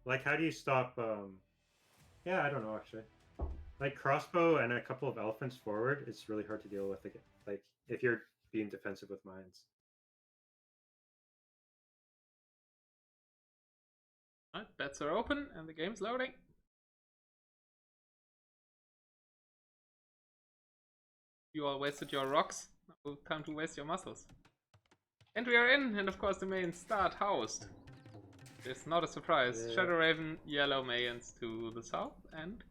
Like, how do you stop? Yeah, I don't know actually. Like crossbow and a couple of elephants forward, it's really hard to deal with. Like if you're being defensive with mines. Alright, bets are open and the game's loading. You all wasted your rocks. Now time to waste your muscles. And we are in, and of course the mains start housed. It's not a surprise. Yeah. Shadowrawen, yellow mains to the south, and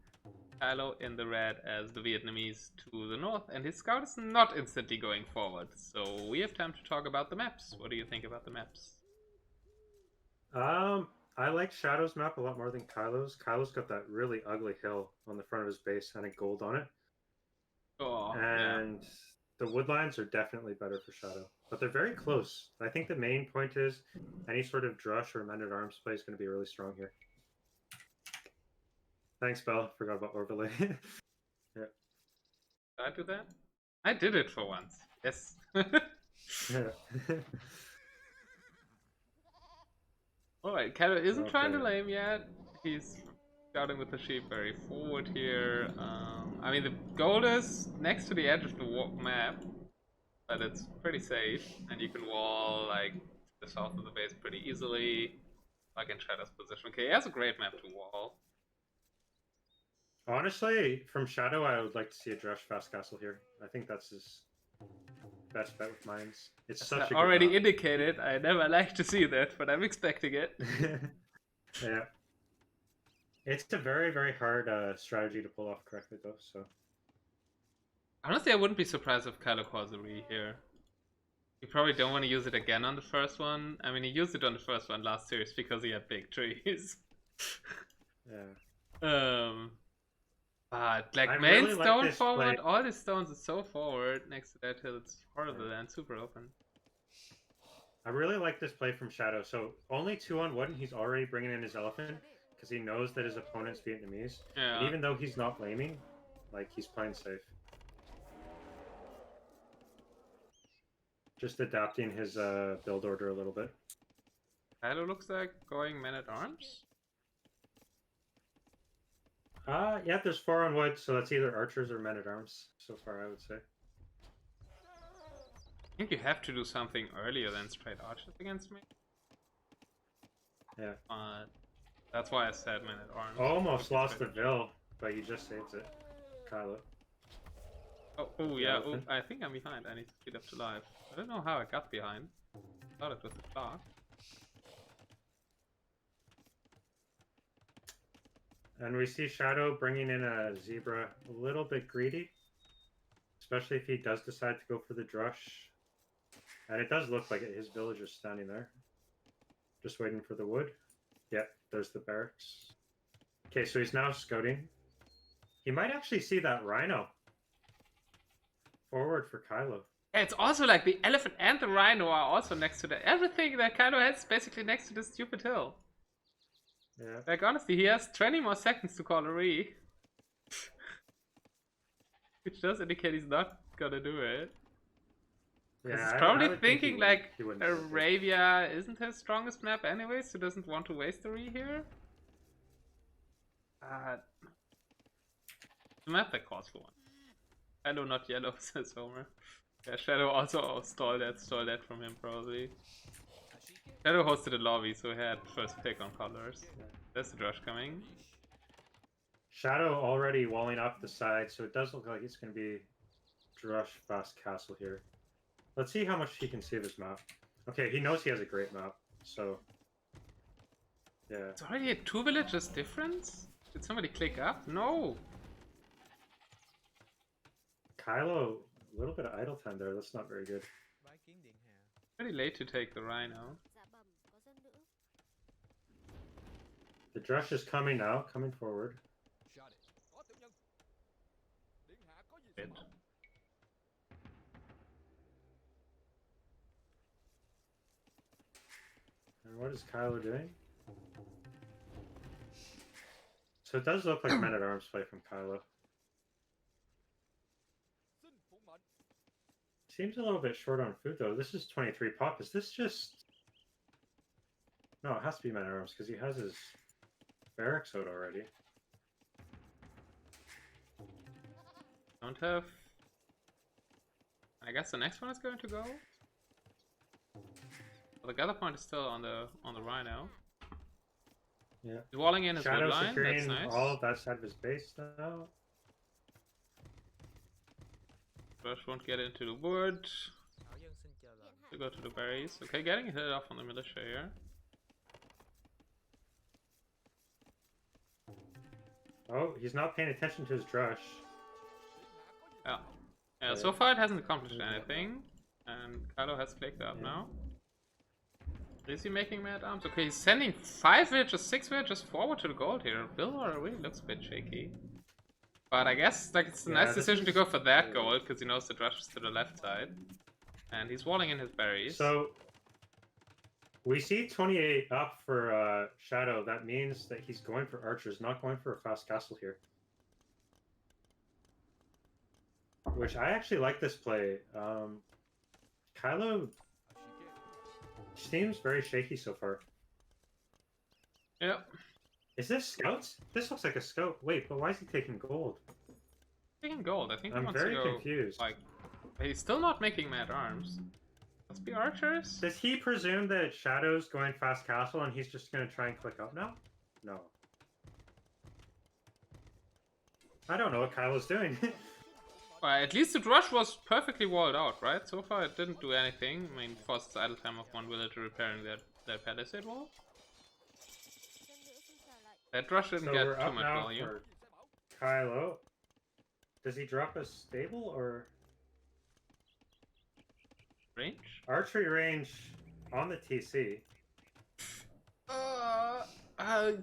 Kylo in the red as the Vietnamese to the north, and his scout is not instantly going forward. So we have time to talk about the maps. What do you think about the maps? I like Shadow's map a lot more than Kylo's. Kylo's got that really ugly hill on the front of his base and a gold on it. Oh, yeah. And the woodlines are definitely better for Shadow, but they're very close. I think the main point is any sort of drush or men-at-arms play is going to be really strong here. Thanks, Bell. Forgot about overlay. Yeah. Did I do that? I did it for once. Yes. Yeah. Alright, Kylo isn't trying to Okay. lame yet. He's scouting with the sheep very forward here. I mean, the gold is next to the edge of the map, but it's pretty safe, and you can wall like the south of the base pretty easily. Like in Shadow's position. Okay, he has a great map to wall. Honestly, from Shadow, I would like to see a Drush Fast Castle here. I think that's his best bet with mines. It's As I such a good already map. indicated, I never like to see that, but I'm expecting it. Yeah. It's a very, very hard strategy to pull off correctly, though. So Honestly, I wouldn't be surprised if Kylo calls a re here. You probably don't want to use it again on the first one. I mean, he used it on the first one last series because he had big trees. yeah, But I like main really like stone this play. forward, all these stones are so forward next to that hill, it's horrible and super open. I really like this play from Shadow. So only 2-on-1, and he's already bringing in his elephant because he knows that his opponent's Vietnamese. And Yeah. even though he's not laming, like he's playing safe. Just adapting his build order a little bit. Kylo looks like going man at arms. Yeah, there's 4 on wood, so that's either archers or men at arms so far, I would say. I think you have to do something earlier than straight archers against me. Yeah. That's why I said man at arms. Almost lost the Vil, but he just saves it. Kylo. Oh yeah, I think I'm behind. I need to speed up to live. I don't know how I got behind. Started with the clock. And we see Shadow bringing in a zebra a little bit greedy, especially if he does decide to go for the drush. And it does look like his villager's standing there, just waiting for the wood. Yeah, there's the barracks. Okay, so he's now scouting. He might actually see that rhino forward for Kylo. It's also like the elephant and the rhino are also next to that. Everything that Kylo has is basically next to this stupid hill. Yeah. Like honestly, he has 20 more seconds to call a re. Which does indicate he's not gonna do it. Yeah, He's I probably would thinking think like he wouldn't Arabia isn't his strongest map anyway, so doesn't want to waste a re here. The map that calls for one. Hello, not yellow, says Homer. Yeah, Shadow also stole that from him probably. Shadow hosted a lobby, so he had first pick on colors. Yeah. There's the drush coming. Shadow already walling off the side, so it does look like it's going to be drush fast castle here. Let's see how much he can see of his map. Okay, he knows he has a great map, so yeah. It's already a 2 villages difference? Did somebody click up? No! Kylo, a little bit of idle time there. That's not very good. Pretty late to take the rhino. The drush is coming now, coming forward. Bit. And what is Kylo doing? So it does look like men-at-arms play from Kylo. Seems a little bit short on food though. This is 23 pop. Is this just... No, it has to be men-at-arms because he has his barracks out already. Don't have. I guess the next one is going to go. Well, the gather point is still on the rhino. Yeah. He's walling in his wood Shadow line. That's securing nice. all of that side of his base now. Rush won't get into the wood. To go to the berries. Okay, getting hit off on the militia here. Oh, he's not paying attention to his drush. Yeah. Yeah, so far it hasn't accomplished anything. And Kylo has clicked up now. Is he making mad arms? Okay, he's sending 5 villages, 6 villages forward to the gold here. Bilbo really looks a bit shaky. But I guess like it's a nice decision to go for that gold because he knows the drush is to the left side. And he's walling in his berries. So we see 28 up for Shadow. That means that he's going for archers, not going for a fast castle here. Which I actually like this play. Kylo seems very shaky so far. Yep. Is this scouts? This looks like a scout. Wait, but why is he taking gold? Taking gold. I think he I'm wants very to go confused. like. He's still not making mad arms. Let's be archers. Does he presume that Shadow's going fast castle and he's just going to try and click up now? No. I don't know what Kylo's doing. Well, at least the drush was perfectly walled out, right? So far it didn't do anything. I mean, forced the idle time of one villager repairing their palisade wall. That drush didn't So get we're too up much now volume. for Kylo. Does he drop a stable or Range? archery range on the TC?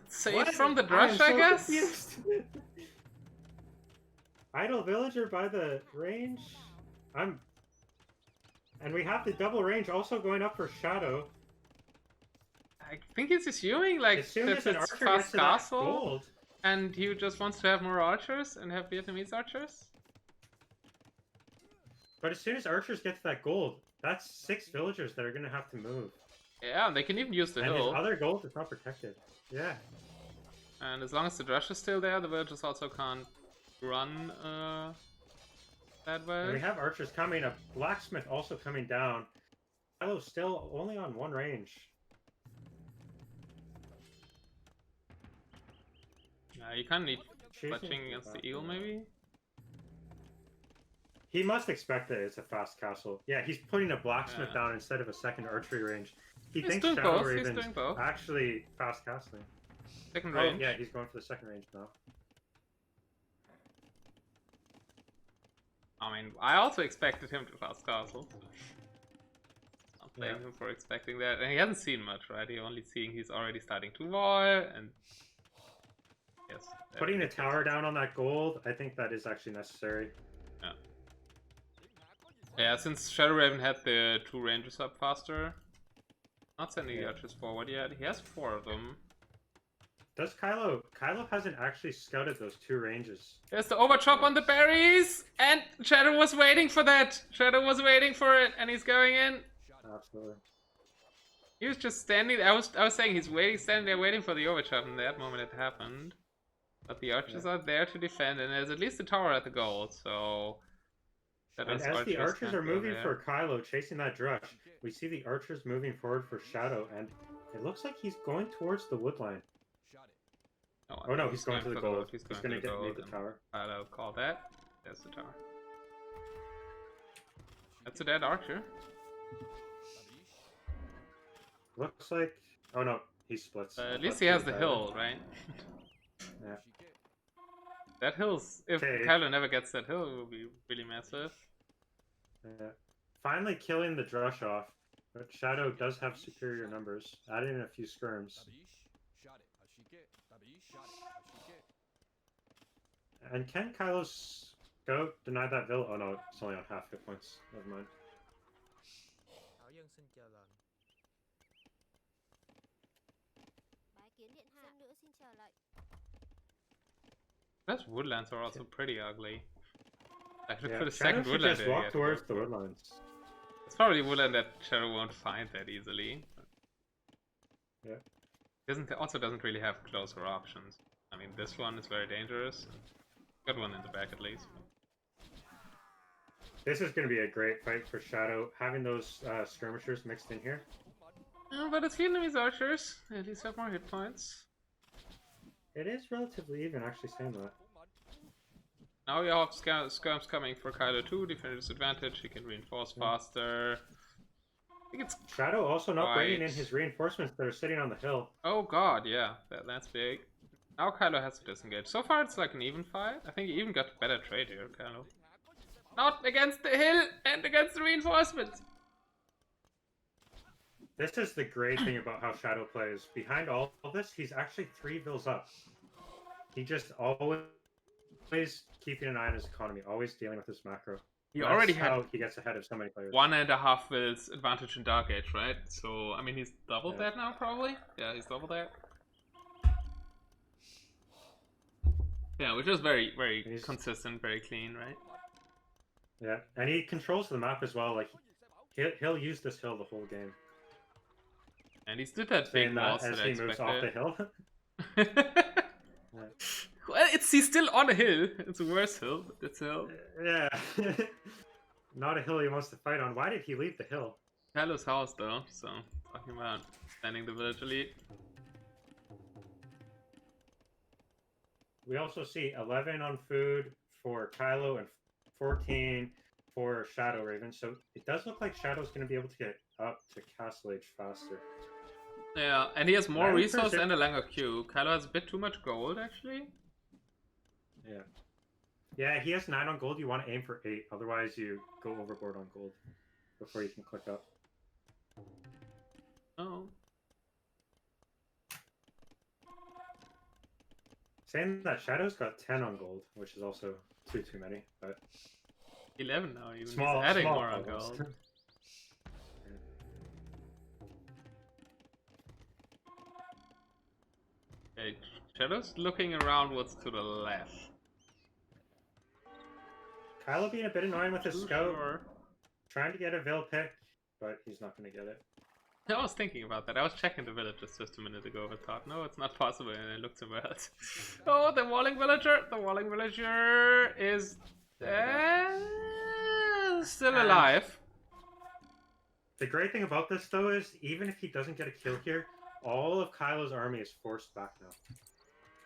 Save What? from the I am drush, so I guess? confused. Idle villager by the range. And we have the double range also going up for Shadow. I think he's assuming like As soon that as an it's archer gets fast to that castle, gold, and he just wants to have more archers and have Vietnamese archers. but as soon as archers get to that gold, that's 6 villagers that are going to have to move. Yeah, they can even use the And hill. his other gold is not protected. Yeah. And as long as the drush is still there, the villagers also can't run that way. And we have archers coming, a blacksmith also coming down. Kylo's still only on 1 range. You kind of need Chasing clutching against the eagle, maybe? He must expect that it's a fast castle. Yeah, he's putting a blacksmith Yeah. down instead of a second archery range. He He's thinks doing both, he's TheShadowrawen's doing both. actually fast castling. Second Oh, range. yeah, he's going for the second range now. I mean, I also expected him to fast castle. Not blame Yeah. him for expecting that. And he hasn't seen much, right? He only seeing he's already starting to wall, and yes. Putting a tower down on that gold, I think that is actually necessary. Yeah. Yeah, since ShadowRawen had the 2 ranges up faster, not sending the archers forward yet. He has 4 of them. Does Kylo? Kylo hasn't actually scouted those 2 ranges. There's the overchop on the berries, and Shadow was waiting for that. Shadow was waiting for it, and he's going in. Absolutely. He was just standing there. I was saying he's standing there waiting for the overchop, and that moment it happened. But the archers are there to defend, and there's at least a tower at the goal, so... And as the archers are moving for Kylo, chasing that drush, we see the archers moving forward for Shadow, and it looks like he's going towards the woodline. Oh no, he's going to the gold. He's going to detonate the tower. I'll call that. There's the tower. That's a dead archer. Looks like... Oh no, he splits. At least he has the hill, right? Yeah. That hill's... If Kylo never gets that hill, it will be really massive. Yeah. Finally killing the drush off, but Shadow does have superior numbers, adding in a few skirms. And can Kylo's scout deny that villa? Oh no, it's only on half hit points. Never mind. Those woodlands are also pretty ugly. I could Yeah, put a Shadow second should woodland just there. walk towards the woodlands. It's probably woodland that Shadow won't find that easily. Yeah. Also doesn't really have closer options. I mean, this one is very dangerous. Got one in the back at least. This is going to be a great fight for Shadow, having those skirmishers mixed in here. But it's Vietnamese archers. They at least have more hit points. It is relatively even, actually saying that. Now you have skirms coming for Kylo too. Defender disadvantage. He can reinforce faster. I think it's Shadow also not bringing in his reinforcements that are sitting on the hill. Oh god, yeah, that's big. Now Kylo has to disengage. So far it's like an even fight. I think he even got a better trade here, Kylo. Not against the hill and against the reinforcements. This is the great thing about how Shadow plays. Behind all of this, he's actually 3 vills up. He just always keeping an eye on his economy, always dealing with his macro. He That's already how had he gets ahead of so many players. 1.5 vills advantage in Dark Age, right? So, I mean, he's doubled that now, probably? Yeah, he's doubled that. Yeah, which is very, very consistent, very clean, right? Yeah, and he controls the map as well. Like, he'll use this hill the whole game. And he's did that big walls that I expected. Moves off the hill. Well, he's still on a hill. It's a worse hill, but it's a hill. Yeah. Not a hill he wants to fight on. Why did he leave the hill? Kylo's house, though, so talking about standing the village elite. We also see 11 on food for Kylo and 14 for TheShadowrawen. So it does look like Shadow's going to be able to get up to Castle Age faster. Yeah, and he has more resource and a longer queue. Kylo has a bit too much gold, actually. Yeah. Yeah, he has 9 on gold. You want to aim for 8. Otherwise, you go overboard on gold before you can click up. Oh. Saying that Shadow's got 10 on gold, which is also too many, but 11 now. Even he's adding more on gold. Okay, Shadow's looking around what's to the left. Kylo being a bit annoying with his scout, sure. Trying to get a Vil pick, but he's not going to get it. I was thinking about that. I was checking the villages just a minute ago and thought, no, it's not possible, and I looked somewhere else. Oh, the walling villager! The walling villager is still alive. The great thing about this, though, is even if he doesn't get a kill here, all of Kylo's army is forced back now.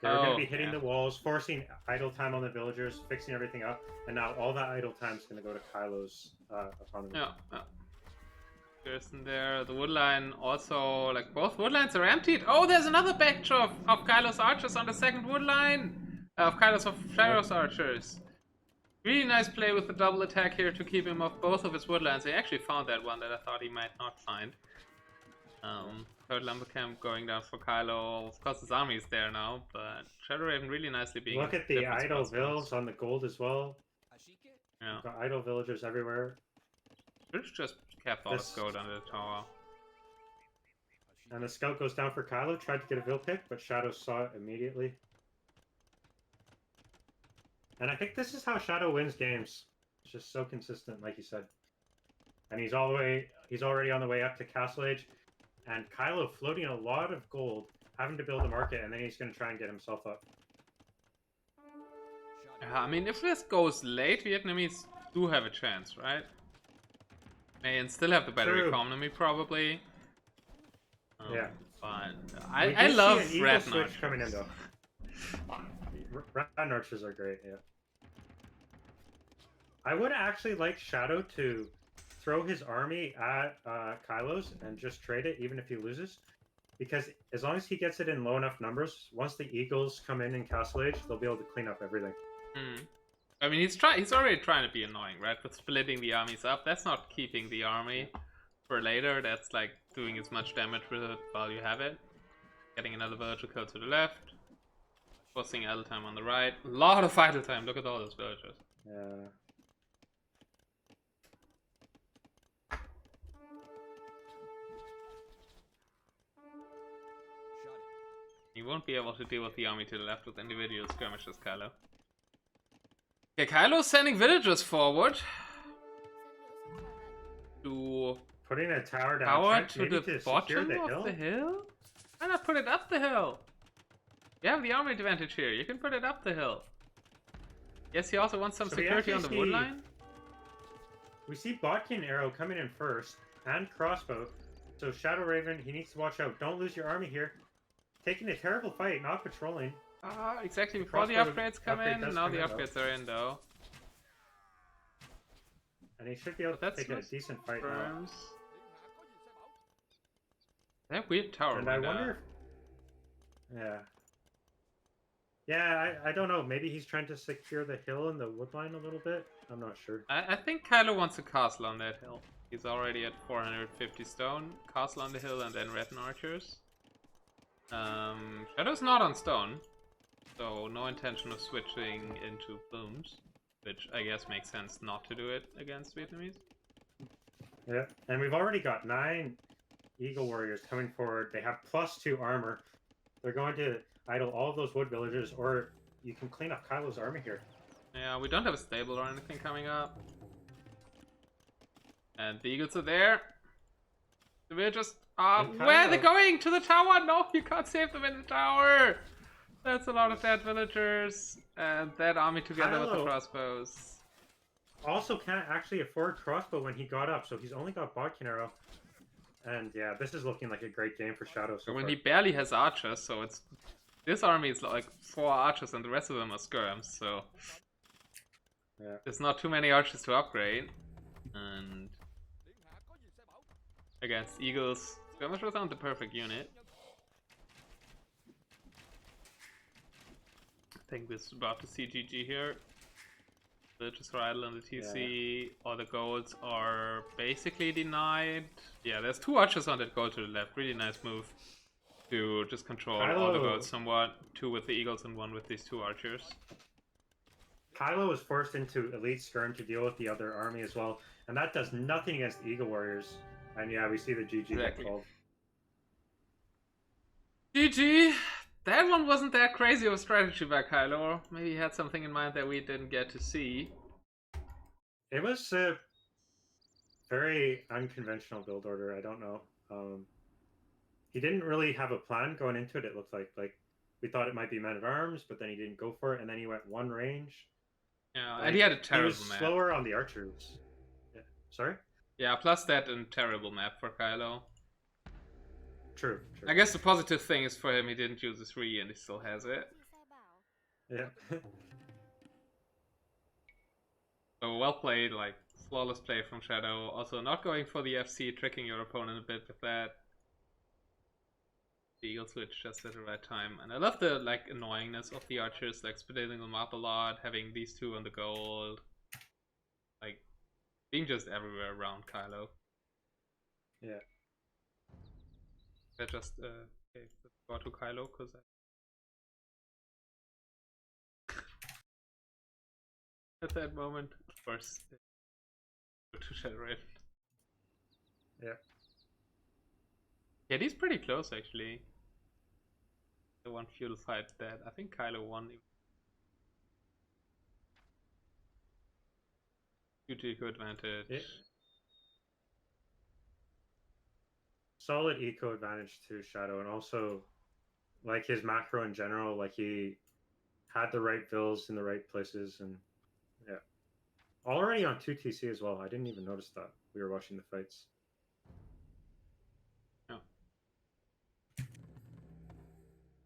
They're going to be hitting the walls, forcing idle time on the villagers, fixing everything up, and now all that idle time is going to go to Kylo's autonomy. Yeah. Person there. The woodline also, like, both woodlines are emptied. Oh, there's another batch of Kylo's archers on the second woodline. Of Kylo's Pharaoh's archers. Really nice play with the double attack here to keep him off both of his woodlines. He actually found that one that I thought he might not find. Third lumber camp going down for Kylo. Of course, his army is there now, but TheShadowrawen really nicely being. Look at the idle vills on the gold as well. Yeah. Got idle villagers everywhere. It's just kept all his gold under the tower. And the scout goes down for Kylo, tried to get a Vil pick, but Shadow saw it immediately. And I think this is how Shadow wins games. It's just so consistent, like you said. And he's already on the way up to Castle Age. And Kylo floating a lot of gold, having to build a market, and then he's going to try and get himself up. I mean, if this goes late, Vietnamese do have a chance, right? And still have the better economy, probably. Yeah. But I love red archers. Coming in, though. Red archers are great, yeah. I would actually like Shadow to throw his army at Kylo's and just trade it, even if he loses. Because as long as he gets it in low enough numbers, once the Eagles come in Castle Age, they'll be able to clean up everything. I mean, he's already trying to be annoying, right? With splitting the armies up. That's not keeping the army for later. That's like doing as much damage with it while you have it. Getting another villager kill to the left. Forcing idle time on the right. A lot of idle time. Look at all those villagers. Yeah. You won't be able to deal with the army to the left with individual skirmishes, Kylo. Okay, Kylo's sending villagers forward. To putting a tower down. Tower to the bottom of the hill? Why not put it up the hill? You have the army advantage here. You can put it up the hill. Yes, he also wants some So we security on the actually wood see- line. We see Botkin Arrow coming in first, and Crossbow. So Shadowrawen, he needs to watch out. Don't lose your army here. Taking a terrible fight, not patrolling. Exactly before the Crossbow upgrades come upgrade in. does Now come the in, though. upgrades are in though. And he should be able But to take a decent fight now. firms. That weird tower And I window. wonder if... Yeah. Yeah, I don't know. Maybe he's trying to secure the hill and the woodline a little bit. I'm not sure. I think Kylo wants a castle on that hill. He's already at 450 stone. Castle on the hill and then red archers. Shadow's not on stone. So no intention of switching into plumes. Which I guess makes sense not to do it against Vietnamese. Yeah, and we've already got 9 Eagle Warriors coming forward. They have +2 armor. They're going to idle all of those wood villages, or you can clean up Kylo's army here. Yeah, we don't have a stable or anything coming up. And the eagles are there. The villagers are... And Where are they Kylo- going? To the tower? No, you can't save them in the tower! That's a lot of dead villagers. And that army together with the Kylo- crossbows. Also can't actually afford Crossbow when he got up, so he's only got Botkin Arrow. And yeah, this is looking like a great game for Shadow so I mean, far. he barely has archers, so it's... This army is like 4 archers and the rest of them are skirms, so... Yeah. There's not too many archers to upgrade. And... Against eagles, skirmishers aren't the perfect unit. I think this is about to see GG here. Villages are idle in the TC, all the golds are basically denied. Yeah, there's 2 archers on that gold to the left, really nice move. To just control all the Kylo- golds somewhat. 2 with the eagles and 1 with these 2 archers. Kylo was forced into Elite Skirm to deal with the other army as well, and that does nothing against the Eagle Warriors. And yeah, we see the GG get Exactly. called. GG! That one wasn't that crazy of a strategy by Kylo. Maybe he had something in mind that we didn't get to see. It was a very unconventional build order. I don't know. He didn't really have a plan going into it. It looked like we thought it might be men at arms, but then he didn't go for it, and then he went one range. Yeah, Like, and he had a he terrible was map. slower on the archers. Yeah. Sorry. Yeah, plus that and terrible map for Kylo. True. I guess the positive thing is for him he didn't use a 3 and he still has it. Yeah. So well played, like flawless play from Shadow. Also not going for the FC, tricking your opponent a bit with that. The eagle switch just at the right time. And I love the like annoyingness of the archers, like splitting them up a lot, having these 2 on the gold. Like being just everywhere around Kylo. Yeah. I just okay, let's go to Kylo because at that moment, of course, go to TheShadowrawen. Yeah. Yeah, he's pretty close actually. The one feudal fight that I think Kylo won. Due to eco advantage. Yeah. Solid eco advantage to Shadow, and also like his macro in general, like he had the right bills in the right places, and yeah, already on 2 TC as well. I didn't even notice that. We were watching the fights. Yeah.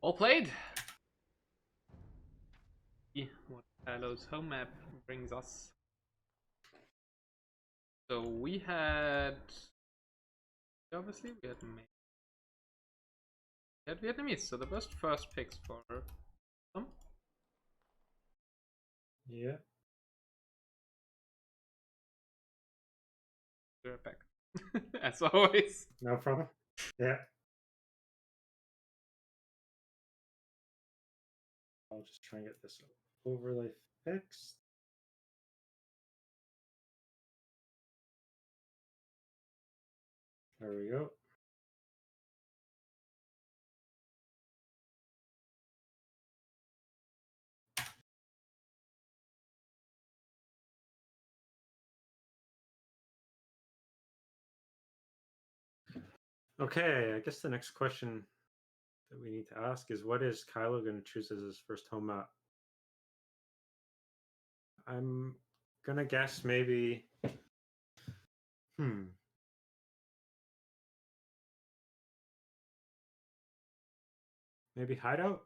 All played. See what Kylo's home map brings us. So we had obviously we had Vietnamese, so the best first picks for them. Yeah. We're back. As always. No problem. Yeah. I'll just try and get this overlay fixed. There we go. Okay, I guess the next question that we need to ask is, what is Kylo going to choose as his first home map? I'm gonna guess maybe. Maybe Hideout?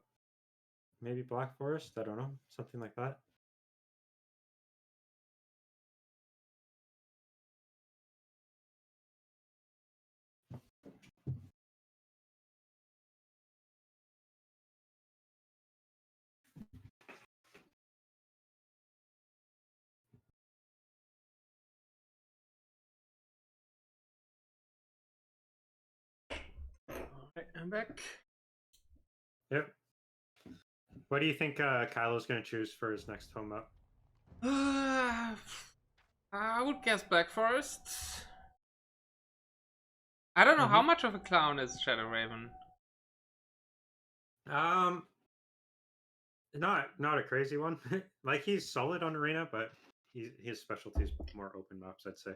Maybe Black Forest? I don't know. Something like that. Alright, I'm back. Yep. What do you think Kylo's going to choose for his next home map? I would guess Black Forest. I don't know how much of a clown is Shadowrawen. Not a crazy one. Like, he's solid on arena, but his specialty is more open maps, I'd say.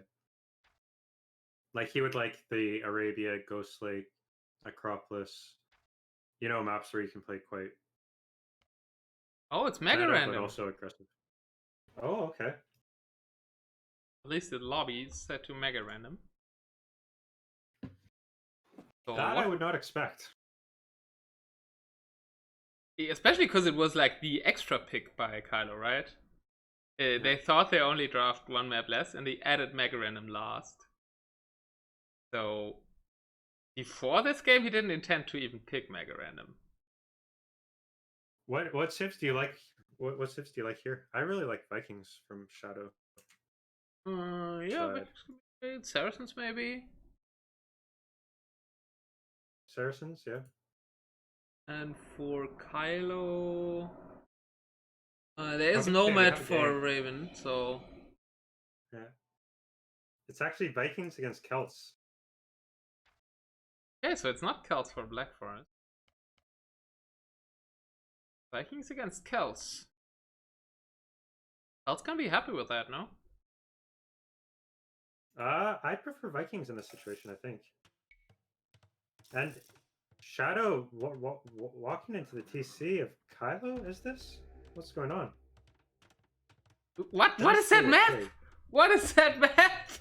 Like, he would like the Arabia, Ghost Lake, Acropolis. You know, maps where you can play quite. Oh, it's mega random, but also aggressive. Oh, okay. At least the lobby is set to mega random. So that I would not expect. Especially because it was like the extra pick by Kylo, right? They thought they only draft one map less, and they added mega random last. So before this game, he didn't intend to even pick mega random. What civs do you like? What civs do you like here? I really like Vikings from Shadow. Yeah, Saracens maybe. Saracens, yeah. And for Kylo, there is Nomad for Raven, so yeah, it's actually Vikings against Celts. Okay, so it's not Celts for Black Forest. Vikings against Celts. Celts can be happy with that, no? I prefer Vikings in this situation, I think. And Shadow walking into the TC of Kylo, is this? What's going on? What is that map? What is that map?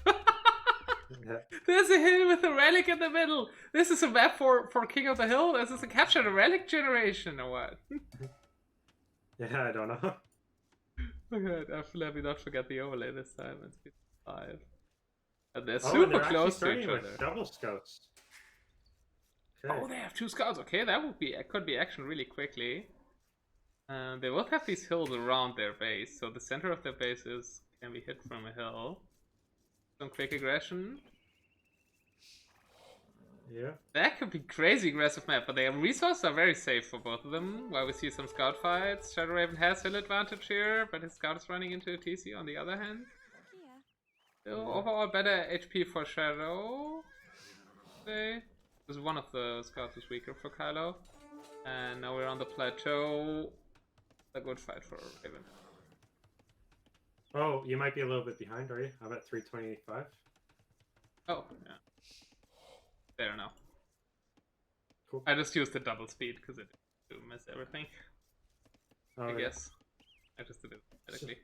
There's a hill with a relic in the middle. This is a map for King of the Hill? This is a capture the relic generation or what? Yeah, I don't know. Oh god, let me not forget the overlay this time. It's been 5. And they're super close to each other. Double scouts. Okay. Oh, they have 2 scouts. Okay, could be action really quickly. They both have these hills around their base, so the center of their base can be hit from a hill. Some quick aggression. Yeah. That could be crazy aggressive map, but their resources are very safe for both of them. While we see some scout fights, Shadowrawen has hill advantage here, but his scout is running into a TC on the other hand. Still, overall better HP for Shadow. Because one of the scouts is weaker for Kylo. And now we're on the plateau. A good fight for Raven. Oh, you might be a little bit behind, are you? I'm at 325. Oh, yeah. There now. Cool. I just used the double speed because it did miss everything. I guess. I just did it automatically.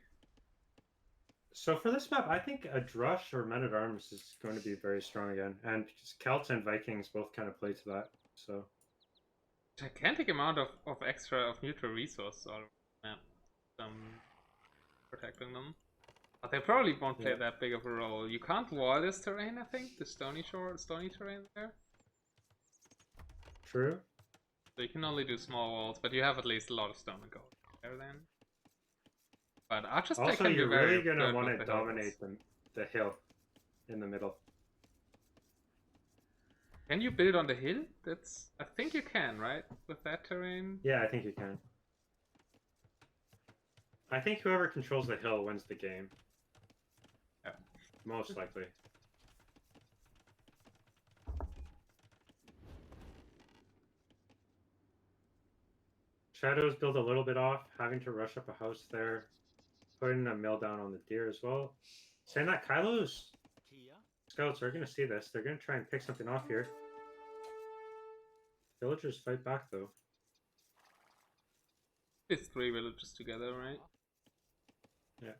So for this map, I think a Drush or Men at Arms is going to be very strong again, and Celts and Vikings both kind of play to that. So gigantic amount of neutral resources all around the map. Protecting them, but they probably won't play that big of a role. You can't wall this terrain, I think, the stony terrain there. True. So you can only do small walls, but you have at least a lot of stone and gold there then. But Archer's play can be very really going to want to dominate the hill in the middle. Can you build on the hill? I think you can, right? With that terrain? Yeah, I think you can. I think whoever controls the hill wins the game. Yeah. Most likely. Shadows build a little bit off, having to rush up a house there. Putting a mill down on the deer as well. Saying that, Kylo's scouts are going to see this. They're going to try and pick something off here. villagers fight back though. It's 3 villages together, right? Yeah.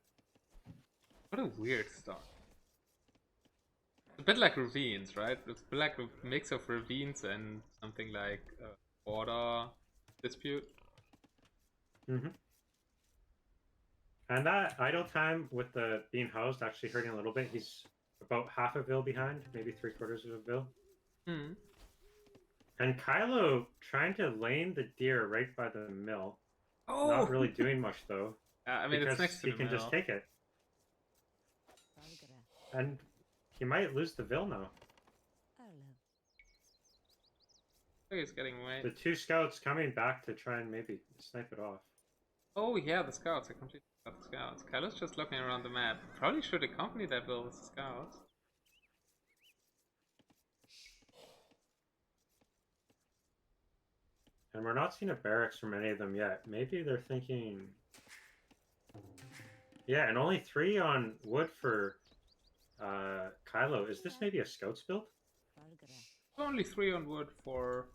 What a weird start. A bit like ravines, right? It's a bit like a mix of ravines and something like border dispute. Mm-hmm. And that idle time with the being housed actually hurting a little bit. He's about half a vil behind, maybe 3/4 of a vil. Hmm. And Kylo trying to lane the deer right by the mill. Oh! Not really doing much though. I mean, it's next to he the can mill. just take it. And he might lose the vil now. I think he's getting away. The 2 scouts coming back to try and maybe snipe it off. Oh yeah, the scouts. I completely forgot the scouts. Kylo's just looking around the map. Probably should accompany that bill with the scouts. And we're not seeing a barracks from any of them yet. Maybe they're thinking... Yeah, and only 3 on wood for Kylo. Is this maybe a scouts build? Only 3 on wood for...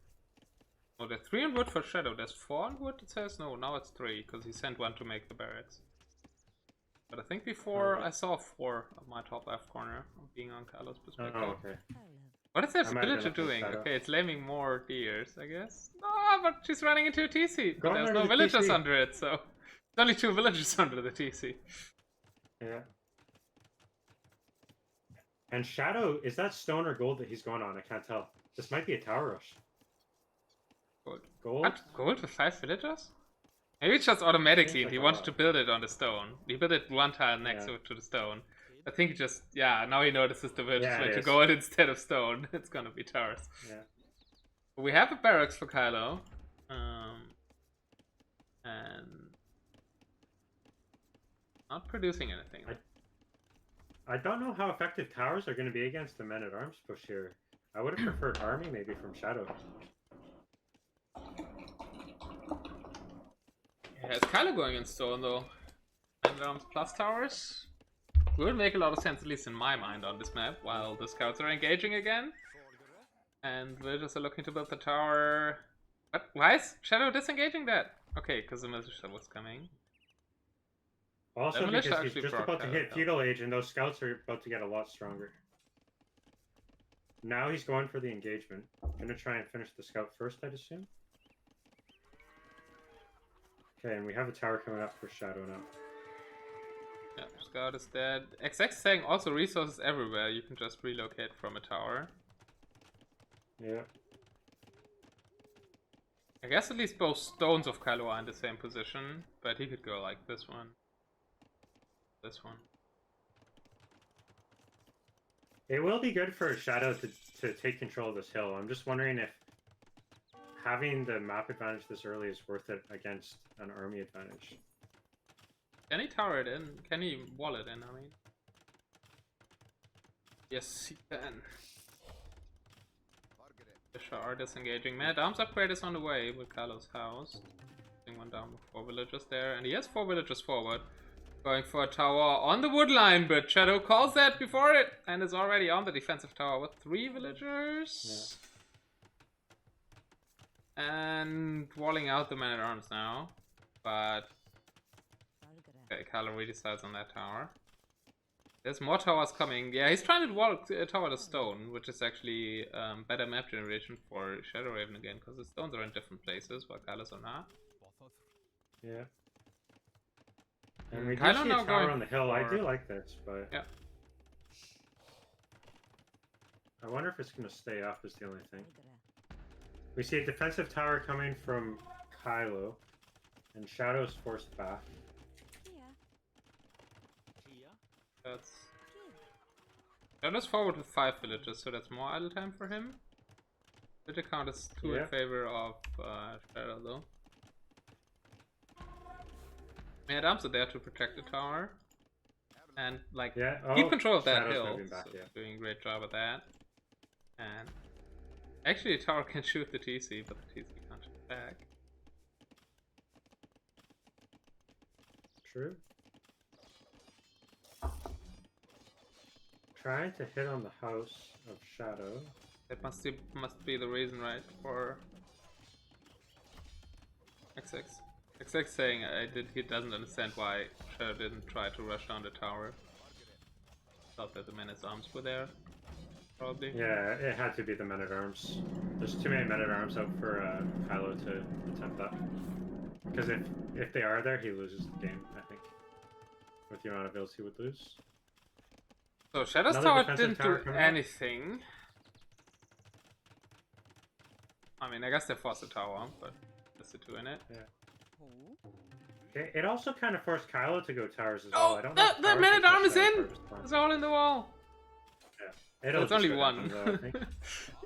Oh, there's 3 on wood for Shadow. There's 4 on wood, it says? No, now it's 3, because he sent 1 to make the barracks. But I think before I saw 4 on my top left corner, being on Kylo's perspective. Oh, okay. What is that villager doing? Okay, it's laming more deers, I guess. Oh, but she's running into a TC. But there's no villagers under it, so... There's only 2 villagers under the TC. Yeah. And Shadow, is that stone or gold that he's going on? I can't tell. This might be a tower rush. Gold. Gold? What? Gold with 5 villagers? Maybe it's just automatically, and he wanted to build it on the stone. He built it 1 tile next to the stone. I think he just, now he notices the villagers went to gold instead of stone. It's gonna be towers. Yeah. We have a barracks for Kylo. And... not producing anything. I don't know how effective towers are going to be against the men-at-arms push here. I would have preferred army maybe from Shadow. Yeah, it's Kylo going in stone though. Men-at-arms plus towers would make a lot of sense, at least in my mind, on this map, while the scouts are engaging again. And villagers are looking to build the tower. But why is Shadow disengaging that? Okay, because the militia was coming. Also because he's just about to hit feudal age and those scouts are about to get a lot stronger. Now he's going for the engagement. Gonna try and finish the scout first, I'd assume. Okay, and we have a tower coming up for Shadow now. Yeah, scout is dead. XX saying also resources everywhere. You can just relocate from a tower. Yeah. I guess at least both stones of Kylo are in the same position, but he could go like this one. This one. It will be good for Shadow to take control of this hill. I'm just wondering if having the map advantage this early is worth it against an army advantage. Can he tower it in? Can he wall it in, I mean? Yes, he can. The Shard disengaging. Man, arms upgrade is on the way with Kylo's house. Putting 1 down with 4 villagers there. And he has 4 villagers forward. Going for a tower on the wood line, but Shadow calls that before it and is already on the defensive tower with 3 villagers. Yeah. And walling out the men-at-arms now. But okay, Kylo redecides on that tower. There's more towers coming. Yeah, he's trying to wall tower the stone, which is actually better map generation for TheShadowrawen again, because the stones are in different places, while Kylo's are not. Yeah. And we do Kylo see a now tower on the hill. I do like this, but yeah. I wonder if it's going to stay up is the only thing. We see a defensive tower coming from Kylo, and Shadow's forced back. That's... Shadow's forward with 5 villagers, so that's more idle time for him. Villager count is 2 in favor of Shadow though. Men-at-arms are there to protect the tower. And like keep control of that hill. Back, so doing a great job at that. And actually the tower can shoot the TC, but the TC can't shoot back. True. Trying to hit on the house of Shadow. That must be the reason, right? For XX. XX saying he doesn't understand why Shadow didn't try to rush down the tower. Thought that the men-at-arms were there, probably. Yeah, it had to be the men-at-arms. There's too many men-at-arms out for Kylo to attempt that. Because if they are there, he loses the game, I think. With the amount of bills he would lose. So Shadow's Another tower defensive didn't tower do coming up. anything. I mean, I guess they forced the tower, but there's the 2 in it. Yeah. It also kind of forced Kylo to go towers as Oh, well. I don't know. the man-at-arm is in! It's all in the wall. Yeah. Well, it's only one. Though, I think.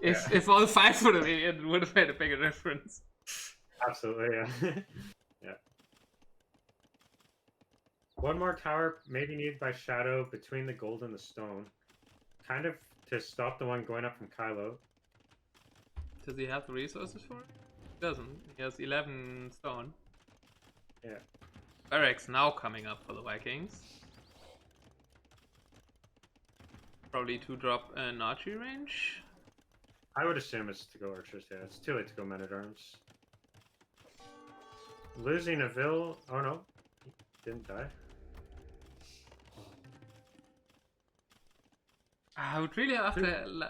If all 5 would have been in, it would have made a bigger difference. Absolutely, yeah. Yeah. One more tower maybe needed by Shadow between the gold and the stone. Kind of to stop the one going up from Kylo. Does he have the resources for it? He doesn't. He has 11 stone. Yeah. Barracks now coming up for the Vikings. Probably 2-drop archery range. I would assume it's to go archers, yeah. It's too late to go men-at-arms. Losing a Vil... Oh no. He didn't die. I would really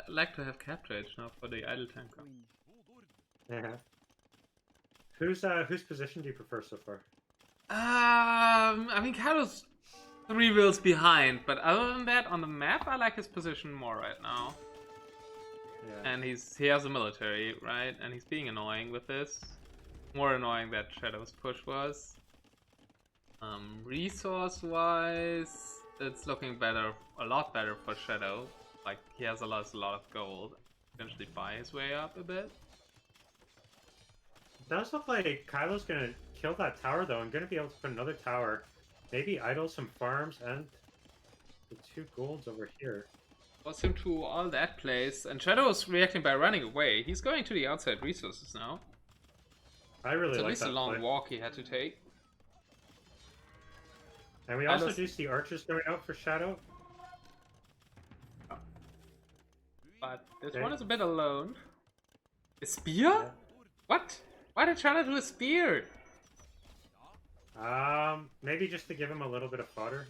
like to have capture edge now for the idle tanker. Yeah. Whose position do you prefer so far? I mean, Kylo's 3 wheels behind, but other than that, on the map, I like his position more right now. Yeah. And he has a military, right? And he's being annoying with this. More annoying that Shadow's push was. Resource-wise, it's looking better, a lot better for Shadow. Like, he has a lot of gold. Eventually buy his way up a bit. It does look like Kylo's gonna kill that tower though, and gonna be able to put another tower. Maybe idle some farms and the 2 golds over here. Force him to all that place, and Shadow's reacting by running away. He's going to the outside resources now. I really It's at like least that a long play. walk he had to take. And we also do see archers going out for Shadow. But this Okay. one is a bit alone. A spear? Yeah. What? Why did Shadow do a spear? Maybe just to give him a little bit of fodder.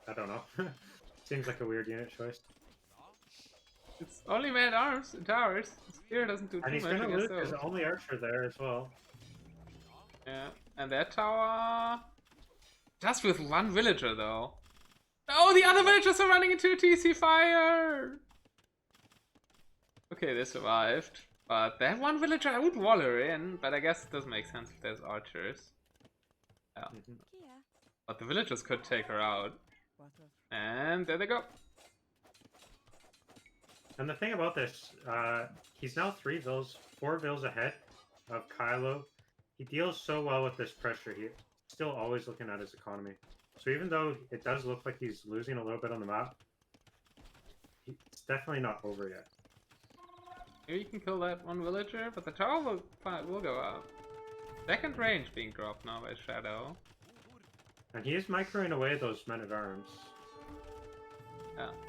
I don't know. Seems like a weird unit choice. It's only man-at-arms and towers. Spear doesn't do too And he's much gonna against lose his those. only archer there as well. Yeah, and that tower... Just with 1 villager, though. Oh, the other villagers are running into a TC fire! Okay, they survived. But that 1 villager, I would wall her in, but I guess it doesn't make sense if there's archers. Yeah. But the villagers could take her out. And there they go. And the thing about this, he's now 3 Vils, 4 Vils ahead of Kylo. He deals so well with this pressure. He's still always looking at his economy. So even though it does look like he's losing a little bit on the map, it's definitely not over yet. Maybe you can kill that 1 villager, but the tower will go up. Second range being dropped now by Shadow. And he is microing away those men-at-arms.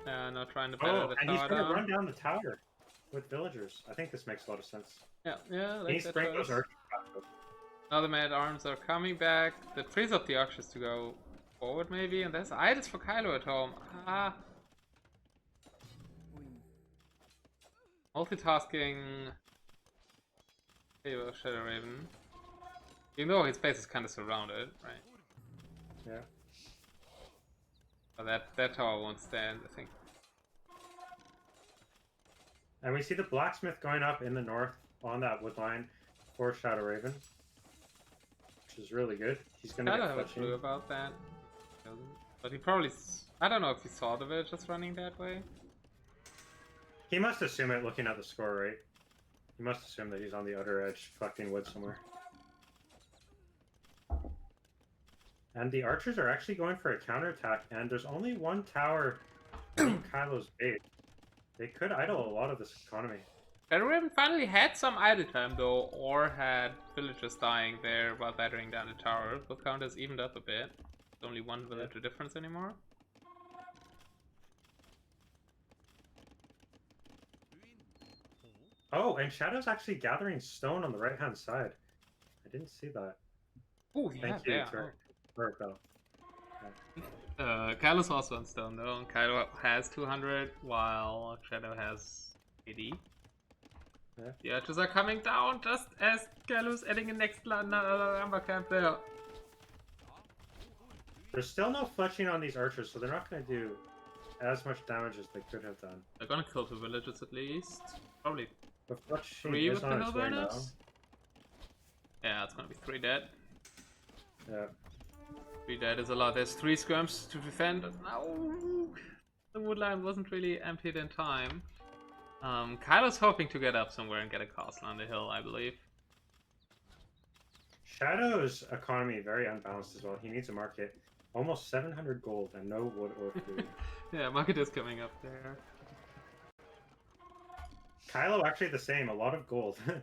Yeah, not trying to better Oh, the and he's tower going to down. run down the tower with villagers. I think this makes a lot of sense. Yeah, He like needs to that bring those choice. archers back up. Now the man-at-arms are coming back. That frees up the archers to go forward maybe, and there's idols for Kylo at home. Ah. Multitasking. Here you go, TheShadowrawen. Even though his base is kind of surrounded, right? Yeah. But that tower won't stand, I think. And we see the blacksmith going up in the north on that wood line for TheShadowrawen, which is really good. He's going to I get don't have a clue fletching. about that. But he probably... I don't know if he saw the villagers running that way. He must assume it looking at the score, right? He must assume that he's on the other edge collecting wood somewhere. And the archers are actually going for a counterattack, and there's only 1 tower in Kylo's base. They could idle a lot of this economy. TheShadowrawen finally had some idle time though, or had villagers dying there while battering down the tower. Both counters evened up a bit. There's only 1 villager difference anymore. Oh, and Shadow's actually gathering stone on the right-hand side. I didn't see that. Oh, yeah, Thank you, there. Virgo. Kylo's also on stone though. Kylo has 200 while Shadow has 80. Yeah. The archers are coming down just as Kylo's adding a next number camp there. There's still no fletching on these archers, so they're not going to do as much damage as they could have done. They're gonna kill 2 villages at least. Probably But fletching 3 is with the on hill its way now. burners. Yeah, it's gonna be 3 dead. Yeah. 3 dead is a lot. There's 3 skirms to defend. No, the woodline wasn't really emptied in time. Kylo's hoping to get up somewhere and get a castle on the hill, I believe. Shadow's economy very unbalanced as well. He needs a market. Almost 700 gold and no wood or food. Yeah, market is coming up there. Kylo actually the same. A lot of gold. It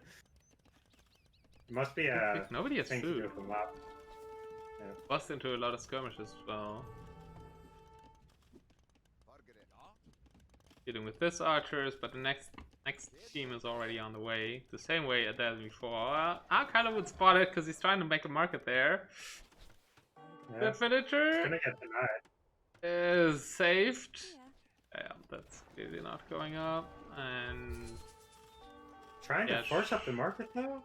must be a Nobody has thing to do food. with the map. Bust into a lot of skirmishes as well. Dealing with this archers, but the next team is already on the way. The same way as before. Kylo would spot it because he's trying to make a market there. Yeah. The villager It's gonna get denied. is saved. Yeah, that's clearly not going up. And Trying Yeah, to force up the market though?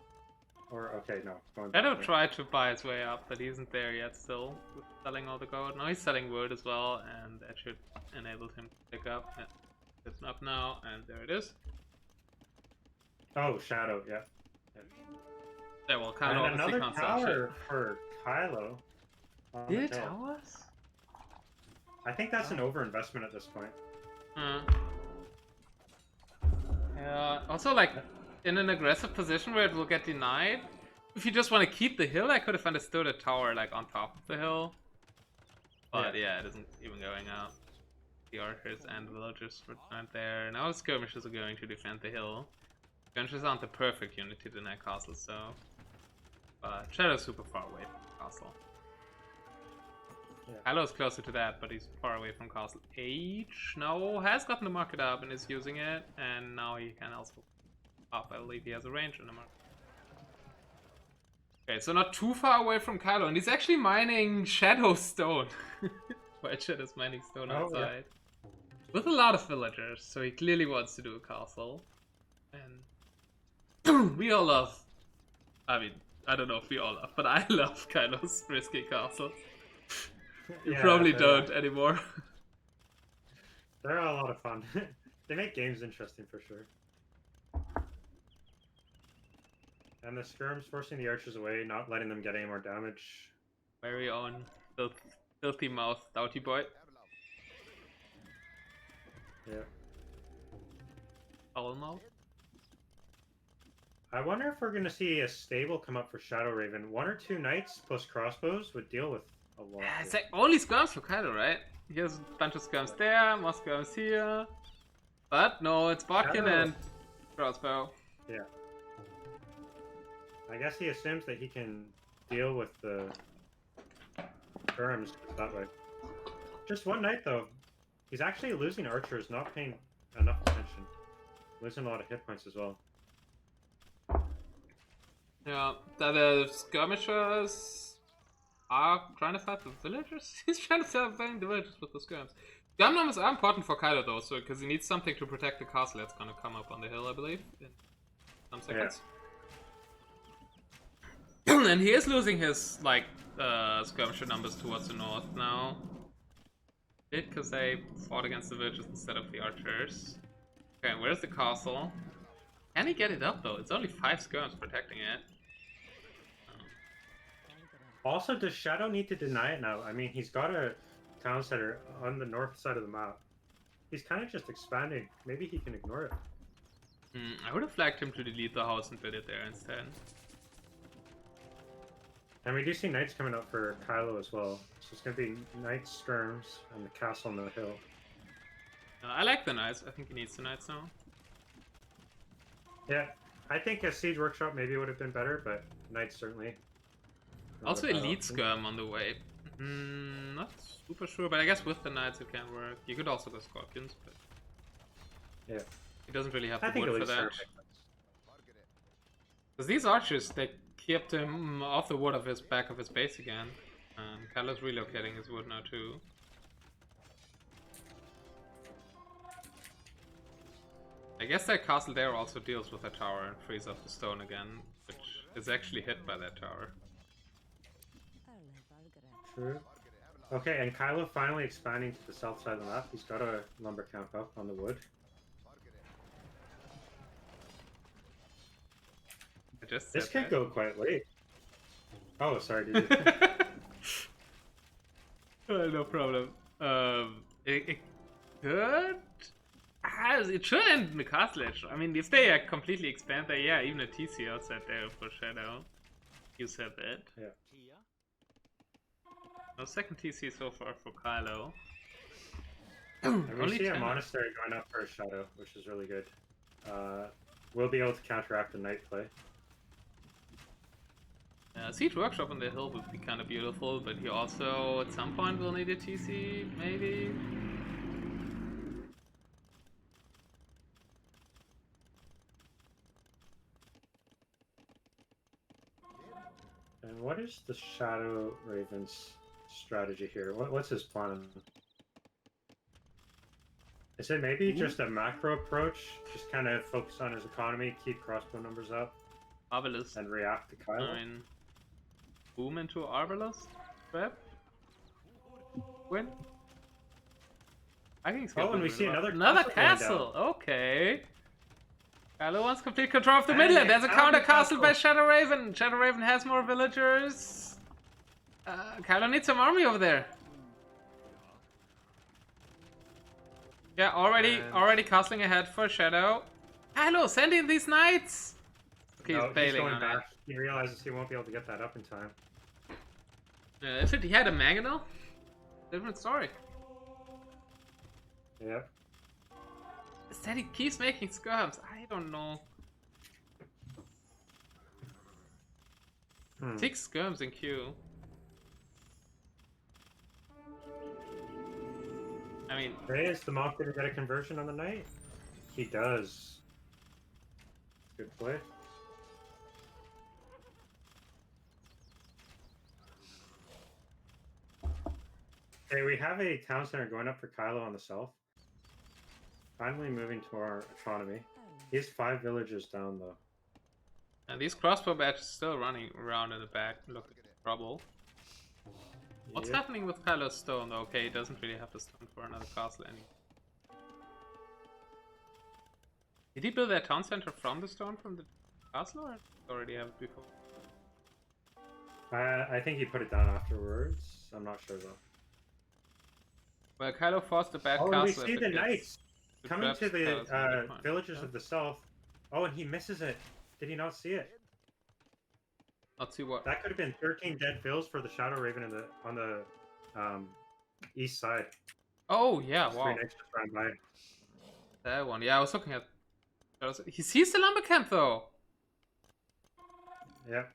Or okay, no. Going Shadow back. tried to buy his way up, but he isn't there yet still. With selling all the gold. Now he's selling wood as well, and that should enable him to pick up. Yeah, it's up now, and there it is. Oh, Shadow, yeah. Yeah, well, And Kylo obviously another can't sell shit. tower for Kylo. on the Did hill. towers? I think that's an overinvestment at this point. Yeah, also like in an aggressive position where it will get denied. If you just want to keep the hill, I could have understood a tower like on top of the hill. But yeah, it isn't even going out. The archers and the villagers aren't there. Now the skirmishers are going to defend the hill. Skirmishers aren't the perfect unit to deny castles, so. But Shadow's super far away from the castle. Yeah. Kylo's closer to that, but he's far away from Castle H. Now has gotten the market up and is using it, and now he can also up. I believe he has a range on the market. Okay, so not too far away from Kylo, and he's actually mining Shadow Stone. White Shadow's mining stone outside. Yeah. With a lot of villagers, so he clearly wants to do a castle. And we all love. I mean, I don't know if we all love, but I love Kylo's risky castles. You probably don't anymore. They're a lot of fun. They make games interesting for sure. And the skirms forcing the archers away, not letting them get any more damage. Very own filthy mouth, Doughty boy. Yeah. Foul mouth. I wonder if we're gonna see a stable come up for ShadowRaven. 1 or 2 knights plus crossbows would deal with a lot. Yeah, it's like only skirms for Kylo, right? He has a bunch of skirms there, more skirms here. But no, it's Bodkin and crossbow. Yeah. I guess he assumes that he can deal with the skirms that way. Just 1 knight though. He's actually losing archers, not paying enough attention. Losing a lot of hit points as well. Yeah, the skirmishers are trying to fight the villagers. He's trying to fight the villagers with the skirms. Gun numbers are important for Kylo though, so because he needs something to protect the castle that's gonna come up on the hill, I believe, in some seconds. Yeah. And he is losing his like skirmisher numbers towards the north now. Because they fought against the villagers instead of the archers. Okay, where's the castle? Can he get it up though? It's only 5 skirms protecting it. Also, does Shadow need to deny it now? I mean, he's got a town center on the north side of the map. He's kind of just expanding. Maybe he can ignore it. I would have flagged him to delete the house and build it there instead. And we do see knights coming up for Kylo as well. So it's going to be knights, skirms, and the castle on the hill. I like the knights. I think he needs the knights now. Yeah, I think a siege workshop maybe would have been better, but knights certainly. Also elite skirm on the way. Not super sure, but I guess with the knights it can work. You could also go scorpions, but yeah, he doesn't really have the I think wood for that. Because these archers, they kept him off the wood of his back of his base again. And Kylo's relocating his wood now too. I guess that castle there also deals with a tower and frees up the stone again, which is actually hit by that tower. True. Okay, and Kylo finally expanding to the south side of the map. He's got a lumber camp up on the wood. I just This said could go quite late. Oh, sorry, dude. No problem. It could. It should end in the castle edge. I mean, if they completely expand there, yeah, even a TC outside there for Shadow. You said that. Yeah. No second TC so far for Kylo. And we Only see a 10. monastery going up for a Shadow, which is really good. We'll be able to counteract the night play. Siege Workshop on the hill would be kind of beautiful, but he also at some point will need a TC, maybe. And what is the Shadowrawen's strategy here? What's his plan? Is it maybe just a macro approach? Just kind of focus on his economy, keep crossbow numbers up, Marvelous. and react to Kylo? I mean, boom into Arbalest? Trap? Win? I think it's Oh, and we see another castle. castle going Okay. Kylo wants complete control of the And middle. a There's a counter counter castle by castle. Shadowrawen. Shadowrawen has more villagers. Kylo needs some army over there. Yeah, already castling ahead for Shadow. Kylo, send in these knights. Okay, No, he's bailing going on back. it. He realizes he won't be able to get that up in time. If he had a mangonel, different story. Yep. Instead, he keeps making skirms. I don't know. 6 skirms in queue. I mean, Hey, is the monk gonna get a conversion on the night? He does. Good play. Okay, we have a town center going up for Kylo on the south. Finally moving to our economy. He has 5 villages down though. and these crossbow badges still running around in the back. Look at trouble. What's Yep. happening with Kylo's stone though? Okay, he doesn't really have the stone for another castle anymore. Did he build that town center from the stone from the castle, or did he already have it before? I think he put it down afterwards. I'm not sure though. Well, Kylo forced a bad Oh, and castle. we see if the it gets knights the coming traps, to the Kylo's gonna be fine. villages Yeah. of the south. Oh, and he misses it. Did he not see it? Let's see what. That could have been 13 dead fills for the Shadowrawen in on the east side. Oh yeah, Just wow. 3 knights just ran by. That one. Yeah, I was looking at. He sees the lumber camp though. Yep.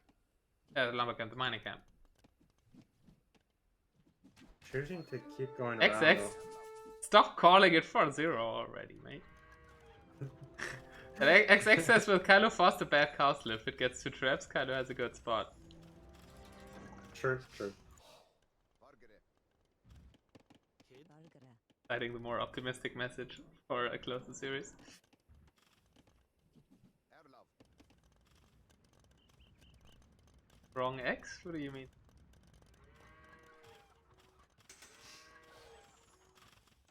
Yeah, the lumber camp, the mining camp. Choosing to keep going around. XX. though. Stop calling it 4-0 already, mate. And XX says, will Kylo force the bad castle? If it gets 2 traps, Kylo has a good spot. True, true. Citing the more optimistic message for a closer series. Wrong X? What do you mean?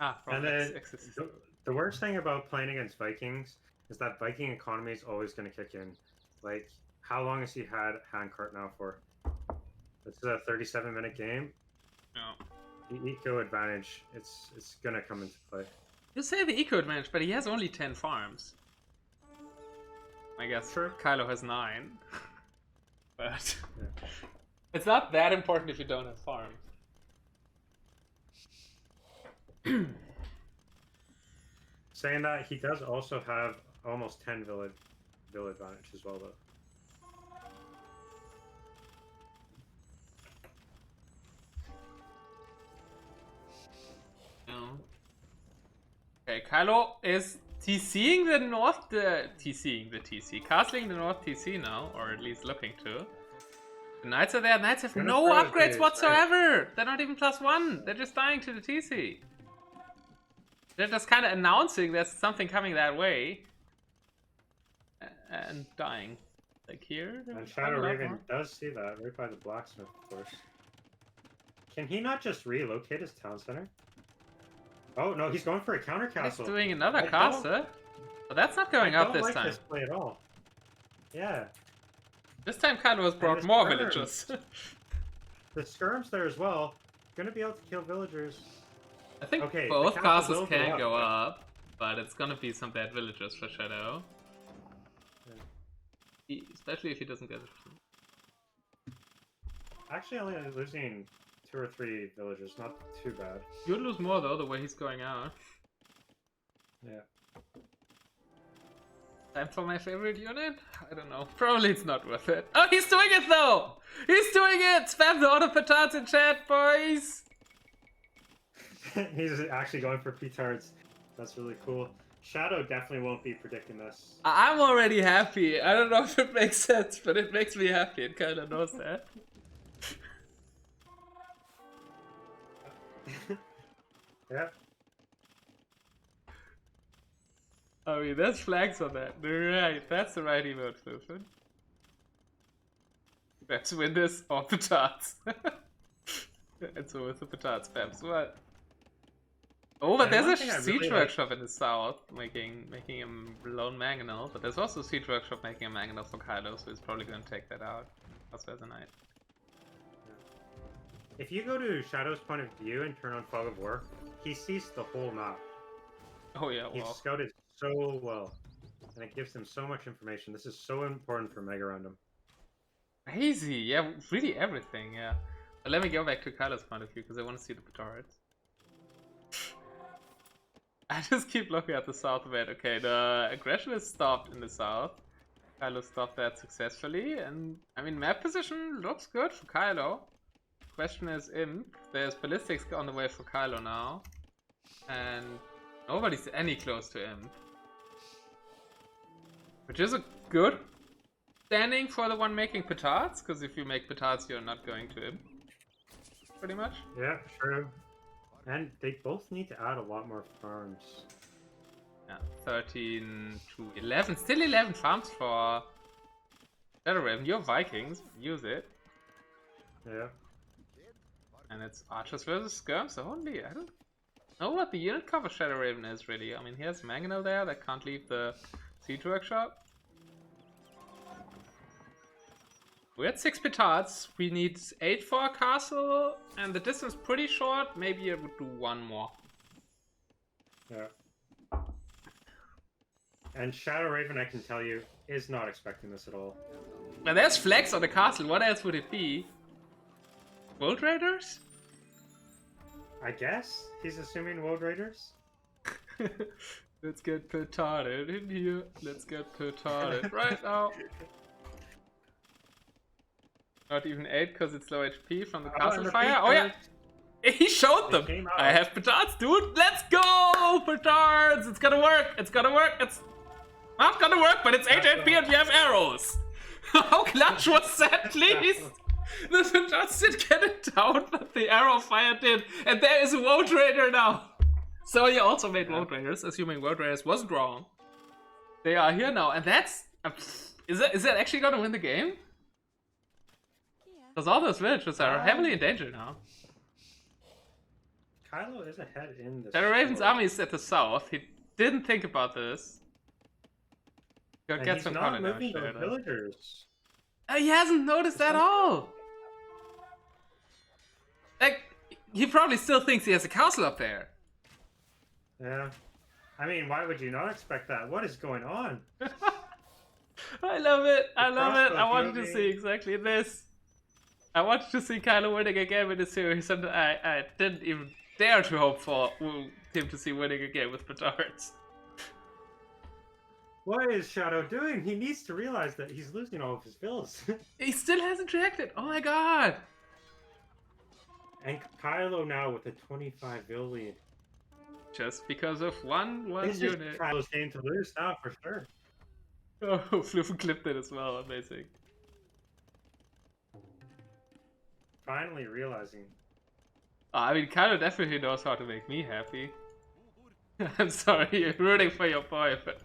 Ah, wrong And X. then X is... the worst thing about playing against Vikings is that Viking economy is always going to kick in. Like, how long has he had handcart now for? This is a 37-minute game. No. The eco advantage, it's going to come into play. You say the eco advantage, but he has only 10 farms. I guess Sure. Kylo has 9. But Yeah. it's not that important if you don't have farms. Saying that, he does also have almost 10 vill advantage as well, though. No. Okay, Kylo is TCing the north, castling the north TC now, or at least looking to. The Knights are there. Knights have Gonna no throw his upgrades base, whatsoever. They're not even +1. They're just dying to the TC. They're just kind of announcing there's something coming that way. And dying. Like here. And TheShadowrawen does see that right by the blacksmith, of course. Can he not just relocate his town center? Oh no, he's going for a counter castle. He's doing another castle. But that's not going up this I don't time. like this play at all. Yeah. This time Kylo has brought this more skirm. villagers. The skirm's there as well. Gonna be able to kill villagers. I think Okay, both the castle castles will can go go up, up, but it's gonna be some bad villagers for Shadow. Especially if he doesn't get it. Actually, only losing 2 or 3 villagers, not too bad. You'd lose more though, the way he's going out. Yeah. Time for my favorite unit? I don't know. Probably it's not worth it. Oh, he's doing it though! He's doing it! Spam the auto petards in chat, boys! He's actually going for petards. That's really cool. Shadow definitely won't be predicting this. I'm already happy. I don't know if it makes sense, but it makes me happy and Kylo knows that. Yeah. I mean, there's flags on that. Right, that's the right emote, Lupin. Let's win this or petards. And so with the petard spams, what? Oh, but And there's one a thing I siege really workshop in the south, making him lone mangonel. But there's also a siege workshop making a mangonel for Kylo, so he's probably going to take that out. Also as a knight. If you go to Shadow's point of view and turn on Fog of War, he sees the whole map. Oh yeah, He's well. scouted so well, and it gives him so much information. This is so important for Mega Random. Crazy, yeah, really everything, yeah. But let me go back to Kylo's point of view, because I want to see the petards. I just keep looking at the south of it. Okay, the aggression is stopped in the south. Kylo stopped that successfully, and I mean, map position looks good for Kylo. Question is Imp. There's ballistics on the way for Kylo now, and nobody's any close to Imp, which is a good standing for the one making petards, because if you make petards, you're not going to Imp, pretty much. Yeah, true. And they both need to add a lot more farms. Yeah, 13 to 11. Still 11 farms for TheShadowrawen. You're Vikings. Use it. Yeah. And it's Archers versus Skirms only. I don't know what the unit cover TheShadowrawen is really. I mean, he has Mangonel there that can't leave the siege workshop. We're at 6 petards. We need 8 for a castle, and the distance pretty short. Maybe I would do 1 more. Yeah. And TheShadowrawen, I can tell you, is not expecting this at all. Now there's flags on the castle. What else would it be? World Raiders? I guess he's assuming World Raiders. Let's get petarded in here. Let's get petarded right now. Not even 8 because it's low HP from the castle fire. Oh yeah! He showed them! I have petards, dude! Let's go! Petards! It's gonna work! It's gonna work! It's not gonna work, but it's 8 HP and we have arrows! How clutch was that, please? The petards did get it down, but the arrow fire did. And there is a World Raider now! So he also made World Raiders, assuming World Raiders wasn't wrong. They are here now, and that's... Is that actually gonna win the game? Because all those villagers are heavily in danger now. Kylo is ahead in this. TheShadowrawen's army is at the south. He didn't think about this. He'll get some not colony moving damage the there. villagers. He hasn't noticed at all. Like, he probably still thinks he has a castle up there. Yeah. I mean, why would you not expect that? What is going on? I love it. I love it. I wanted to moving. see exactly this. I wanted to see Kylo winning again in the series, and I didn't even dare to hope for him to see winning again with petards. What is Shadow doing? He needs to realize that he's losing all of his bills. He still hasn't reacted. Oh my god. And Kylo now with a 25 bill lead. Just because of one This unit. is Kylo's game to lose now for sure. Oh, Fluffen clipped it as well. Amazing. finally realizing. I mean, Kylo definitely knows how to make me happy. I'm sorry, you're rooting for your boy, but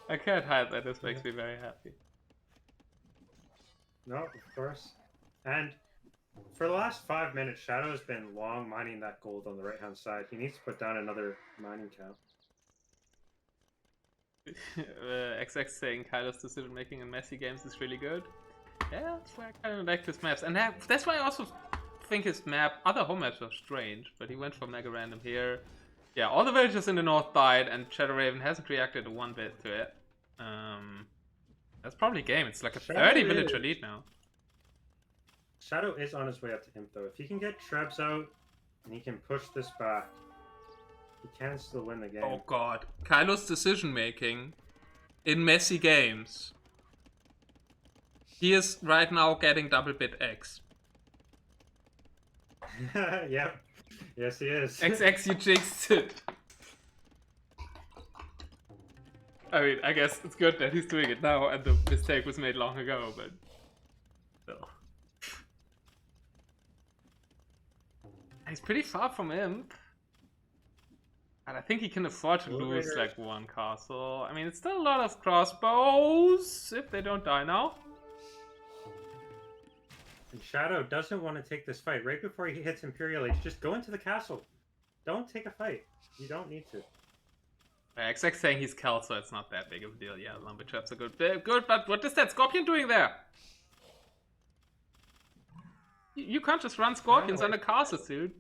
I can't hide that this makes me very happy. No, of course. And for the last 5 minutes, Shadow has been long mining that gold on the right-hand side. He needs to put down another mining camp. XX saying Kylo's decision making in messy games is really good. Yeah, that's why I kind of like his maps, and that's why I also think his other home maps are strange. But he went for mega random here. Yeah, all the villagers in the north died, and ShadowRawen hasn't reacted one bit to it. That's probably game. It's like a 30 villager lead now. Shadow is on his way up to him though. If he can get Trebs out and he can push this back, he can still win the game. Oh god, Kylo's decision making in messy games. He is right now getting double bit X. Yep. Yes, he is. XX, you jinxed it. I mean, I guess it's good that he's doing it now and the mistake was made long ago, but still. He's pretty far from Imp. And I think he can afford to lose like one castle. I mean, it's still a lot of crossbows if they don't die now. And Shadow doesn't want to take this fight. Right before he hits Imperial Age, just go into the castle. Don't take a fight. You don't need to. XX saying he's Kel, so it's not that big of a deal. Yeah, lumber traps are good. Good, but what is that Scorpion doing there? You can't just run Scorpions on the castles, dude.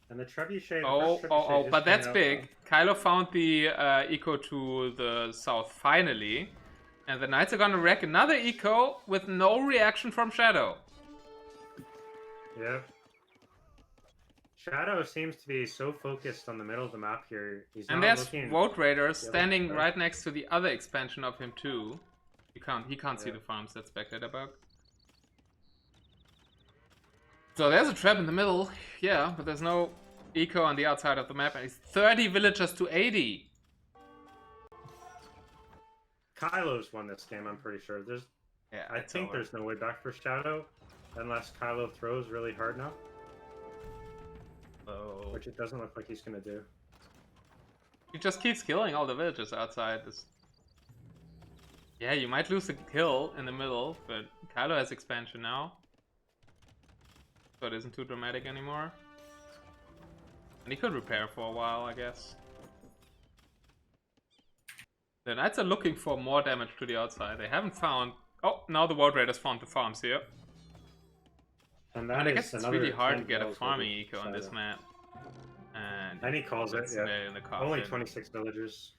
And the trebuchet. Oh, but that's big. Kylo found the eco to the south finally. And the Knights are gonna wreck another eco with no reaction from Shadow. Yeah. Shadow seems to be so focused on the middle of the map here. He's and not there's Vote Raiders standing side. right next to the other expansion of him too. He can't see the farms. That's Spectator bug. So there's a trap in the middle. Yeah, but there's no eco on the outside of the map. And it's 30 villagers to 80. Kylo's won this game, I'm pretty sure. I think there's no way back for Shadow unless Kylo throws really hard now. Oh. Which it doesn't look like he's gonna do. He just keeps killing all the villagers outside. Yeah, you might lose a kill in the middle, but Kylo has expansion now. So it isn't too dramatic anymore. And he could repair for a while, I guess. The Knights are looking for more damage to the outside. They haven't found... Oh, now the World Raiders found the farms here. And I guess it's really hard to get a farming eco on this map. And he calls it, yeah. In the Only 26 villagers.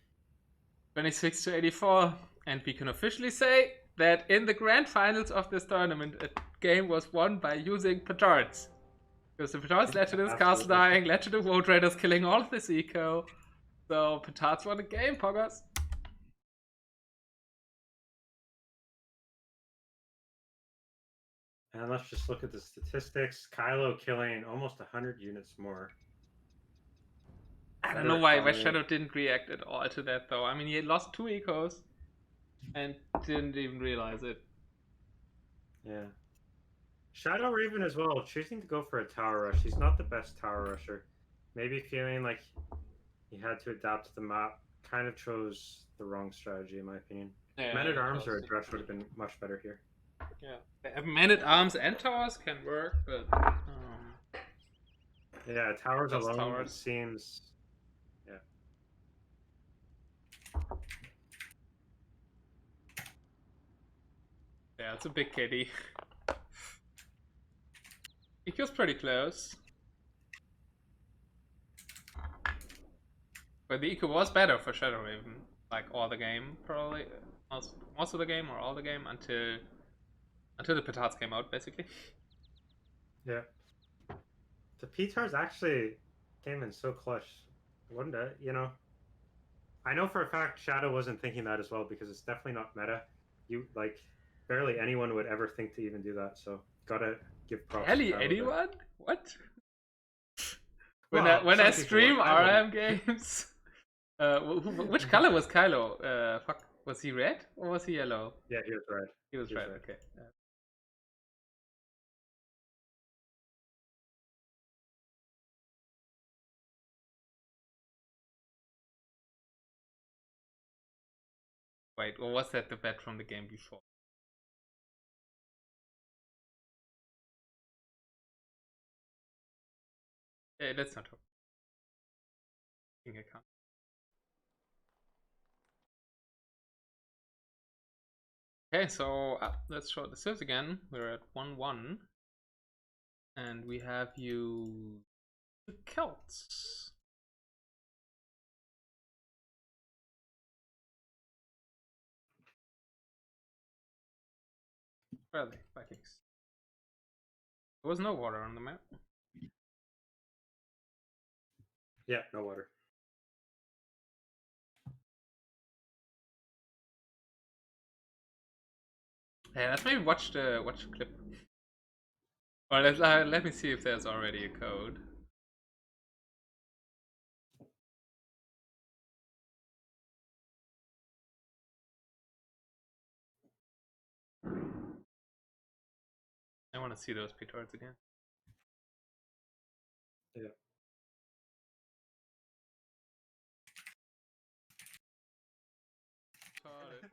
26 to 84. And we can officially say that in the grand finals of this tournament, a game was won by using petards. Because the petards led to this castle dying, led to the World Raiders killing all of this eco. So petards won the game, Poggers. And let's just look at the statistics. Kylo killing almost 100 units more. I don't know why Shadow didn't react at all to that though. I mean, he had lost 2 ecos and didn't even realize it. Yeah. ShadowRawen as well, choosing to go for a tower rush. He's not the best tower rusher. Maybe feeling like he had to adapt to the map. Kind of chose the wrong strategy in my opinion. Yeah, Men-at-Arms or a Drush would have been much better here. Yeah, Men-at-Arms and towers can work, but yeah, towers alone seems yeah, it's a big kitty. It feels pretty close. But the eco was better for ShadowRawen, like all the game, probably most of the game or all the game until the petards came out, basically. Yeah. The petards actually came in so clutch, wouldn't it? You know, I know for a fact Shadow wasn't thinking that as well because it's definitely not meta. You like barely anyone would ever think to even do that. So gotta give props. Barely anyone? What? When I stream RM games. Which color was Kylo? Fuck, was he red or was he yellow? Yeah, he was red. He was red. Okay. Wait, or was that the bet from the game before? Yeah, let's not talk. Account. Okay, so let's show the civs again. We're at 1-1. And we have you the Celts. Where are they? Vikings. There was no water on the map. Yeah, no water. Yeah, let's maybe watch the clip. Or let me see if there's already a code. I want to see those petards again. Yeah.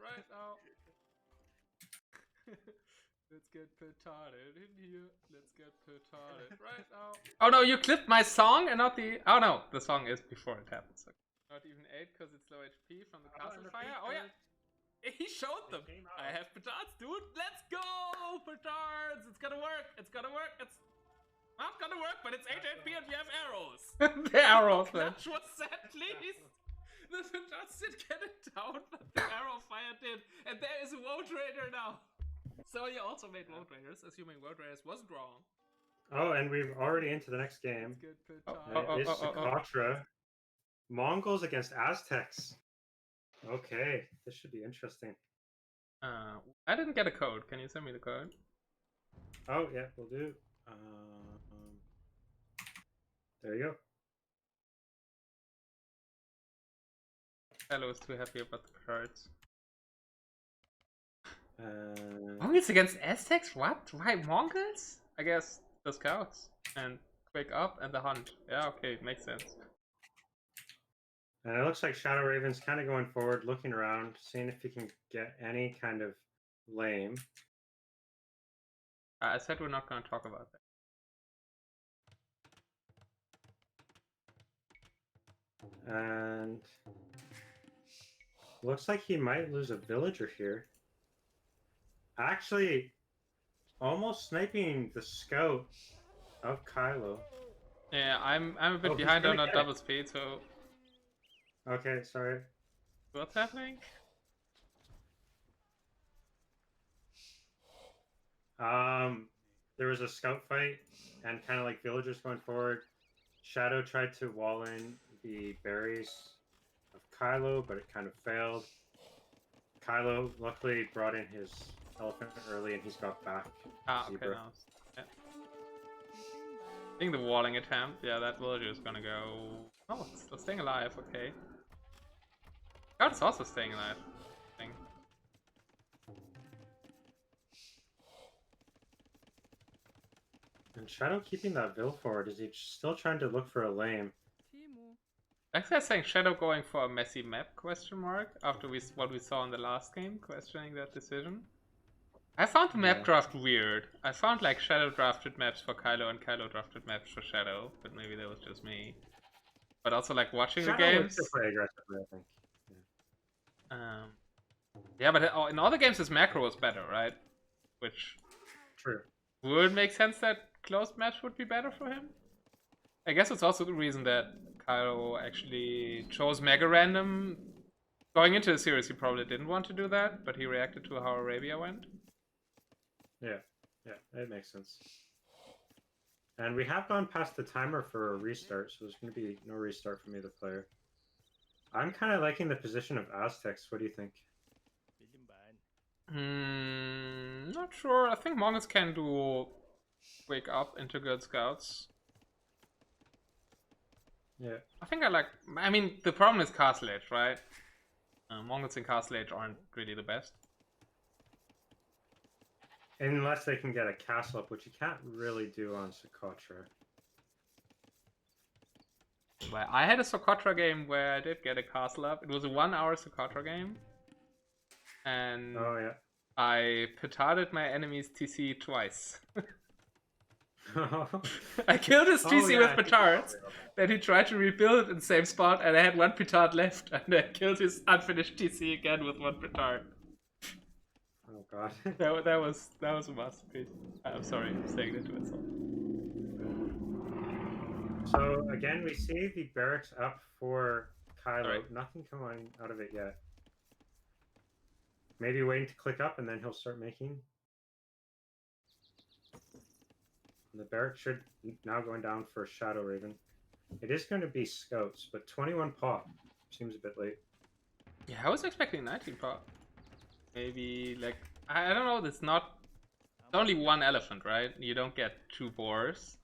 Right now. Let's get petarded in here. Let's get petarded right now. Oh no, you clipped my song and not the. Oh no, the song is before it happens. Okay. Not even 8 because it's low HP from the castle fire. Oh yeah. He showed them. I have petards, dude. Let's go, petards. It's gonna work. It's gonna work. It's not gonna work, but it's 8 HP and we have arrows. The arrows, man. Clutch was set, please. The petards did get it down, but the arrow fire did. And there is a Woe Raider now. So you also made Woe Raiders, assuming Woe Raiders wasn't wrong. Oh, and we're already into the next game. It's Socotra. Mongols against Aztecs. Okay, this should be interesting. I didn't get a code. Can you send me the code? Oh, yeah, we'll do. There you go. Elo is too happy about the cards. Mongols against Aztecs? What? Why Mongols? I guess the scouts and Wake Up and the Hunt. Yeah, okay, it makes sense. And it looks like ShadowRawen's kind of going forward, looking around, seeing if he can get any kind of lame. I said we're not going to talk about that. And looks like he might lose a villager here. Actually, almost sniping the scout of Kylo. Yeah, I'm a bit behind on a double speed, so. Okay, sorry. What's happening? There was a scout fight and kind of like villagers going forward. Shadow tried to wall in the berries of Kylo, but it kind of failed. Kylo luckily brought in his elephant early and he's got back. Okay, nice. Yeah. I think the walling attempt, yeah, that villager is gonna go. Oh, it's still staying alive, okay. Scout's also staying alive, I think. And Shadow keeping that Vil forward, is he still trying to look for a lame? Actually, I'm saying Shadow going for a messy map, question mark, after what we saw in the last game, questioning that decision. I found the map draft weird. I found like Shadow drafted maps for Kylo and Kylo drafted maps for Shadow, but maybe that was just me. But also like watching Shadow the games. To play aggressively, I think. Yeah, but in other games his macro was better, right? Which true would make sense that closed match would be better for him. I guess it's also the reason that Kylo actually chose Mega Random. Going into the series, he probably didn't want to do that, but he reacted to how Arabia went. Yeah, it makes sense. And we have gone past the timer for a restart, so there's going to be no restart from either player. I'm kind of liking the position of Aztecs. What do you think? Not sure. I think Mongols can do Wake Up into good scouts. Yeah. I mean, the problem is Castle Age, right? Mongols in Castle Age aren't really the best. Unless they can get a castle up, which you can't really do on Socotra. Well, I had a Socotra game where I did get a castle up. It was a 1 hour Socotra game. and Oh yeah. I petarded my enemy's TC twice. Oh I killed his TC yeah, with I think you told petards, me about that. then he tried to rebuild it in the same spot, and I had one petard left, and I killed his unfinished TC again with one petard. Oh god. That was a masterpiece. I'm sorry, I'm saying that to myself. So again, we see the barracks up for Kylo. Alright. Nothing coming out of it yet. Maybe waiting to click up and then he'll start making. The barrack should now going down for Shadowrawen. It is going to be scouts, but 21 pop seems a bit late. Yeah, I was expecting 19 pop. Maybe, like, I don't know, it's not... It's only one elephant, right? You don't get 2 boars.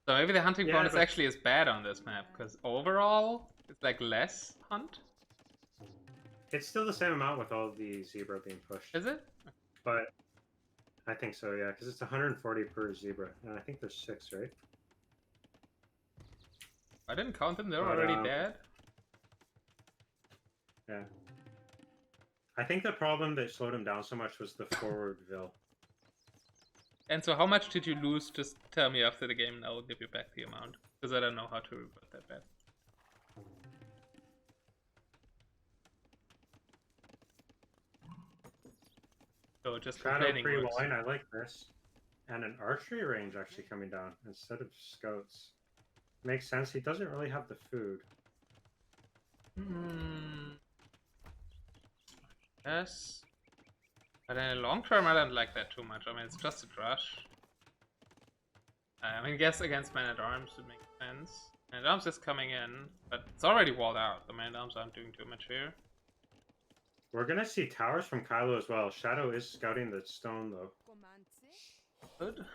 So maybe the hunting bonus actually is bad on this map, because overall, it's like less hunt? It's still the same amount with all the zebra being pushed. Is it? But I think so, yeah, because it's 140 per zebra, and I think there's 6, right? I didn't count them, they're already dead. Yeah. I think the problem that slowed him down so much was the forward Vil. And so how much did you lose? Just tell me after the game and I'll give you back the amount. Because I don't know how to revert that back. So just complaining works. Pre-line, I like this. And an archery range actually coming down instead of scouts. Makes sense, he doesn't really have the food. Yes. But in the long term, I don't like that too much. I mean, it's just a drush. I mean, guess against Man-at-Arms would make sense. Man-at-Arms is coming in, but it's already walled out. The Man-at-Arms aren't doing too much here. We're gonna see towers from Kylo as well. Shadow is scouting the stone, though. Good.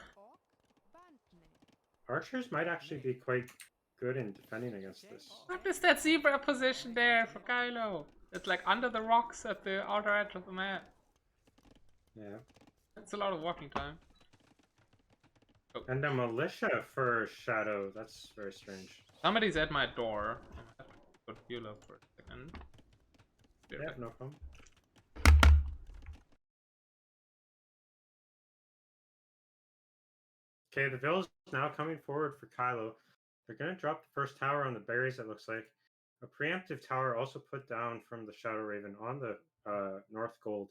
Archers might actually be quite good in defending against this. What is that zebra position there for Kylo? It's like under the rocks at the outer edge of the map. Yeah. That's a lot of walking time. Oh. And a militia for Shadow. That's very strange. Somebody's at my door. I'm gonna have to put heal up for a second. Yeah, no problem. Okay, the Vil's now coming forward for Kylo. They're going to drop the first tower on the berries, it looks like. A preemptive tower also put down from the Shadowrawen on the North Gold.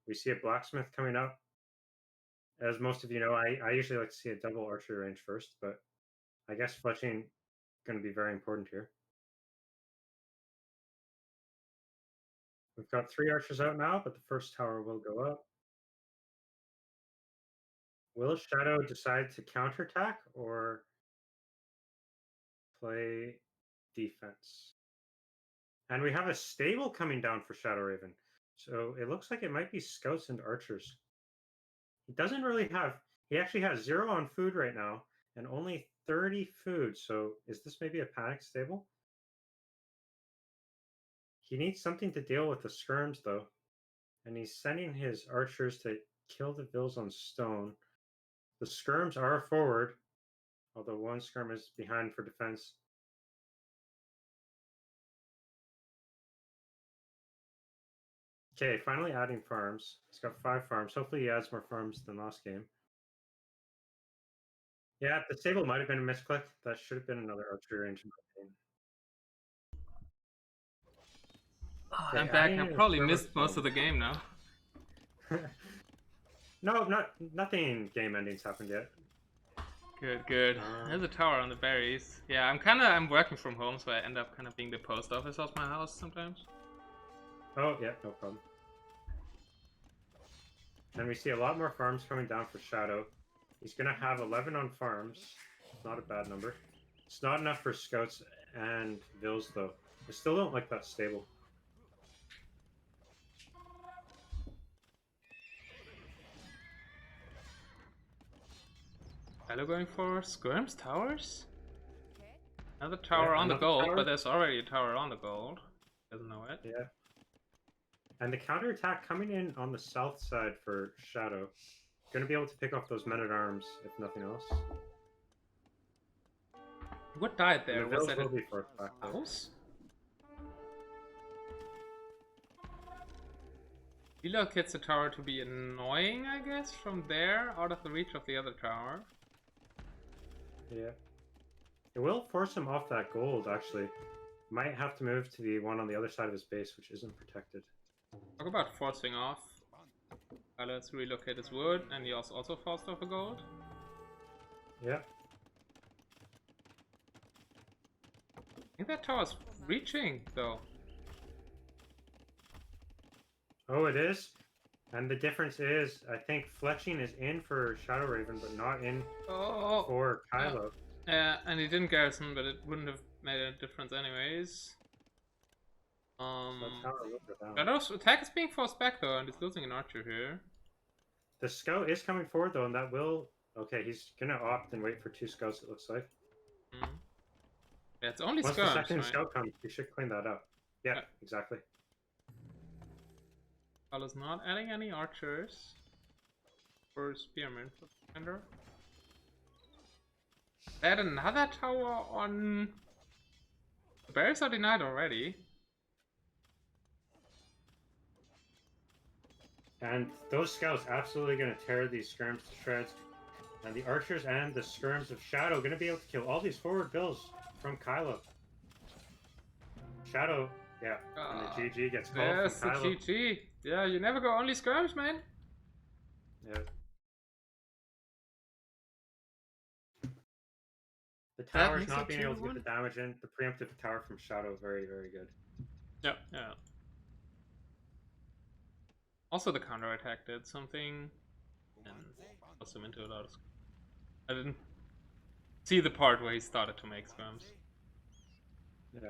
We see a blacksmith coming up. As most of you know, I usually like to see a double archery range first, but I guess fletching is going to be very important here. We've got 3 archers out now, but the first tower will go up. Will Shadow decide to counterattack or play defense? And we have a stable coming down for Shadowrawen. So it looks like it might be scouts and archers. He doesn't really have... He actually has 0 on food right now and only 30 food. So is this maybe a panic stable? He needs something to deal with the skirms, though. And he's sending his archers to kill the Vils on stone. The skirms are forward, although one skirm is behind for defense. Okay, finally adding farms. He's got 5 farms. Hopefully he adds more farms than last game. Yeah, the stable might have been a misclick. That should have been another archery range in my opinion. Oh, I'm back. I probably missed most of the game now. No, nothing game endings happened yet. Good. There's a tower on the berries. Yeah, I'm working from home, so I end up kind of being the post office of my house sometimes. Oh, yeah, no problem. And we see a lot more farms coming down for Shadow. He's going to have 11 on farms. Not a bad number. It's not enough for scouts and Vils, though. I still don't like that stable. Hello, going for skirms towers? Another tower on the gold, but there's already a tower on the gold. Doesn't know it. Yeah. And the counterattack coming in on the south side for Shadow. Going to be able to pick off those men-at-arms, if nothing else. What died there? The Was that will be forced back. house? Relocates the tower to be annoying, I guess, from there, out of the reach of the other tower. Yeah. It will force him off that gold, actually. Might have to move to the one on the other side of his base, which isn't protected. Talk about forcing off. Let's relocate his wood, and he also forced off a gold. Yeah. I think that tower's reaching, though. Oh, it is? And the difference is, I think fletching is in for Shadowrawen, but not in for Kylo. Yeah, and he didn't garrison, but it wouldn't have made a difference anyways. Shadow's attack is being forced back though, and he's losing an archer here. The scout is coming forward though, and that will... Okay, he's gonna opt and wait for 2 scouts, it looks like. Yeah, it's only Once skirms, the second right? scout comes, you should clean that up. Yeah, exactly. Kylo's not adding any archers or spearmen for the defender. They had another tower on... The barracks are denied already. And those scouts absolutely going to tear these skirms to shreds. And the archers and the skirms of Shadow going to be able to kill all these forward bills from Kylo. Shadow, yeah, and the GG gets called Yes, from Kylo. the GG. Yeah, you never go only skirms, man. Yeah. The tower's not being able to get the damage in. The preemptive tower from Shadow, very, very good. Yeah, yeah. Also, the counterattack did something, and forced him into a lot of. I didn't see the part where he started to make skirms. Yeah.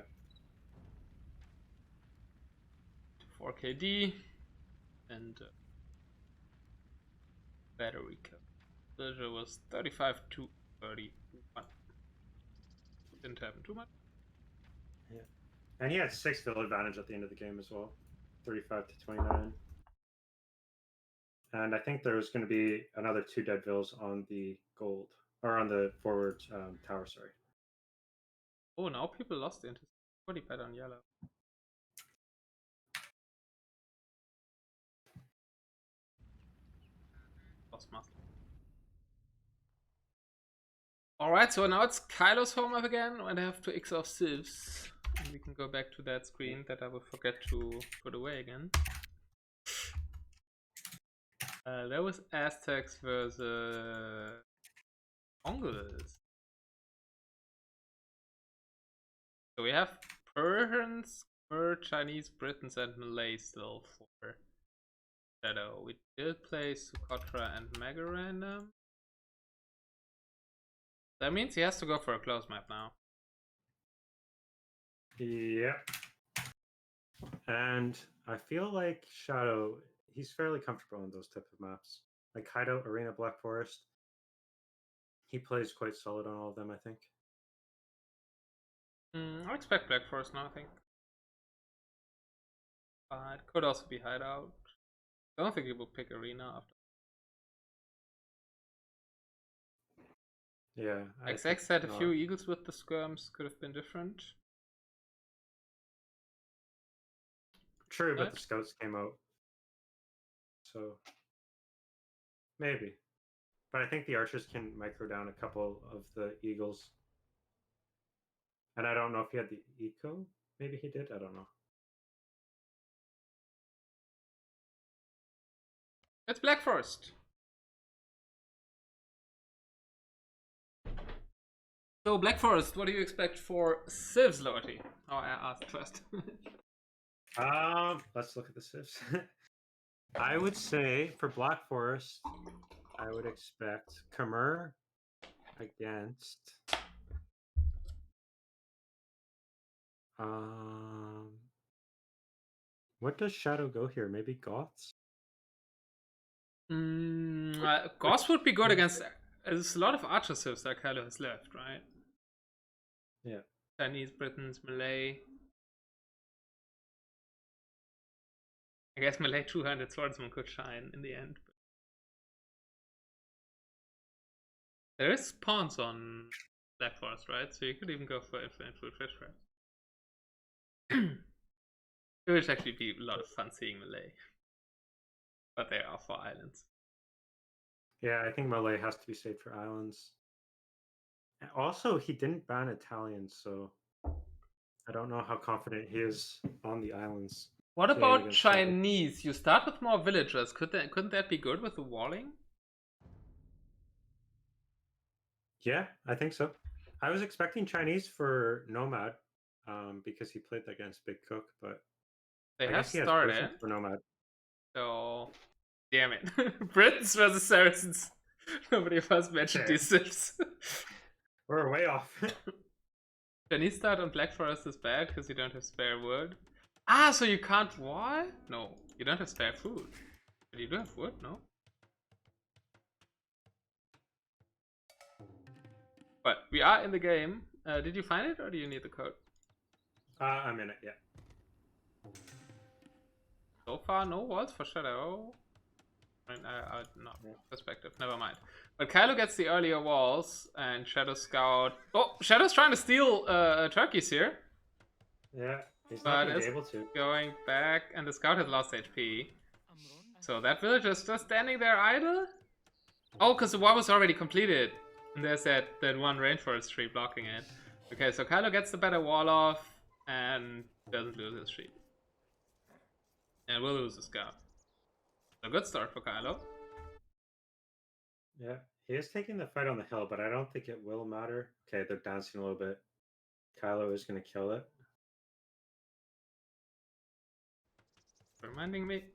4 KD and battery kill. Villager was 35 to 31. Didn't happen too much. Yeah. And he had 6 vill advantage at the end of the game as well. 35 to 29. And I think there's going to be another 2 dead vills on the gold, or on the forward tower, sorry. Oh, now people lost the interest. Pretty bad on yellow. Lost muscle. Alright, so now it's Kylo's home up again, and I have to X off civs. And we can go back to that screen that I will forget to put away again. There was Aztecs versus Mongols. So we have Persians, Chinese, Britons, and Malay still for Shadow. We did play Socotra and Mega Random. That means he has to go for a close map now. Yeah. And I feel like Shadow, he's fairly comfortable in those type of maps. Like Hideout, Arena, Black Forest. He plays quite solid on all of them, I think. I expect Black Forest now, I think. It could also be Hideout. I don't think he will pick Arena after. Yeah. XX had a few Eagles with the skirms, could have been different. True, but the scouts came out. So, maybe. But I think the archers can micro down a couple of the eagles. And I don't know if he had the eco. Maybe he did. I don't know. It's Black Forest. So Black Forest, what do you expect for civs, Lowerty? Oh, I asked first. Let's look at the civs. I would say for Black Forest, I would expect Khmer against what does Shadow go here? Maybe Goths? Goths would be good against. There's a lot of archer civs that Kylo has left, right? Yeah. Chinese, Britons, Malay. I guess Malay 200 swordsman could shine in the end. But there is pawns on Black Forest, right? So you could even go for infinite food fish traps. It would actually be a lot of fun seeing Malay. But they are for islands. Yeah, I think Malay has to be saved for islands. And also, he didn't ban Italians, so I don't know how confident he is on the islands. What playing about against Shadow. Chinese? You start with more villagers. Couldn't that be good with the walling? Yeah, I think so. I was expecting Chinese for Nomad, because he played against Big Cook, but They I have guess he has started, Persian for Nomad. so damn it. Britons versus Saracens. Nobody of us mentioned Okay. these sips. We're way off. Chinese start on Black Forest is bad because you don't have spare wood. Ah, so you can't what? No, you don't have spare food. But you do have wood, no? But we are in the game. Did you find it or do you need the code? I'm in it, yeah. So far, no walls for Shadow. No, perspective, never mind. But Kylo gets the earlier walls, and Shadow Scout. Oh, Shadow's trying to steal turkeys here. Yeah, he's But not going to it's be able to. going back, and the Scout has lost HP. So that villager is just standing there idle? Oh, because the wall was already completed. And there's that one rainforest tree blocking it. Okay, so Kylo gets the better wall off, and doesn't lose his sheep. And will lose the Scout. A good start for Kylo. Yeah, he is taking the fight on the hill, but I don't think it will matter. Okay, they're dancing a little bit. Kylo is going to kill it. Reminding me.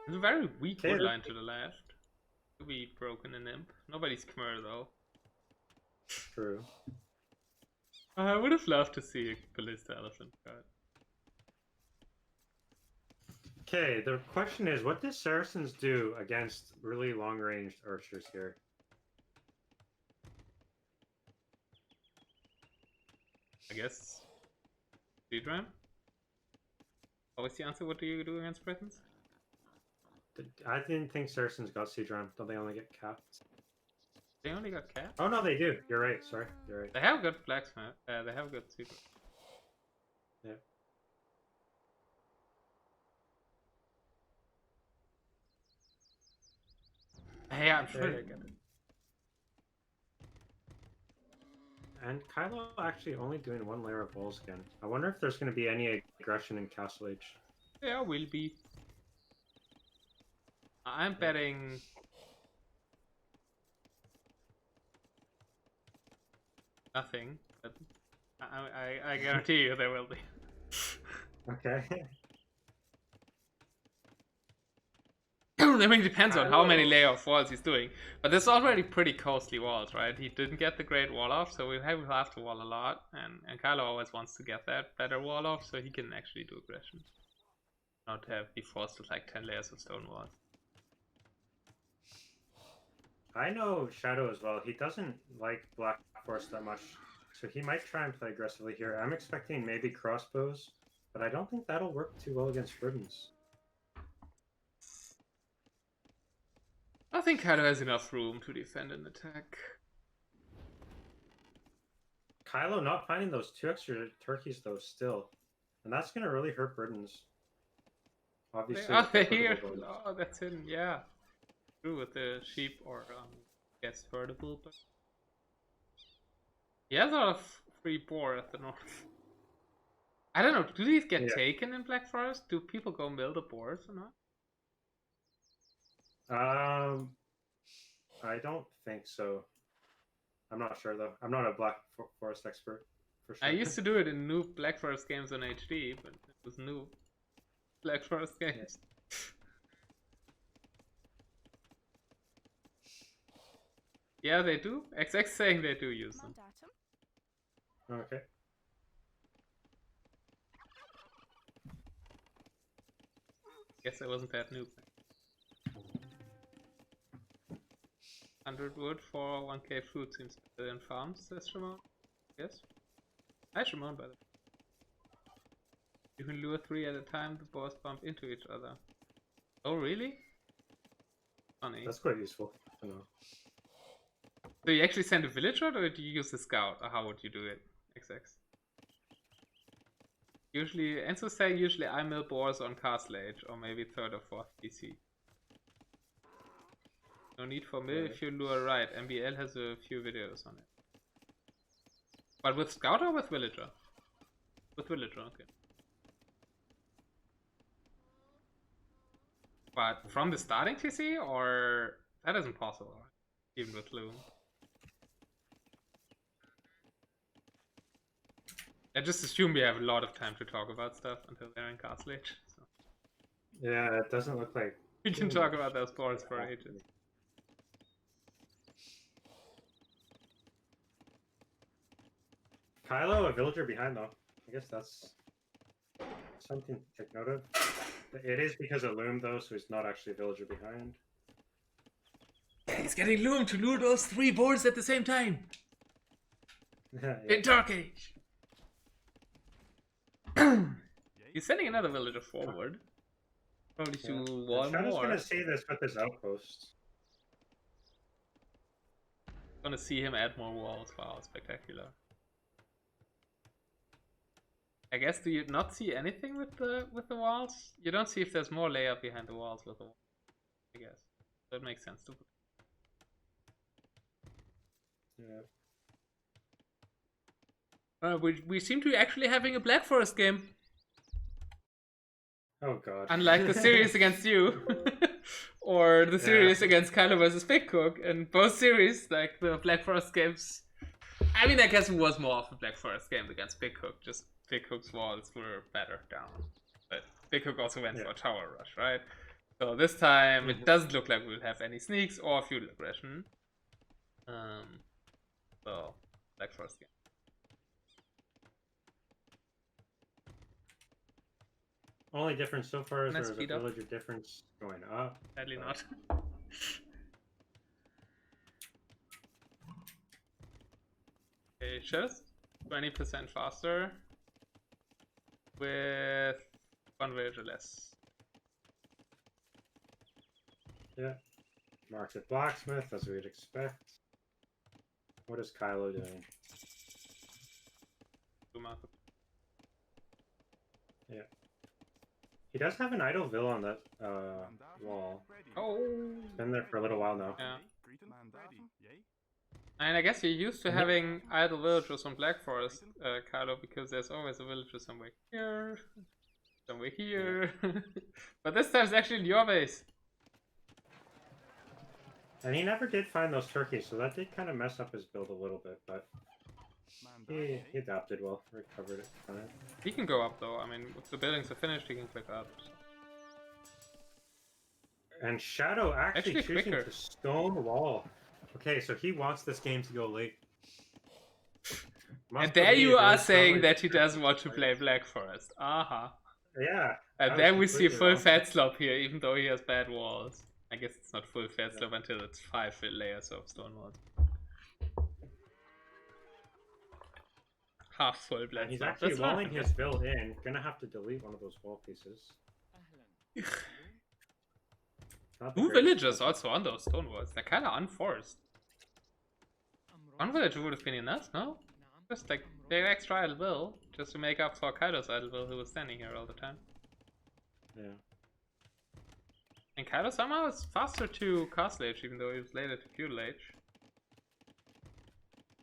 It's a very weak Okay, wood line to the left. Could be broken in imp. Nobody's Khmer though. True. I would have loved to see a Ballista Elephant card. Okay, the question is, what does Saracens do against really long-ranged archers here? I guess. Seedram? Always the answer, what do you do against Britons? I didn't think Saracens got Siege Ram. Don't they only get capped? They only got cat? Oh no, they do. You're right. Sorry, you're right. They have good blacksmith. They have good super. Yeah. Hey, I'm sure Okay. they get it. And Kylo actually only doing one layer of walls again. I wonder if there's going to be any aggression in Castle Age. Yeah, will be. I'm betting. Nothing, but I guarantee you there will be. Okay. I mean, it depends on how many layer of walls he's doing. But there's already pretty costly walls, right? He didn't get the great wall off, so we'll have to wall a lot. And Kylo always wants to get that better wall off, so he can actually do aggression. Not be forced with like 10 layers of stone walls. I know Shadow as well. He doesn't like Black Forest that much, so he might try and play aggressively here. I'm expecting maybe crossbows, but I don't think that'll work too well against Britons. I think Kylo has enough room to defend and attack. Kylo not finding those 2 extra turkeys though still, and that's going to really hurt Britons. Obviously, They're here. Oh, that's hidden. Yeah, true with the sheep or guess vertible, but he has a lot of free boar at the north. I don't know. Do these get taken in Black Forest? Do people go mill the boars or not? I don't think so. I'm not sure though. I'm not a Black Forest expert for sure. I used to do it in new Black Forest games on HD, but it was new Black Forest games. Yeah, they do. XX saying they do use them. Okay. Guess I wasn't that noob. 100 wood for 1k food seems better than farms, says Shimon. Yes. Hi Shimon, by the way. You can lure 3 at a time, the boars bump into each other. Oh really? Funny. That's quite useful to know. So you actually send a villager or do you use the scout? Or how would you do it, XX? Usually, Enzo saying usually I mill boars on Castle Age, or maybe 3rd or 4th PC. No need for mill if you lure right. MBL has a few videos on it. But with Scout or with Villager? With Villager, okay. But from the starting TC, or that isn't possible, right? Even with Loom. I just assume we have a lot of time to talk about stuff until they're in Castle Age. So. Yeah, it doesn't look like... We can talk about those boards for ages. Kylo, a villager behind though. I guess that's something to take note of. It is because of Loom though, so he's not actually a villager behind. Yeah, he's getting Loom to lure those 3 boards at the same time! Yeah. In Dark Age! He's sending another villager forward. Probably to one Shadow's more. gonna see this with his outpost. Gonna see him add more walls. Wow, spectacular. I guess, do you not see anything with the walls? You don't see if there's more layer behind the walls with the walls, I guess. That makes sense to put. Yeah. We seem to be actually having a Black Forest game. Oh god. Unlike the series against you. Or the series against Kylo versus Big Cook. And both series, like the Black Forest games. I mean, I guess it was more of a Black Forest game against Big Cook. Just Big Cook's walls were better down. But Big Cook also went for a tower rush, right? So this time it doesn't look like we'll have any sneaks or feudal aggression. So Black Forest game. Only difference so far is Can I there's a speed up? villager difference going up. Sadly not. Okay, just 20% faster with 1 villager less. Yeah. Marks at blacksmith as we'd expect. What is Kylo doing? Yeah. He does have an idle vill on that wall. Oh, It's been there for a little while now. yeah. And I guess you're used to having idle villagers on Black Forest, Kylo, because there's always a villager somewhere here, somewhere here. But this time it's actually in your base. And he never did find those turkeys, so that did kind of mess up his build a little bit, but he adapted well, recovered it from it. He can go up though, I mean, if the buildings are finished, he can click up. So. And Shadow actually choosing quicker. to stone wall. Okay, so he wants this game to go late. And there you are saying that he doesn't want to play Black Forest. Aha. Yeah. And then we see full fat slop here, even though he has bad walls. I guess it's not full fat slop until it's 5 layers of stone walls. Half full black. He's actually walling his build in. Gonna have to delete one of those wall pieces. 2 villagers also on those stone walls. They're kind of unforced. 1 villager would have been enough, no? Just like their extra idle will, just to make up for Kylo's idle will, who was standing here all the time. Yeah. And Kylo somehow is faster to Castle Age, even though he was later to Feudal Age.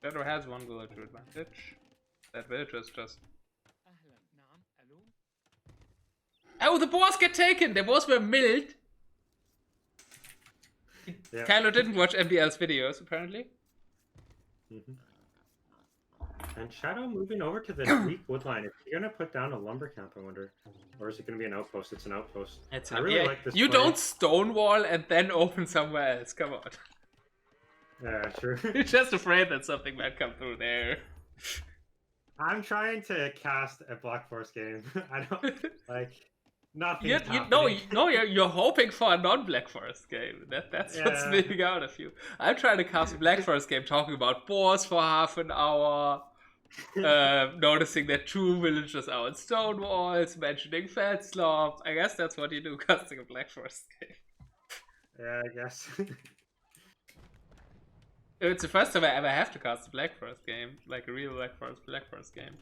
Shadow has 1 villager advantage. That villager is just... Oh, the boars get taken! The boars were milled! Yeah. Kylo didn't watch MDL's videos, apparently. And Shadow moving over to the weak wood line. Is he gonna put down a lumber camp, I wonder? Or is it gonna be an outpost? It's an outpost. I really like this. You don't stonewall and then open somewhere else, come on. Yeah, true. You're just afraid that something might come through there. I'm trying to cast a Black Forest game. I don't like nothing. You're hoping for a non-Black Forest game. That's what's leaving out of you. I'm trying to cast a Black Forest game, talking about boars for half an hour, noticing that 2 villagers are on stone walls, mentioning fat slop. I guess that's what you do, casting a Black Forest game. Yeah, I guess. It's the first time I ever have to cast a Black Forest game, like a real Black Forest game.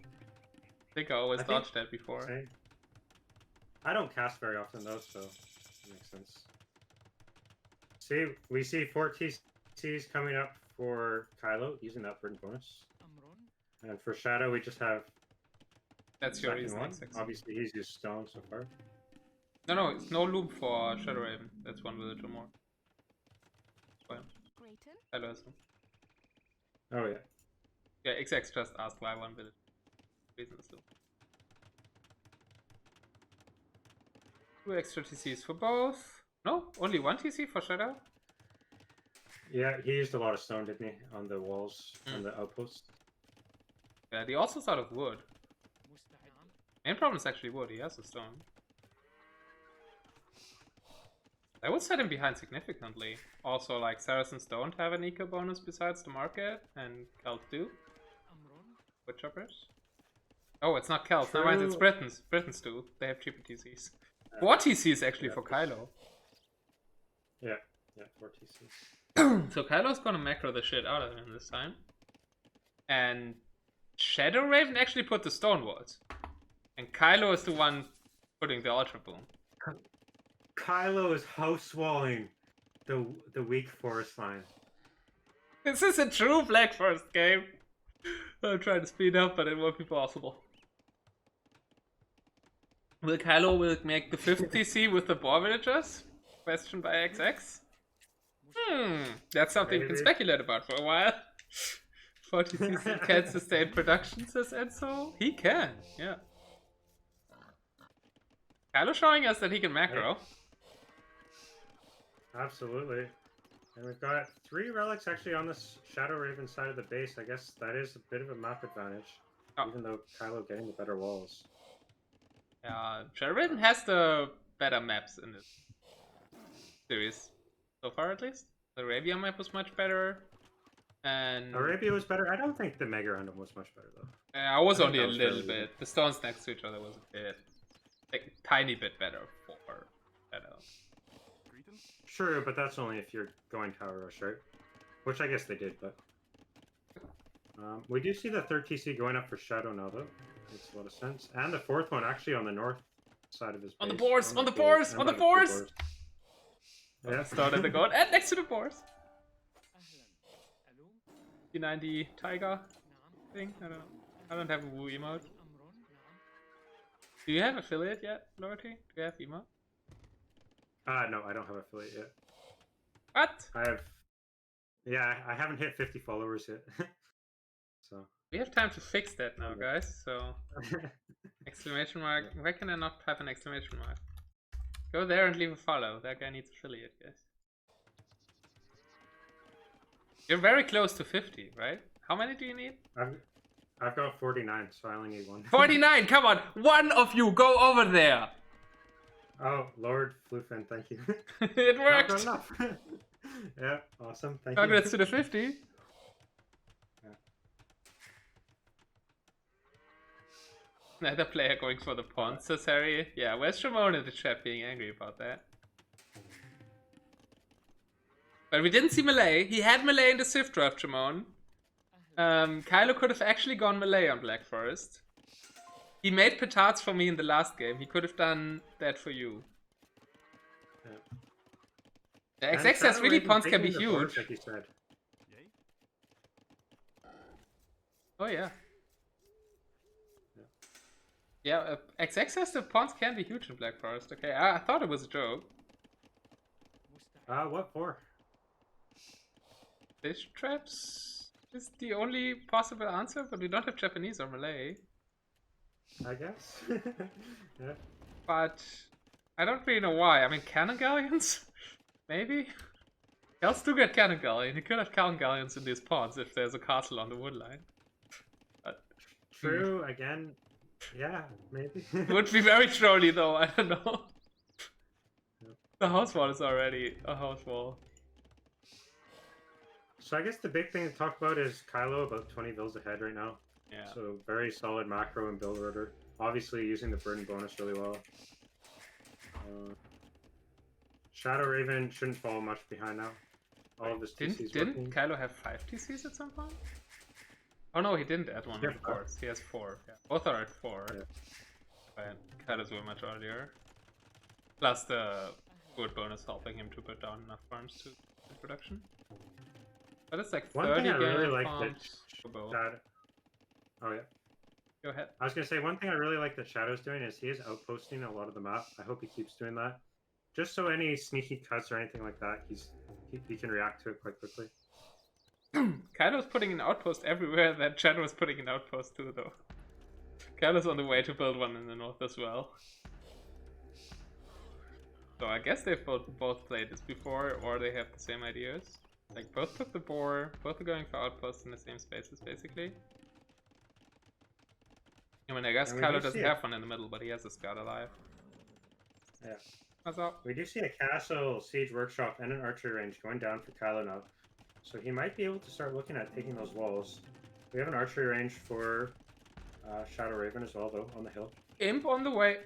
think I always I think- dodged that before. Same. I don't cast very often though, so it makes sense. See, we see 4 TCs coming up for Kylo using that burden bonus. And for Shadow, we just have That's your second reason. one. XX. Obviously, he's used stone so far. No, it's no loop for TheShadowrawen. That's one village or more. Well, Kylo has them. Oh yeah. Yeah, XX just asked why one village. Reason is loop. 2 extra TCs for both. No, only 1 TC for Shadow. Yeah, he used a lot of stone, didn't he, on the walls and the outposts. Yeah, the also out of wood. Main problem is actually wood. He has a stone. I would set him behind significantly. Also, like, Saracens don't have an eco bonus besides the market, and Celts do. Wood choppers. Oh, it's not Celts. Never mind, it's Britons. Britons do. They have cheaper TCs. 4 TCs actually for Kylo. Yeah, 4 TCs. So Kylo's gonna macro the shit out of him this time. And TheShadowrawen actually put the stone walls. And Kylo is the one putting the Ultra Boom. Kylo is house walling the weak forest line. This is a true Black Forest game. I'm trying to speed up, but it won't be possible. Will Kylo make the 5th TC with the boar villagers? Question by XX. That's something we can speculate about for a while. 40 TC can sustain production, says Enzo. He can, yeah. Kylo showing us that he can macro. Absolutely. And we've got 3 relics actually on this TheShadowrawen side of the base. I guess that is a bit of a map advantage. Even though Kylo getting the better walls. Yeah, TheShadowrawen has the better maps in this series. So far, at least. The Arabia map was much better. And Arabia was better. I don't think the Mega Random was much better, though. I was only a was little fairly bit. good. The stones next to each other was a bit. Like, tiny bit better for Shadow. True, but that's only if you're going Tower Rush, right? Which I guess they did, but... we do see the 3rd TC going up for Shadow now, though. Makes a lot of sense. And the 4th one actually on the north side of his base. On the boars! On the boars! On the boars! Yeah. Started the gold and next to the boars! P90 Tiger thing? I don't know. I don't have a Woo emote. Do you have affiliate yet, Lowerty? Do you have emote? No, I don't have affiliate yet. What? I have... Yeah, I haven't hit 50 followers yet. So... We have time to fix that now, guys, so... Exclamation mark. Why can I not type an exclamation mark? Go there and leave a follow. That guy needs affiliate, guys. You're very close to 50, right? How many do you need? I've got 49, so I only need 1. 49! Come on! One of you, go over there! Oh, Lord Floofin, thank you. It worked! Not enough. Yeah, awesome, thank Congrats you. to the 50. Yeah. Another player going for the pawn, says Harry. Yeah, where's Shimon in the chat being angry about that? But we didn't see melee. He had melee in the Sith draft, Shimon. Kylo could have actually gone melee on Black Forest. He made petards for me in the last game. He could have done that for you. Yeah. The XX says really pawns can be taking the board, huge. like you said. Oh yeah. Yeah, XX says the pawns can be huge in Black Forest. Okay, I thought it was a joke. What for? Fish traps is the only possible answer, but we don't have Japanese or Malay. I guess. Yeah. But I don't really know why. I mean, cannon galleons? Maybe? Celts do get cannon galleon. You could have cannon galleons in these pawns if there's a castle on the wood line. But True, again. Yeah, maybe. would be very trolly though, I don't know. Yep. The house wall is already a house wall. So I guess the big thing to talk about is Kylo about 20 bills ahead right now. Yeah. So very solid macro and build order. Obviously using the burden bonus really well. TheShadowrawen shouldn't fall much behind now. All of his TCs Didn't working. Kylo have 5 TCs at some point? Oh no, he didn't add one, Yeah, of course. He has 4. Yeah. Both are at 4. Yeah. And Kylo's were much earlier. Plus the wood bonus helping him to put down enough farms to production. But it's like 30 One thing I really game like farms for both. Oh yeah. Go ahead. I was gonna say one thing I really like that Shadow's doing is he is outposting a lot of the map. I hope he keeps doing that, just so any sneaky cuts or anything like that, he can react to it quite quickly. Kylo's putting an outpost everywhere that Shadow is putting an outpost too, though. Kylo's on the way to build one in the north as well. So I guess they've both played this before, or they have the same ideas. Like, both took the boar, both are going for outposts in the same spaces, basically. I mean, I guess Kylo doesn't have one in the middle, but he has a scout alive. Yeah. What's up? We do see a castle, siege workshop, and an archery range going down for Kylo now. So he might be able to start looking at taking those walls. We have an archery range for TheShadowrawen as well, though, on the hill. Imp on the way.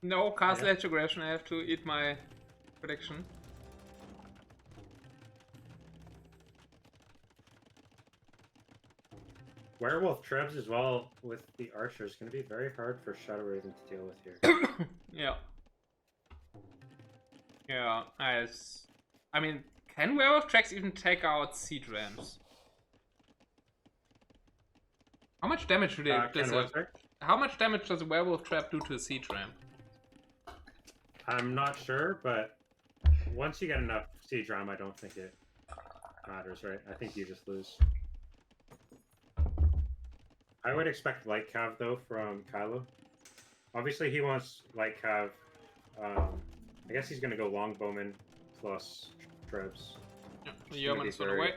No castle edge aggression, I have to eat my prediction. Werewolf trebs as well with the archer is going to be very hard for TheShadowrawen to deal with here. Yeah. Yeah, I mean, can werewolf tracks even take out siege rams? How much damage do they how much damage does a werewolf trap do to a siege ram? I'm not sure, but once you get enough siege ram, I don't think it matters, right? I think you just lose. I would expect light cav though from Kylo. Obviously, he wants light cav. I guess he's gonna go longbowman plus trebs. Yeah, the yeoman's on the way.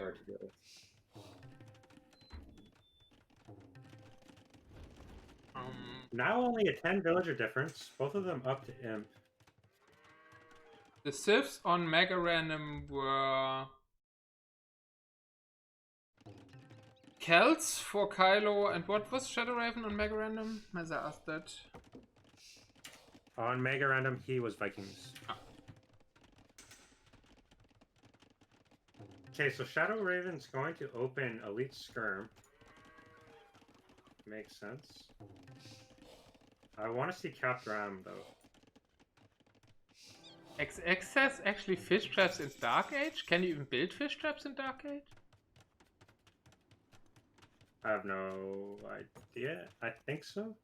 Now only a 10 villager difference. Both of them up to imp. The civs on Mega Random were Celts for Kylo, and what was TheShadowrawen on Mega Random? As I asked that. On Mega Random, he was Vikings. Oh. Okay, so TheShadowrawen's going to open Elite Skirm. Makes sense. I want to see Capped Ram, though. Access actually fish traps in Dark Age? Can you even build fish traps in Dark Age? I have no idea. I think so.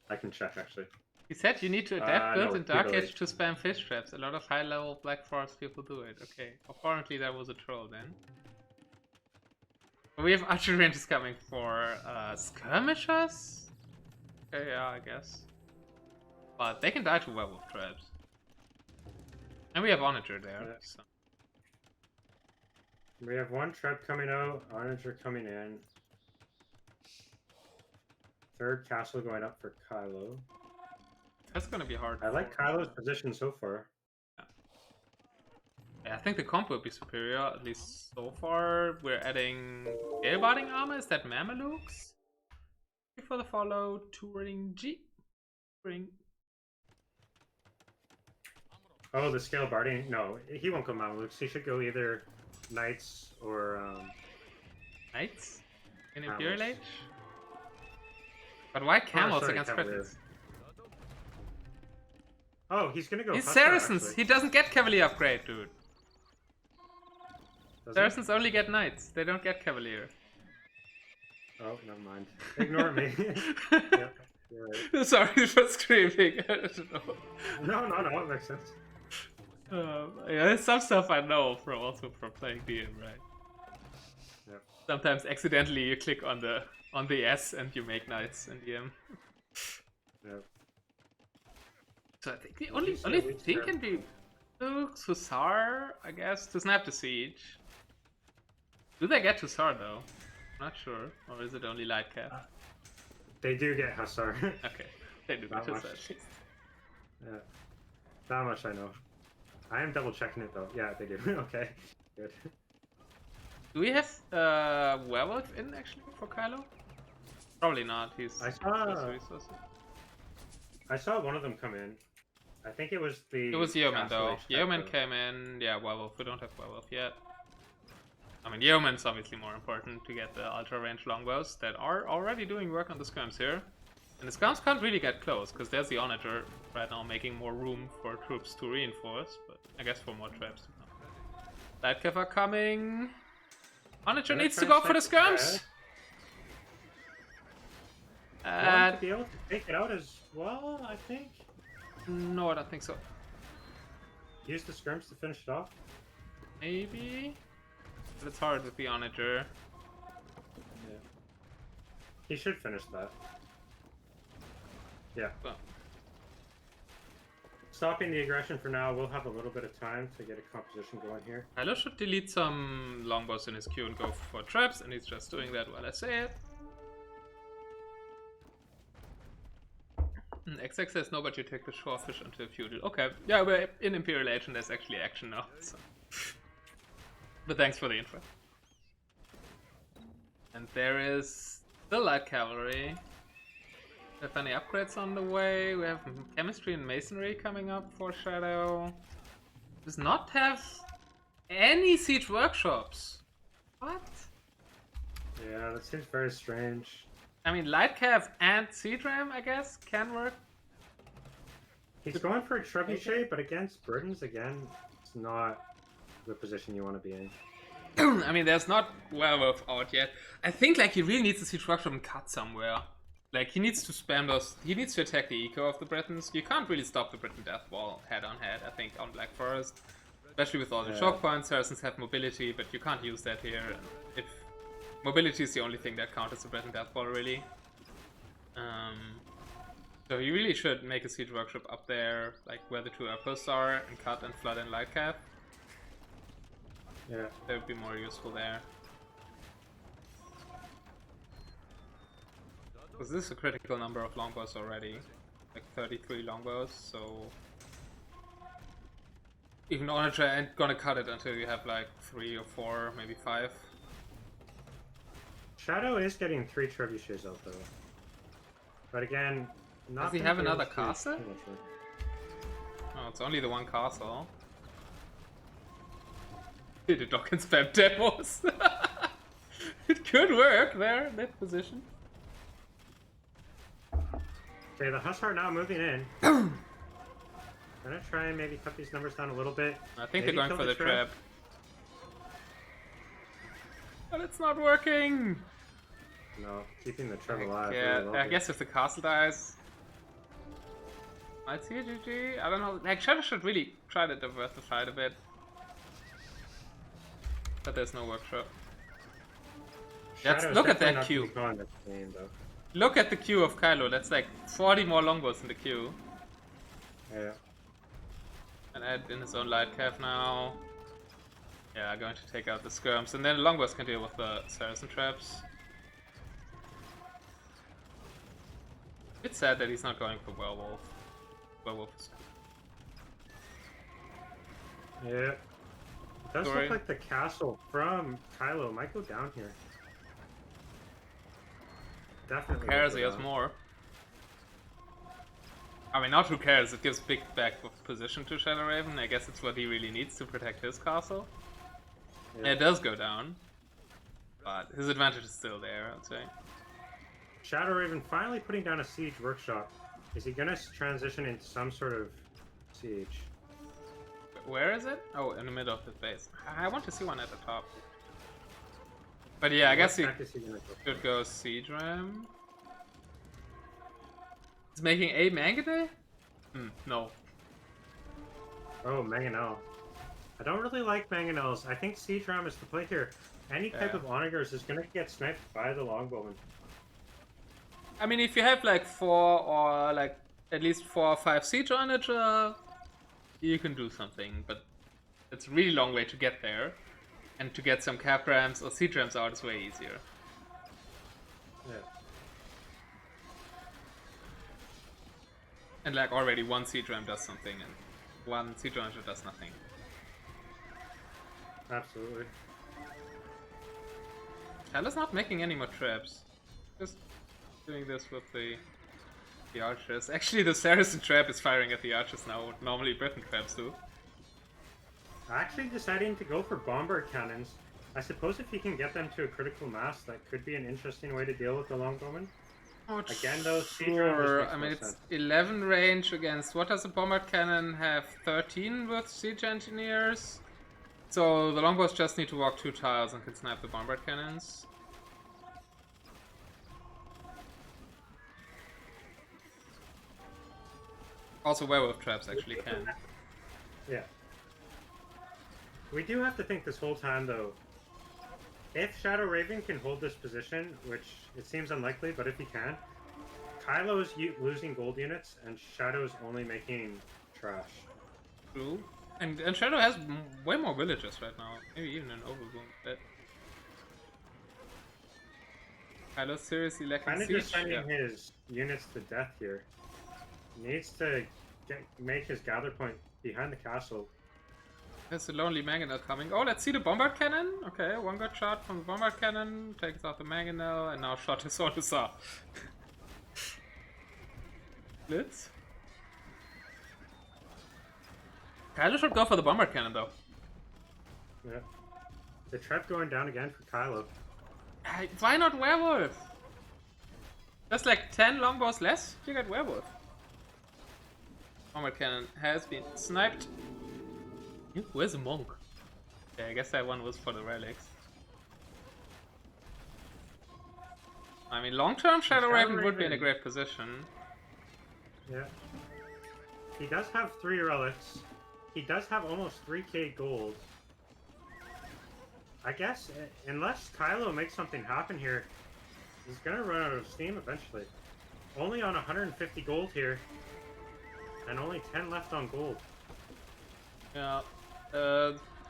I can check, actually. He said you need to adapt builds no, in Dark Age to spam fish traps. A lot of high-level Black Forest people do it. Okay, apparently that was a troll then. But we have archery ranges coming for skirmishers? Okay, yeah, I guess. But they can die to werewolf traps. And we have Onager there. Yeah. So. We have one trap coming out, Onager coming in. Third castle going up for Kylo. That's gonna be hard. I like Kylo's position so far. Yeah, I think the comp will be superior, at least so far. We're adding Gale-barding armor. Is that Mamelukes? For the follow, touring G. Ring. Oh, the scale barding? No, he won't go Mamelukes. He should go either Knights or Knights? In Imperial Age? But why camels against Cretans? Oh, he's gonna go. He's Hussar, Saracens. actually. He doesn't get Cavalier upgrade, dude. Does Saracens only get Knights. They don't get Cavalier. Oh, never mind. Ignore me. Yep, you're right. Sorry for screaming. I don't know. No, it makes sense. Yeah, there's some stuff I know from playing DM, right? Yep. Sometimes accidentally you click on the S and you make Knights in DM. Yep. So I think the only thing can be Luke's Hussar, I guess, to snap the siege. Do they get Hussar though? Not sure. Or is it only light cap? They do get Hussar. Okay, they do get Hussar. Yeah, that much I know. I am double checking it though. Yeah, they do. Okay, good. Do we have werewolf in actually for Kylo? Probably not. He's resources. I saw one of them come in. I think it was the. It was Yeoman though. Yeoman came in. Yeah, werewolf. We don't have werewolf yet. I mean, Yeoman's obviously more important to get the ultra range longbows that are already doing work on the skirms here. And the skirms can't really get close, because there's the Onager right now making more room for troops to reinforce, but I guess for more traps to come. Lightcav are coming. Onager needs to go for the skirms! Going to be able to take it out as well, I think. No, I don't think so. Use the skirms to finish it off. Maybe? But it's hard with the Onager. Yeah. He should finish that. Yeah. So. Stopping the aggression for now. We'll have a little bit of time to get a composition going here. Kylo should delete some longbows in his queue and go for traps, and he's just doing that while I say it. XX says no, but you take the shorefish until feudal. Okay, yeah, we're in Imperial Age and there's actually action now. So. But thanks for the info. And there is the light cavalry. We have any upgrades on the way? We have chemistry and masonry coming up for Shadow. Does not have any siege workshops. What? Yeah, that seems very strange. I mean, light cav and siege ram, I guess, can work. He's going for a trebuchet, but against burdens again, it's not the position you want to be in. I mean, there's not werewolf out yet. I think like he really needs to siege workshop and cut somewhere. Like he needs to spam those. He needs to attack the eco of the Britons. You can't really stop the Briton death wall head on head. I think on Black Forest, especially with all the choke points. Saracens have mobility, but you can't use that here. And if mobility is the only thing that counters the Breton Death Ball, really. So you really should make a siege workshop up there, like where the two outposts are, and cut and flood and light cap. Yeah. That would be more useful there. Because this is a critical number of longbows already. Like 33 longbows, so... Even Onager ain't gonna cut it until you have like 3 or 4, maybe 5. Shadow is getting 3 trebuchets out though. But again, not. Does he have another castle? Oh, it's only the one castle. Did the dock and spam demos? It could work there, in that position. Okay, the Hussar now moving in. Gonna try and maybe cut these numbers down a little bit. I think Maybe they're going kill for the trap. But it's not working! No, keeping the trap alive. Yeah, really I guess if the castle dies... Might see a GG? I don't know. Like, Shadow should really try to diversify it a bit. But there's no workshop. Look at that queue. Look at the queue of Kylo. That's like 40 more longbows in the queue. Yeah. And add in his own light cav now. Yeah, going to take out the skirms. And then longbows can deal with the Saracen traps. It's sad that he's not going for werewolf. Werewolf is... Yeah. It does look like the castle from Kylo might go down here. Definitely. Who cares? He has more. I mean, not who cares. It gives big back position to TheShadowrawen. I guess it's what he really needs to protect his castle. Yeah. It does go down. But his advantage is still there, I'd say. TheShadowrawen finally putting down a siege workshop. Is he gonna transition into some sort of siege? Where is it? Oh, in the middle of the base. I want to see one at the top. But yeah, I guess he could go siege ram. He's making a Mangonel? No. Oh, Mangonel. I don't really like Mangonels. I think siege ram is the play here. Any type of onagers is gonna get sniped by the longbowman. I mean, if you have like 4 or like at least 4 or 5 siege onager, you can do something, but it's a really long way to get there. And to get some cap rams or siege rams out is way easier. Yeah. And like already one siege ram does something and one siege onager does nothing. Absolutely. Kylo's not making any more traps. Just doing this with the archers. Actually, the Saracen trap is firing at the archers now. Normally Briton traps do. Actually deciding to go for bomber cannons. I suppose if he can get them to a critical mass, that could be an interesting way to deal with the longbowmen. Oh, Again, though, siege round just sure. makes I mean, no it's sense. 11 range against what does a bombard cannon have? 13 with siege engineers. So the longbows just need to walk 2 tiles and can snipe the bombard cannons. Also, werewolf traps actually can. Yeah. We do have to think this whole time, though, if Shadowrawen can hold this position, which it seems unlikely, but if he can, Kylo's losing gold units, and Shadow's only making trash. True. And Shadow has way more villages right now. Maybe even an overwhelm bit. Kylo's seriously lacking Kind of siege. just sending his units to death here. Needs to make his gather point behind the castle. There's a lonely mangonel coming. Oh, let's see the bombard cannon. Okay, one good shot from the bombard cannon takes out the mangonel, and now shot his Odyssey. Blitz. Kylo should go for the bombard cannon though. Yeah. The trap going down again for Kylo. Why not werewolf? Just like 10 longbows less, you get werewolf. Bombard cannon has been sniped. Where's the monk? Yeah, I guess that one was for the relics. I mean, long-term Shadowrawen would be in a great position. Yeah. He does have 3 relics. He does have almost 3k gold. I guess, unless Kylo makes something happen here, he's gonna run out of steam eventually. Only on 150 gold here. And only 10 left on gold. Yeah.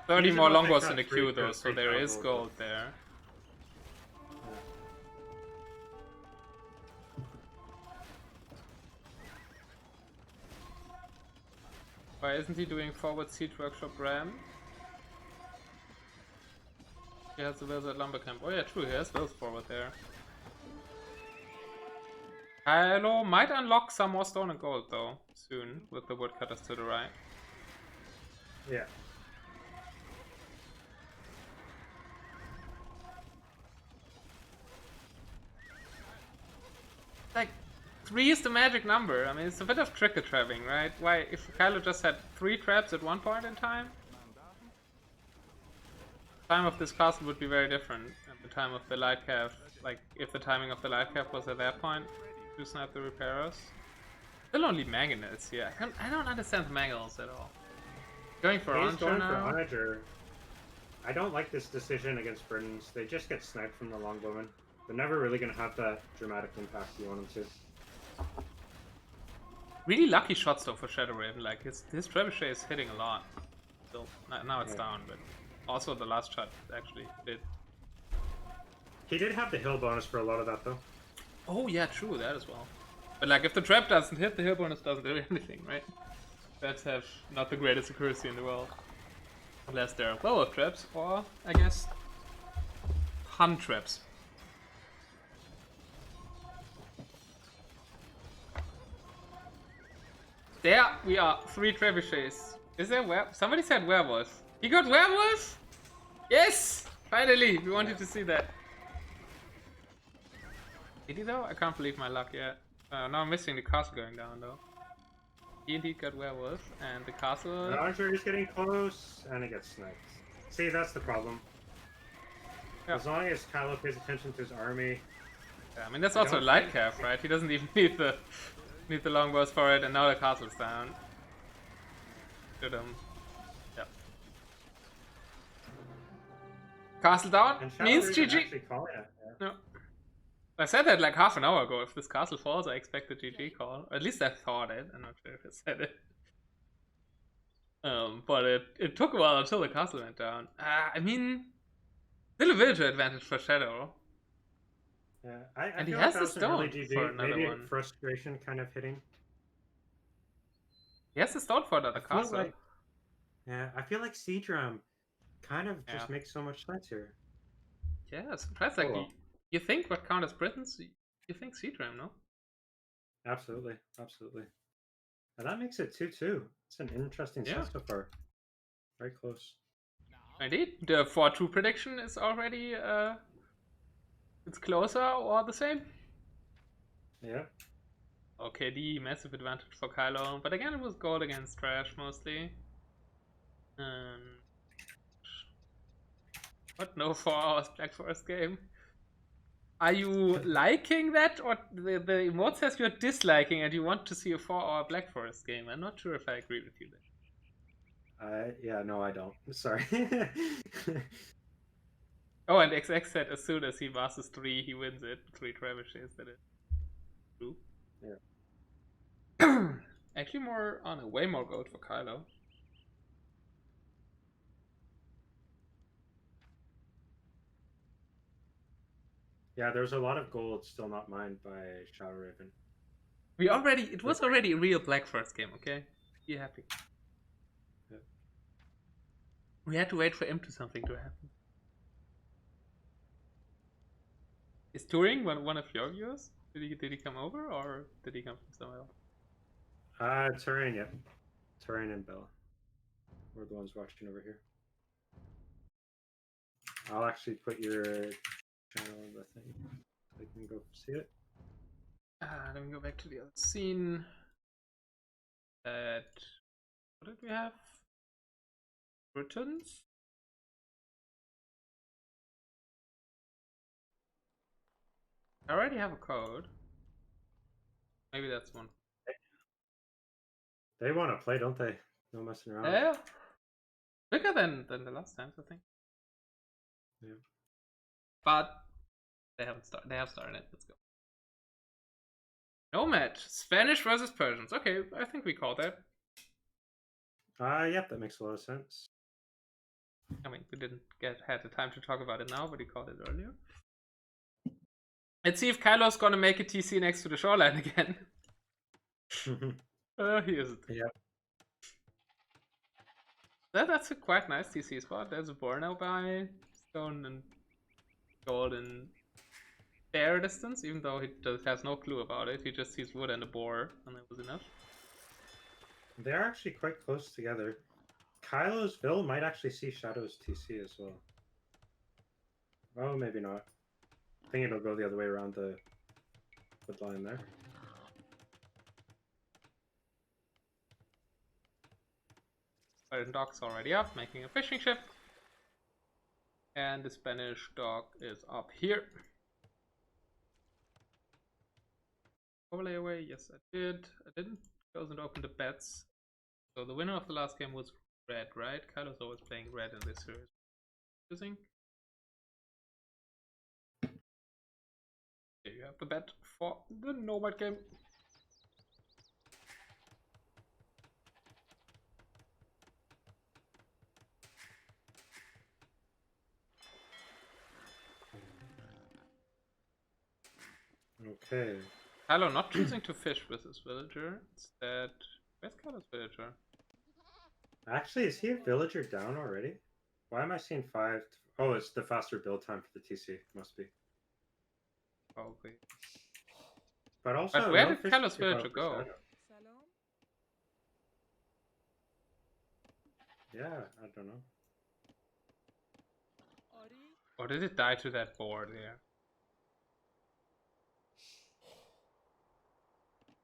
30 more longbows in the queue though, so there is gold there. Why isn't he doing forward siege workshop ram? He has the wills at lumber camp. Oh yeah, true, he has wills forward there. Kylo might unlock some more stone and gold though, soon, with the woodcutters to the right. Yeah. Like, 3 is the magic number. I mean, it's a bit of trick-or-trapping, right? Why, if Kylo just had 3 traps at one point in time, the time of this castle would be very different. At the time of the light calf, like, if the timing of the light calf was at that point to snipe the repairers. Still only mangonels here. I don't understand the mangonels at all. Going for Onager now. Onager. I don't like this decision against Britons. They just get sniped from the longbowmen. They're never really going to have that dramatic impact you want them to. Really lucky shots though for Shadowrawen. Like his trebuchet is hitting a lot. So now it's down, but also the last shot actually did. He did have the hill bonus for a lot of that though. Oh yeah, true, that as well. But like if the trap doesn't hit, the hill bonus doesn't do anything, right? Traps have not the greatest accuracy in the world. Unless they're werewolf traps, or I guess hunt traps. There we are, 3 trebuchets. Is there somebody said werewolf. He got werewolf? Yes! Finally, we wanted to see that. Did he though? I can't believe my luck yet. Now I'm missing the castle going down though. He indeed got werewolf, and the castle... Roger is getting close, and it gets sniped. See, that's the problem. Yeah. As long as Kylo pays attention to his army... Yeah, I mean, that's also a light calf, right? He doesn't even need the longbows for it, and now the castle's down. Shoot him. Yep. Castle down means GG. No. I said that like half an hour ago. If this castle falls, I expect a GG call. Or at least I thought it. I'm not sure if I said it. But it took a while until the castle went down. I mean, still a villager advantage for Shadow. Yeah, I and feel he has like the that stone really GG. for another Maybe one. Frustration kind of hitting. He has the stone for another castle. Like, yeah, I feel like Siege Ram kind of just makes so much sense here. Yeah, it's surprised. Like, you think what count as Britons? You think Siege Ram, no? Absolutely, absolutely. And that makes it 2-2. It's an interesting set so far. Very close. Indeed, the 4-2 prediction is already it's closer or the same. Yeah. Okay, the massive advantage for Kylo, but again it was gold against trash mostly. What? No 4 hours Black Forest game? Are you liking that, or the emote says you're disliking and you want to see a 4-hour Black Forest game? I'm not sure if I agree with you there. Yeah, no, I don't. Sorry. Oh, and XX said as soon as he masters 3, he wins it. 3 trebuchets, that is true. Yeah. Actually, way more gold for Kylo. Yeah, there's a lot of gold still not mined by ShadowRawen. It was already a real Black Forest game, okay? Be happy. Yeah. We had to wait for something to happen. Is Turing one of your viewers? Did he come over, or did he come from somewhere else? Turing, yeah. Turing and Bella. We're the ones watching over here. I'll actually put your channel in the thing. So you can go see it. Let me go back to the other scene. What did we have? Returns? I already have a code. Maybe that's one. They want to play, don't they? No messing around. Yeah. Bigger than the last times, I think. Yeah. But they haven't started. They have started it. Let's go. No match. Spanish versus Persians. Okay, I think we called that. Yep, that makes a lot of sense. I mean, we didn't had the time to talk about it now, but we called it earlier. Let's see if Kylo's gonna make a TC next to the shoreline again. He isn't. Yep. That's a quite nice TC spot. There's a boar now by stone and gold in fair distance, even though he has no clue about it. He just sees wood and a boar, and that was enough. They're actually quite close together. Kylo's Bill might actually see Shadow's TC as well. Oh, maybe not. I think it'll go the other way around the wood line there. Iron Dog's already up, making a fishing ship. And the Spanish dog is up here. Overlay away, yes I did. I didn't close and open the bets. So the winner of the last game was red, right? Kylo's always playing red in this series. Using. There you have the bet for the Nomad game. Okay. Kylo not choosing to fish with his villager. Instead, where's Kylo's villager? Actually, is he a villager down already? Why am I seeing 5? Oh, it's the faster build time for the TC. Must be. Probably. But also, But where no did Kylo's fishing villager go? Yeah, I don't know. Or did it die to that board there?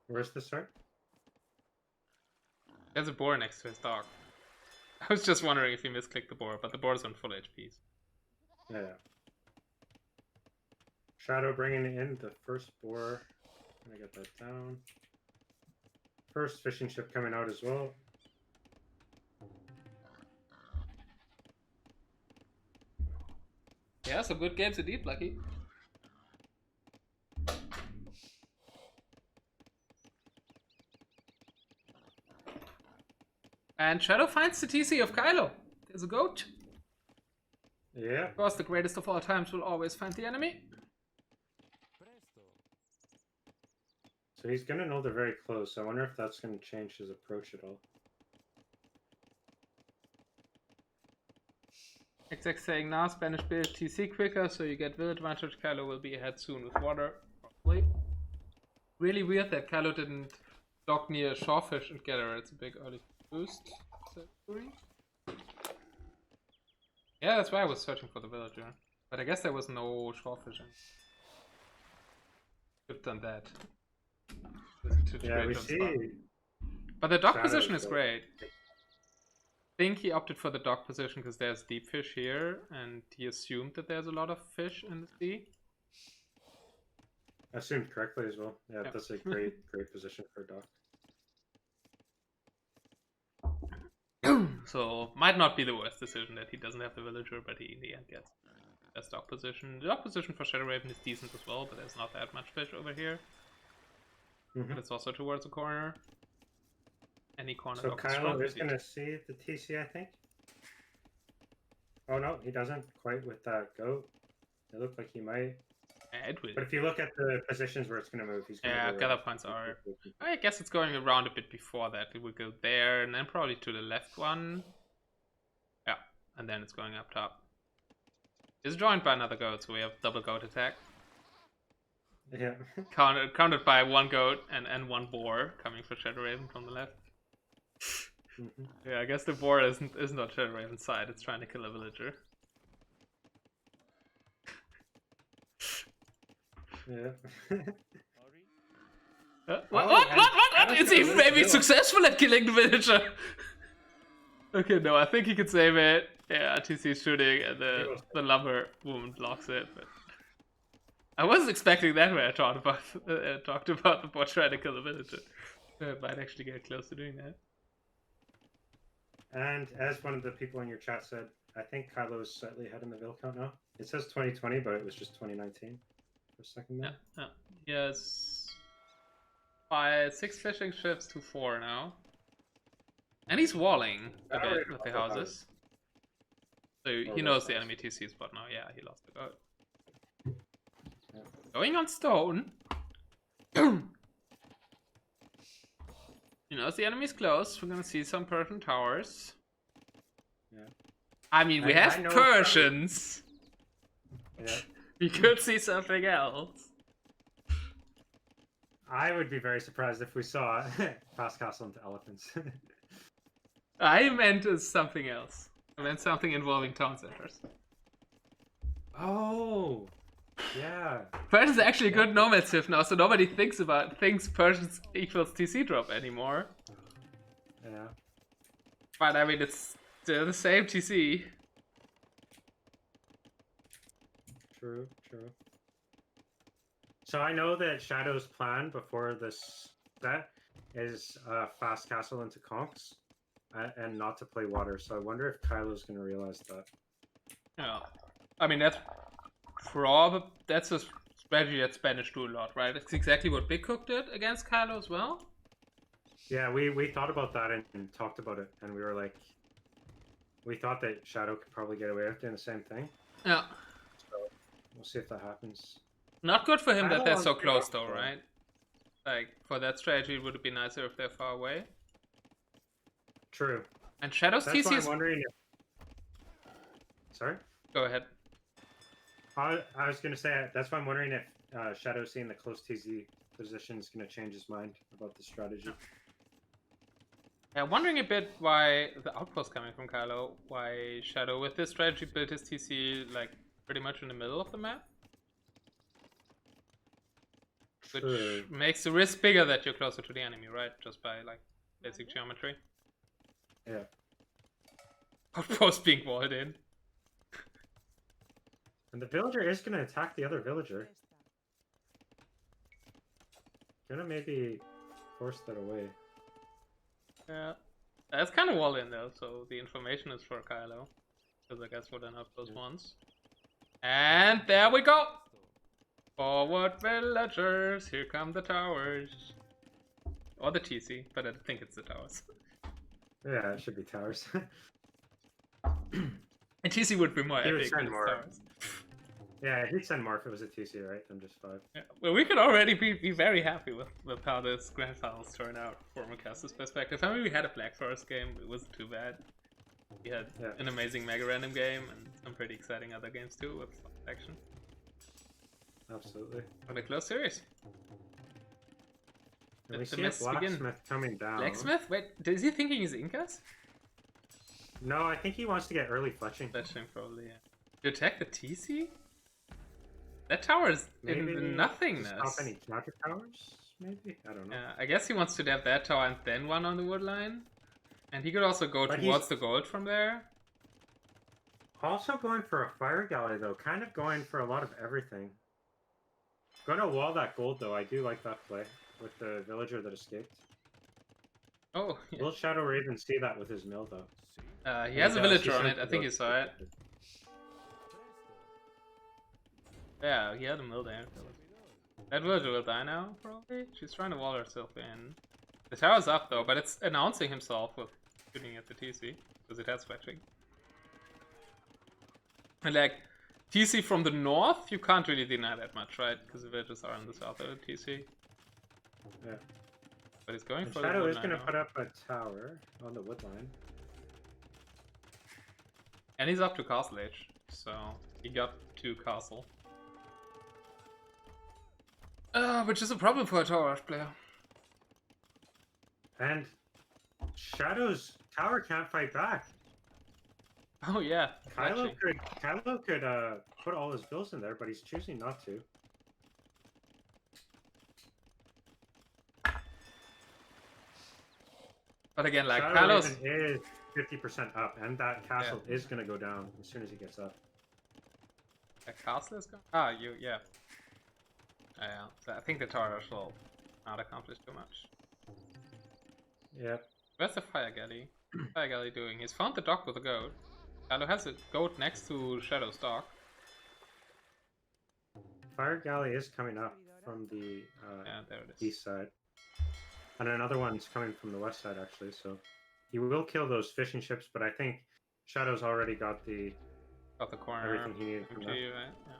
Where's the start? There's a boar next to his dog. I was just wondering if he misclicked the boar, but the board is on full HPs. Yeah. Shadow bringing in the first boar. I get that down. First fishing ship coming out as well. Yeah, some good games indeed, Lucky. And Shadow finds the TC of Kylo. There's a goat. Yeah. Of course, the greatest of all times will always find the enemy. So he's gonna know they're very close. I wonder if that's gonna change his approach at all. XX saying now Spanish build TC quicker, so you get will advantage. Kylo will be ahead soon with water. Probably. Really weird that Kylo didn't dock near Shorefish and get her. It's a big early boost. Yeah, that's why I was searching for the villager. But I guess there was no shore fishing. Could have done that. Yeah, we see. But the dock Shadows, position is but- great. I think he opted for the dock position because there's deep fish here, and he assumed that there's a lot of fish in the sea. Assumed correctly as well. Yeah, Yeah. that's a great position for dock. So might not be the worst decision that he doesn't have the villager, but he in the end gets best dock position. The dock position for ShadowRawen is decent as well, but there's not that much fish over here. But it's also towards the corner. Any corner So dock is Kylo strong. is gonna see the TC, I think. Oh no, he doesn't quite with that goat. It looked like he might. Yeah, it will. But if you look at the positions where it's gonna move, he's gonna Yeah, go gather right. points are. I guess it's going around a bit before that. It will go there, and then probably to the left one. Yeah, and then it's going up top. It's joined by another goat, so we have double goat attack. Yeah. Countered by one goat and one boar coming for ShadowRawen from the left. Yeah, I guess the boar isn't on ShadowRawen's side. It's trying to kill a villager. Yeah. What? It's even maybe successful at killing the villager. Okay, no, I think he can save it. Yeah, TC shooting, and the lumber woman blocks it. But I wasn't expecting that when I talked about the boar trying to kill the villager. I might actually get close to doing that. And as one of the people in your chat said, I think Kylo is slightly ahead in the vill count now. It says 2020, but it was just 2019 for a second there. Yeah. Yes. 6 fishing ships to 4 now. And he's walling a bit with the houses. So he knows the enemy TC spot now. Yeah, he lost the goat. Yeah. Going on stone. He knows the enemy's close. We're gonna see some Persian towers. Yeah. I mean, we I have know Persians. Yeah. We could see something else. I would be very surprised if we saw fast castle into elephants. I meant something else. I meant something involving town centers. Oh, yeah. Persians are actually a good nomad civ now, so nobody thinks Persians equals TC drop anymore. Yeah. But I mean, it's still the same TC. True. So I know that Shadow's plan before this set is fast castle into conks and not to play water. So I wonder if Kylo's going to realize that. Yeah. I mean, that's a strategy that Spanish do a lot, right? It's exactly what Big Cook did against Kylo as well. Yeah, we thought about that and talked about it, and we were like, we thought that Shadow could probably get away with doing the same thing. Yeah. So we'll see if that happens. Not good for him that they're so Kylo close, though, right? Like, for that strategy, it would be nicer if they're far away. True. And Shadow's That's TC why is... I'm wondering if... Sorry? Go ahead. I was going to say, that's why I'm wondering if Shadow seeing the close TZ position is going to change his mind about the strategy. Yeah, wondering a bit why the outpost coming from Kylo, why Shadow with this strategy built his TC like pretty much in the middle of the map. Which True. makes the risk bigger that you're closer to the enemy, right? Just by like basic geometry. Yeah. Outpost being walled in. And the villager is going to attack the other villager. Gonna maybe force that away. Yeah. That's kind of wall in though, so the information is for Kylo. Because I guess we're done up those ones. And there we go! Forward villagers, here come the towers. Or the TC, but I think it's the towers. Yeah, it should be towers. And TC would be more He would epic send than more. towers. Yeah, he'd send more if it was a TC, right? Than just 5. Yeah. Well, we could already be very happy with how this Grand Finals turned out from a caster's perspective. I mean, we had a Black Forest game, it wasn't too bad. We had an amazing Mega Random game and some pretty exciting other games too with action. Absolutely. What a close series. And we Let the see a myths begin. blacksmith coming down. Blacksmith? Wait, is he thinking he's Incas? No, I think he wants to get early fletching. Fletching probably, yeah. To attack the TC? That tower is Maybe in the to nothingness. stop any counter towers? Maybe? I don't know. Yeah, I guess he wants to have that tower and then one on the wood line. And he could also go But towards the gold from there. Also going for a fire galley though, kind of going for a lot of everything. Gonna wall that gold though, I do like that play with the villager that escaped. Oh, yeah. Will Shadowraven see that with his mill though? He has a villager on it, I think you saw it. Yeah, he had a mill there. That villager will die now, probably. She's trying to wall herself in. The tower's up though, but it's announcing himself with shooting at the TC, because it has fletching. And like, TC from the north, you can't really deny that much, right? Because the villages are on the south of the TC. Yeah. But he's going And for Shadow the is wood going to line put up a tower on the wood line. and he's up to castle age, so he got to castle. Which is a problem for a tower rush player. And Shadow's tower can't fight back. Oh yeah, Kylo fletching. could put all his bills in there, but he's choosing not to. But again, like Shadowraven Kylo's is 50% up, and that castle is going to go down as soon as he gets up. a castle is going. Ah, yeah. Yeah, so I think the tower rush will not accomplish too much. Yep. Where's the fire galley? Fire galley doing? He's found the dock with a goat. Kylo has a goat next to Shadow's dock. Fire galley is coming up from the Yeah, there it is. east side. And another one's coming from the west side, actually, so he will kill those fishing ships, but I think Shadow's already got the Got the corner. everything he needed from MG, that. right? Yeah.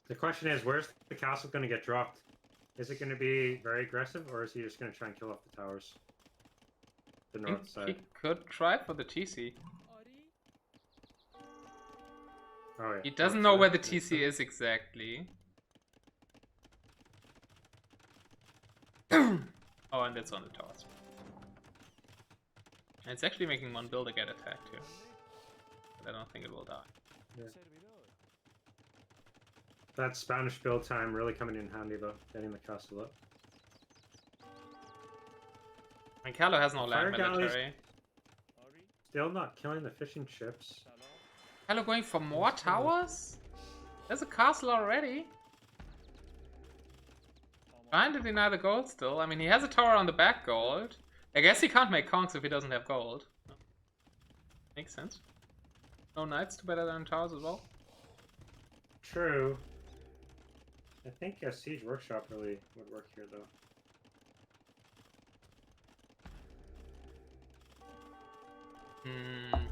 The question is, where's the castle going to get dropped? Is it going to be very aggressive, or is he just going to try and kill off the towers? The I think north side. he could try for the TC. Oh, yeah. He doesn't north know where side. the TC is exactly. Oh, and it's on the towers. And it's actually making one builder get attacked here. But I don't think it will die. Yeah. That Spanish build time really coming in handy, though, getting the castle up. And Kylo has no land Fire galleys- military. Still not killing the fishing ships. Kylo going for more towers? There's a castle already. Trying to deny the gold still. I mean, he has a tower on the back gold. I guess he can't make conks if he doesn't have gold. Makes sense. No knights to better than towers as well. True. I think a siege workshop really would work here, though. Hmm.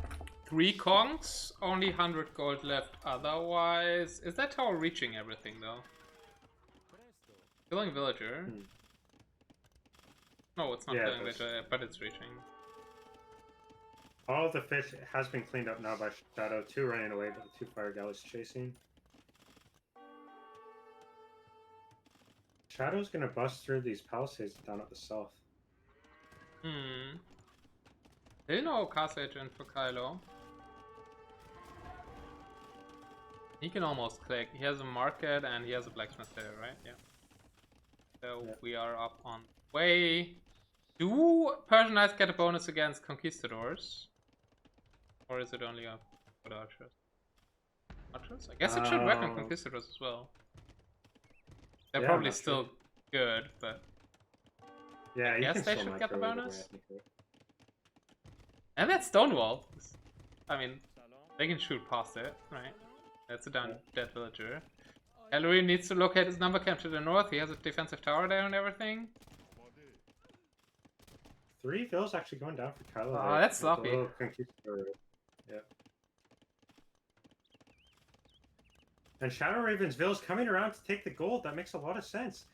3 conks, only 100 gold left. Otherwise, is that tower reaching everything though? Killing villager. Hmm. No, it's not Yeah, killing it is. villager, but it's reaching. All of the fish has been cleaned up now by Shadow. 2 running away, but the 2 fire galleys chasing. Shadow's gonna bust through these palisades down at the south. Hmm. Still no castle agent for Kylo. He can almost click. He has a market and he has a blacksmith there, right? Yeah. So Yeah. we are up on way. Do Persian Knights get a bonus against conquistadors? Or is it only for the archers? Archers? I guess it should work on conquistadors as well. They're Yeah, probably I'm not still sure. good, but Yeah, you guess can they still should get the micro either way, bonus. I think, right? and that Stonewall. I mean, they can shoot past it, right? That's a dead villager. Ellery needs to locate his number camp to the north. He has a defensive tower there and everything. 3 vills actually going down for Kylo. Oh, there. that's With a sloppy. little conquistador. Yeah. And Shadowraven's vills coming around to take the gold. That makes a lot of sense.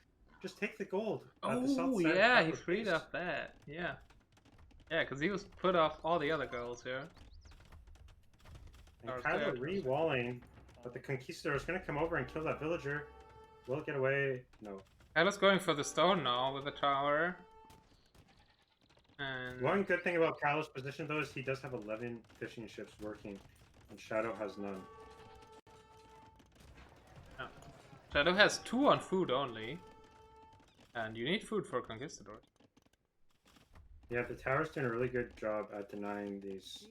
Just take the gold. At the south Oh side of yeah, he Kylo's freed base. up that. Yeah. Yeah, because he was put off all the other girls here. And Tower's Kylo there. re-walling, but the conquistador is going to come over and kill that villager. Will it get away? No. Kylo's going for the stone now with the tower. And One good thing about Kylo's position, though, is he does have 11 fishing ships working, and Shadow has none. Shadow has 2 on food only. And you need food for conquistadors. Yeah, the tower's doing a really good job at denying these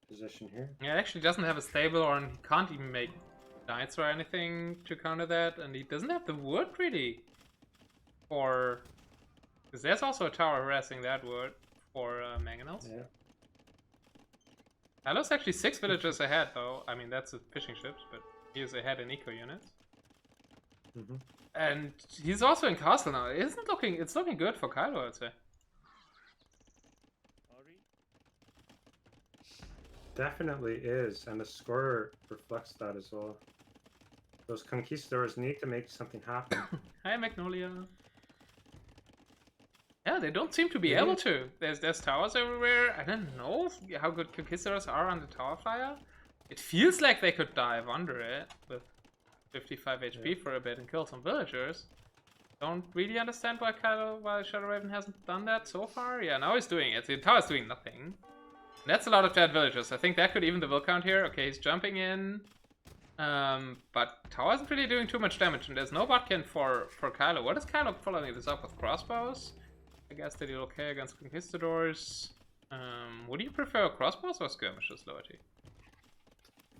position here. Yeah, it actually doesn't have a stable, or he can't even make knights or anything to counter that, and he doesn't have the wood really for... Because there's also a tower harassing that wood for mangonels. Yeah. Kylo's actually 6 villages ahead though. I mean, that's the fishing ships, but he is ahead in eco units. Mm-hmm. And he's also in castle now. It's looking good for Kylo, I'd say. Definitely is, and the score reflects that as well. Those conquistadors need to make something happen. Hi, Magnolia. Yeah, they don't seem to be able to. There's towers everywhere. I don't know how good conquistadors are on the tower fire. It feels like they could dive under it with 55 HP for a bit and kill some villagers. Don't really understand why ShadowRawen hasn't done that so far. Yeah, now he's doing it. The tower's doing nothing. That's a lot of dead villagers. I think that could even the will count here. Okay, he's jumping in. But tower isn't really doing too much damage, and there's no botkin for Kylo. What is Kylo following this up with? Crossbows? I guess they did okay against conquistadors. Would you prefer crossbows or skirmishes, Lowerty?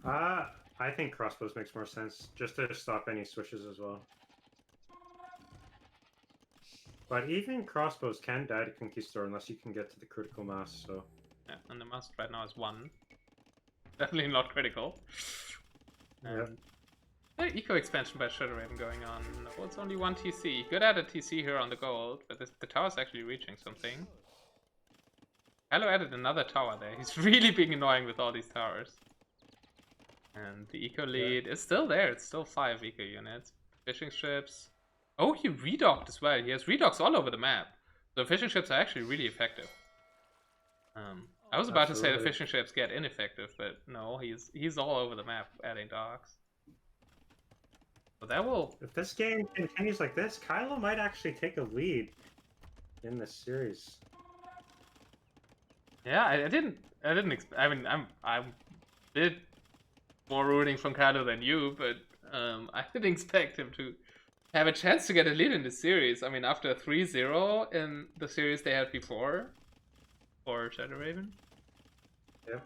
I think crossbows makes more sense, just to stop any switches as well. But even crossbows can die to Conquistador unless you can get to the critical mass, so... Yeah, and the mass right now is 1. Definitely not critical. Yeah. Eco expansion by ShadowRawen going on. Oh, it's only 1 TC. Good added TC here on the gold, but the tower's actually reaching something. Kylo added another tower there. He's really being annoying with all these towers. And the eco lead is still there. It's still 5 eco units. Fishing ships. Oh, he redocked as well. He has redocks all over the map. So fishing ships are actually really effective. I was about to say the fishing ships get ineffective, but no, he's all over the map adding docks. So that will... If this game continues like this, Kylo might actually take a lead in this series. Yeah, I didn't expect... I mean, I'm a bit more rooting from Kylo than you, but I didn't expect him to have a chance to get a lead in this series. I mean, after 3-0 in the series they had before, for ShadowRawen. Yep.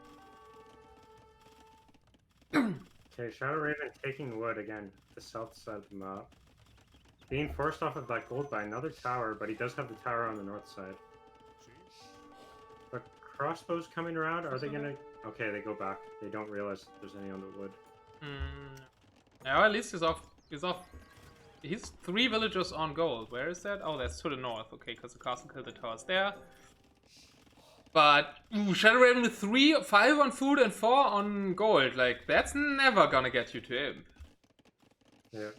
Okay, ShadowRawen taking wood again, the south side of the map. Being forced off of that gold by another tower, but he does have the tower on the north side. But crossbows coming around, are they gonna... Okay, they go back. They don't realize there's any on the wood. Now at least he's off. He's 3 villagers on gold. Where is that? Oh, that's to the north. Okay, because the castle killed the towers there. But ShadowRawen with 5 on food and 4 on gold. Like, that's never gonna get you to him. Yeah.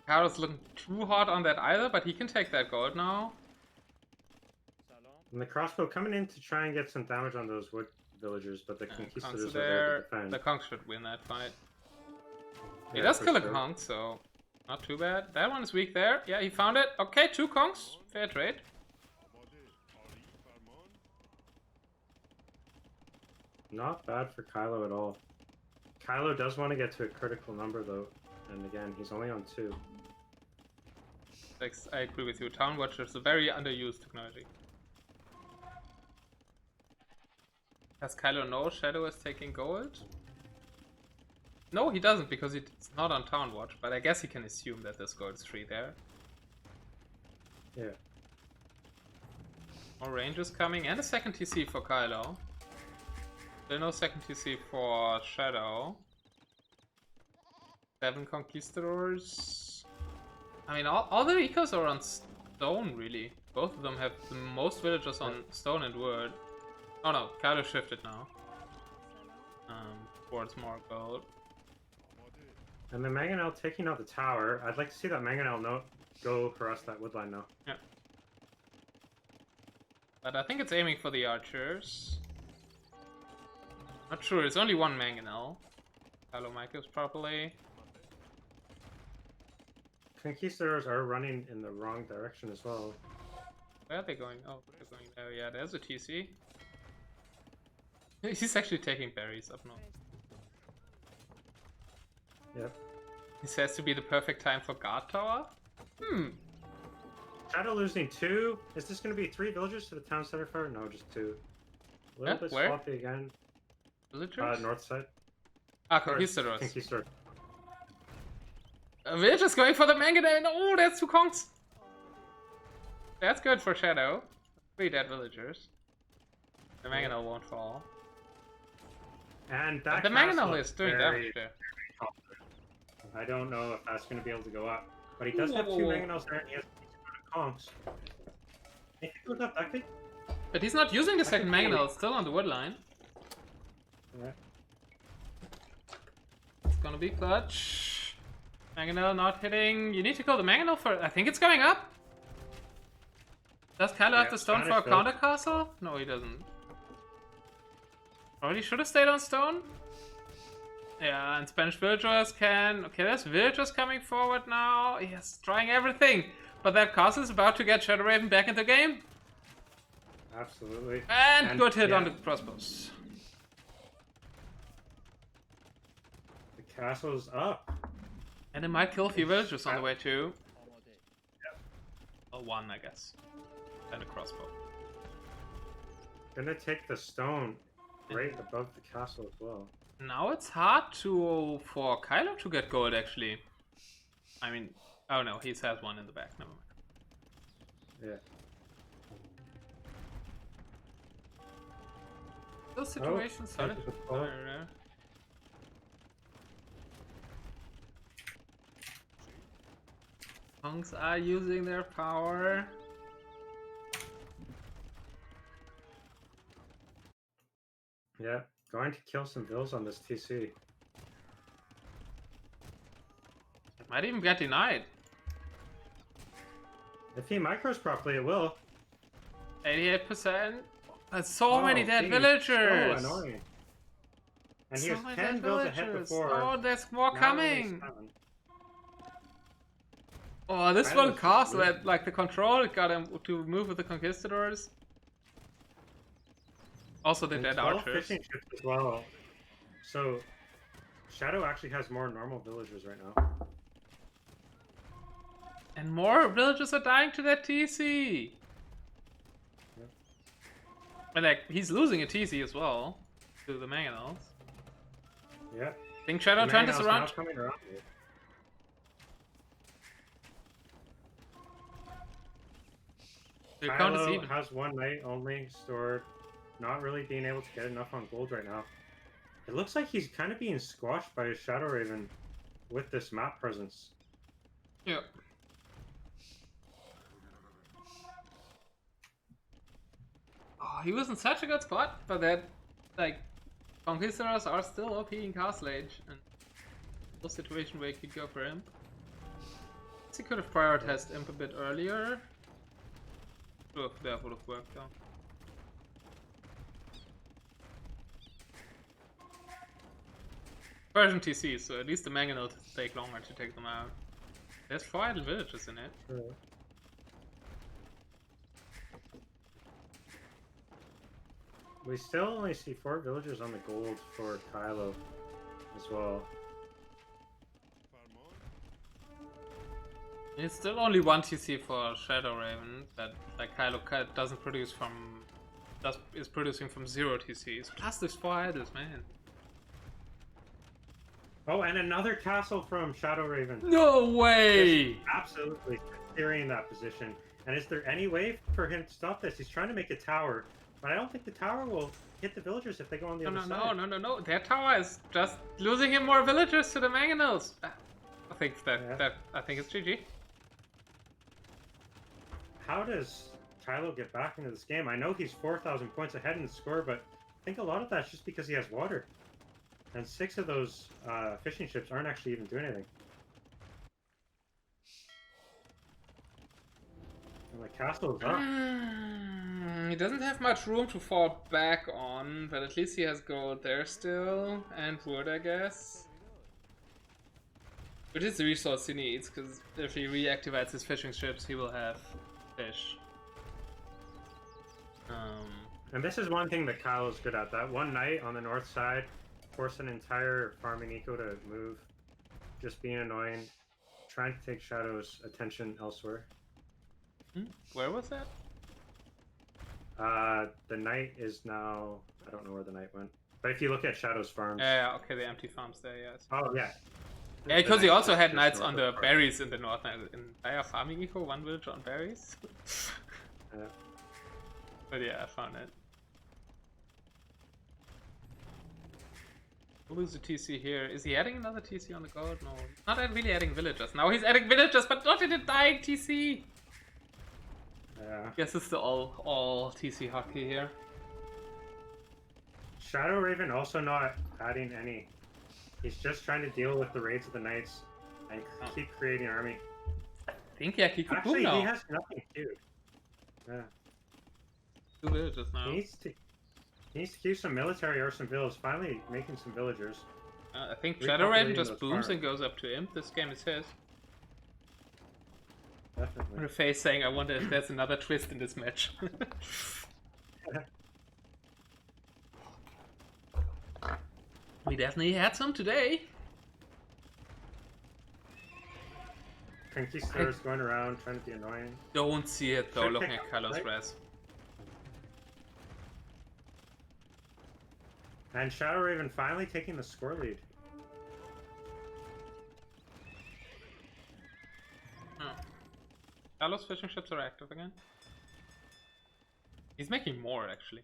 Kylo's looking too hot on that either, but he can take that gold now. And the crossbow coming in to try and get some damage on those wood villagers, but the conquistadors are Conks there to defend. The Conks should win that fight. He Yeah, does for kill a sure. Conk, so not too bad. That one is weak there. Yeah, he found it. Okay, 2 Conks. Fair trade. Not bad for Kylo at all. Kylo does want to get to a critical number though, and again, he's only on 2. I agree with you. Town Watcher is a very underused technology. Does Kylo know Shadow is taking gold? No, he doesn't, because it's not on Town Watch, but I guess he can assume that there's gold 3 there. Yeah. More range is coming, and a second TC for Kylo. Still no second TC for Shadow. 7 Conquistadors. I mean, all the ecos are on stone, really. Both of them have the most villagers on stone and wood. Oh no, Kylo shifted now. Towards more gold. And the Mangonel taking out the tower. I'd like to see that Mangonel go harass that woodline now. Yeah. But I think it's aiming for the archers. Not sure, it's only 1 Mangonel. Kylo Micos properly. Conquistadors are running in the wrong direction as well. Where are they going? Oh, they're going there. Yeah, there's a TC. He's actually taking berries up north. Yep. He says to be the perfect time for guard tower. Shadow losing 2. Is this going to be 3 villagers to the town center fire? No, just 2. A little bit Where? sloppy again. Villagers? North side. Ah, conquistadors. Conquistador. We're just going for the manganel. Oh, that's 2 conks. That's good for Shadow. 3 dead villagers. The manganel won't fall. And that But the manganel is doing damage there. I don't know if that's going to be able to go up. But he does have 2 manganels there and he has conks. If he goes up, that could... But he's not using the second manganel, it's still on the wood line. Yeah. It's gonna be clutch. Manganel not hitting. You need to kill the manganel for... I think it's going up. Does Kylo have the stone for a counter castle? No, he doesn't. Probably should have stayed on stone. Yeah, and Spanish villagers can... Okay, there's villagers coming forward now. Yes, trying everything. But that castle is about to get ShadowRawen back in the game. Absolutely. And good hit on the crossbows. The castle's up. And it might kill a few villagers on the way too. Yep. Well, 1, I guess. And a crossbow. Gonna take the stone right above the castle as well. Now it's hard for Kylo to get gold, actually. I mean, oh no, he has 1 in the back. Never mind. Yeah. Those situations started. Monks are using their power. Yeah, going to kill some vills on this TC. Might even get denied. If he micros properly, it will. 88%. That's so many dead villagers. So annoying. And he So was many 10 dead vills ahead villagers. before. Oh, there's more Now coming. only 7. Oh, this Kylo's one just castle weird. had like the control, it got him to move with the conquistadors. Also the And dead 12 archers. fishing ships as well. So Shadow actually has more normal villagers right now. And more villagers are dying to that TC. Yep. And like he's losing a TC as well to the manganels. Yeah. Think Shadow turned this around? Coming around. The count is Kylo even. has 1 knight only stored, not really being able to get enough on gold right now. It looks like he's kind of being squashed by his ShadowRawen with this map presence. Yeah. Oh, he was in such a good spot, but that, like, conquistadors are still OP in Castle Age, and no situation where you could go for Imp. He could have prioritized Imp a bit earlier. That would have worked out. Version TC, so at least the manganel will take longer to take them out. There's 4 idle villages in it. Sure. We still only see 4 villagers on the gold for Kylo as well. It's still only 1 TC for ShadowRawen that like Kylo doesn't produce from is producing from 0 TCs. Plus there's 4 idols, man. Oh, and another castle from ShadowRawen. No way! Absolutely clearing that position. And is there any way for him to stop this? He's trying to make a tower, but I don't think the tower will hit the villagers if they go on the other side. No. Their tower is just losing him more villagers to the manganels. I think I think it's GG. How does Kylo get back into this game? I know he's 4,000 points ahead in the score, but I think a lot of that's just because he has water. And 6 of those fishing ships aren't actually even doing anything. And the castle is up. He doesn't have much room to fall back on, but at least he has gold there still, and wood, I guess. Which is the resource he needs, because if he reactivates his fishing ships, he will have fish. And this is one thing that Kylo's good at. That one knight on the north side, force an entire farming eco to move, just being annoying, trying to take Shadow's attention elsewhere. Where was that? The knight is now... I don't know where the knight went. But if you look at Shadow's farms... Yeah, okay, the empty farms there, yes. Oh, yeah. Yeah, because he also had knights on the berries in the north. Entire farming eco, one village on berries. Yeah. But yeah, I found it. We'll lose the TC here. Is he adding another TC on the gold? No. Not really adding villagers. Now he's adding villagers, but not in the dying TC! Yeah. Guess it's the all TC hockey here. ShadowRawen also not adding any. He's just trying to deal with the raids of the knights and keep creating army. I think yeah, he could Actually, now. he has nothing too. Yeah. 2 villagers now. He needs to keep some military or some villas. Finally making some villagers. I think ShadowRawen just booms and goes up to Imp. This game is his. Definitely. Her face saying, I wonder if there's another twist in this match. We definitely had some today. Conquistadors going around trying to be annoying. Don't see it though, looking at Kylo's res. And ShadowRawen finally taking the score lead. Kylo's fishing ships are active again. He's making more actually.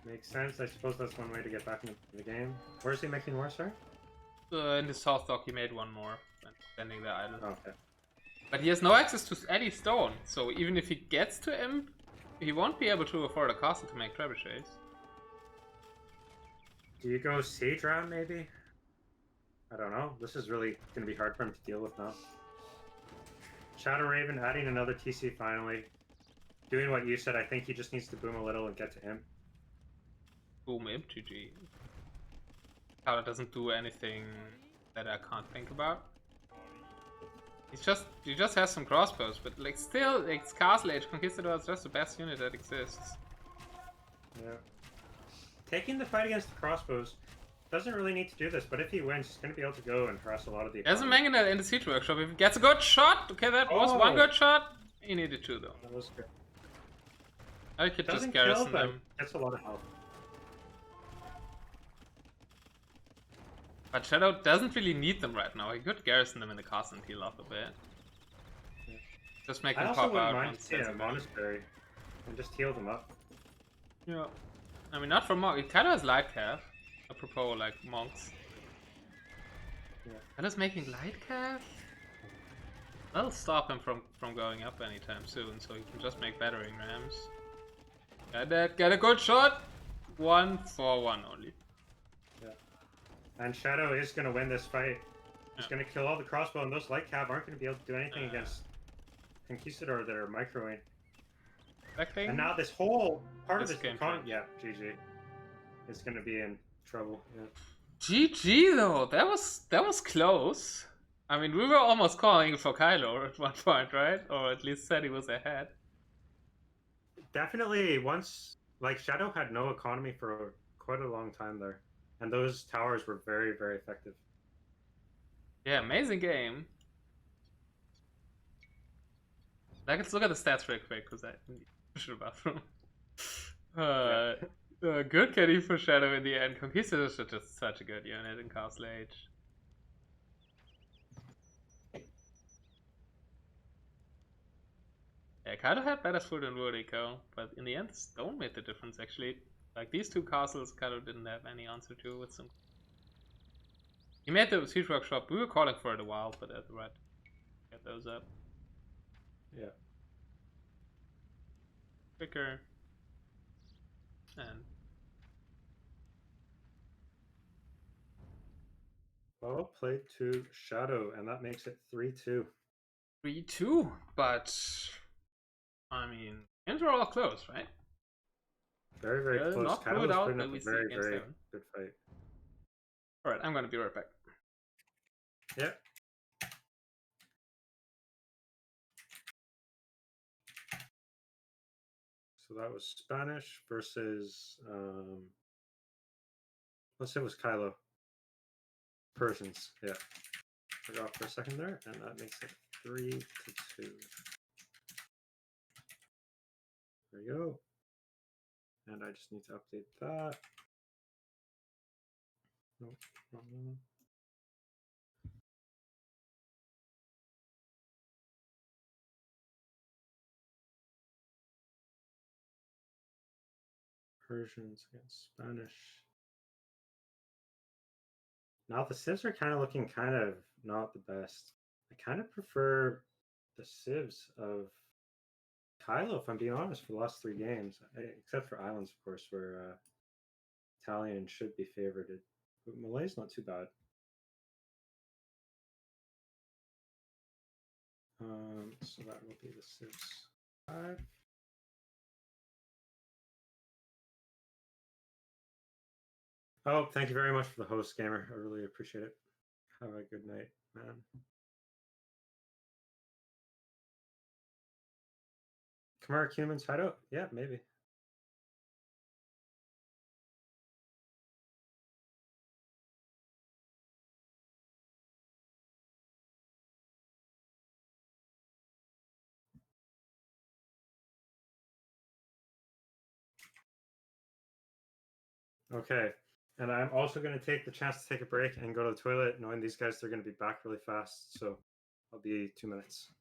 Makes sense. I suppose that's one way to get back into the game. Where is he making more, sir? In the south dock he made one more, defending the island. Okay. But he has no access to any stone, so even if he gets to Imp, he won't be able to afford a castle to make trebuchets. Do you go siege round maybe? I don't know. This is really going to be hard for him to deal with now. ShadowRawen adding another TC finally. Doing what you said. I think he just needs to boom a little and get to him. Boom Imp GG. Kylo doesn't do anything that I can't think about. He just has some crossbows, but like still, like Castle Age Conquistador is just the best unit that exists. Yeah. Taking the fight against the crossbows doesn't really need to do this, but if he wins, he's going to be able to go and harass a lot of the. There's a Mang in the siege workshop. If he gets a good shot, okay, that was one good shot. He needed 2 though. That was good. I could Doesn't just garrison kill, but them. that's a lot of help. But Shadow doesn't really need them right now. He could garrison them in the castle and heal up a bit. Yeah. Just make I them also pop wouldn't out mind once seeing there's a a match. monastery and just heal them up. Yeah. I mean, not for monk. It kind of has light calf. Apropos, like monks. Yeah. Kylo's making light calf? That'll stop him from going up anytime soon, so he can just make battering rams. Get a good shot! 1 for 1 only. Yeah. And Shadow is going to win this fight. He's going to kill all the crossbow, and those light cav aren't going to be able to do anything against Conquistador that are microing. Expecting? And now this whole part of This this game yeah, GG is going to be in trouble. Yeah. GG though, that was close. I mean, we were almost calling for Kylo at one point, right? Or at least said he was ahead. Definitely, once like Shadow had no economy for quite a long time there, and those towers were very, very effective. Yeah, amazing game. Let's look at the stats real quick because I should have bathroom. Good carry for Shadow in the end. Conquistador is just such a good unit in Castle Age. Yeah, Kylo had better food than Wood Eco, but in the end, Stone made the difference actually. Like these 2 castles, Kylo didn't have any answer to with some. He made the siege workshop. We were calling for it a while, but at the right, get those up. Yeah. Quicker. And Well played to Shadow, and that makes it 3-2. 3-2, but I mean, games are all close, right? Very, very close. Not Kylo's ruled out putting that up we a see very, against very them. good fight. Alright, I'm gonna be right back. Yep. So that was Spanish versus, let's say it was Kylo. Persians, yeah. Forgot for a second there, and that makes it 3-2. There you go. And I just need to update that. Nope, wrong one. Persians against Spanish. Now the civs are kind of looking kind of not the best. I kind of prefer the civs of Kylo, if I'm being honest, for the last 3 games, except for Islands, of course, where Italian should be favorited. But Malay's not too bad. So that will be the civs 5. Oh, thank you very much for the host, Gamer. I really appreciate it. Have a good night, man. Khmer humans hideout? Yeah, maybe. Okay. And I'm also going to take the chance to take a break and go to the toilet, knowing these guys, they're going to be back really fast. So I'll be 2 minutes.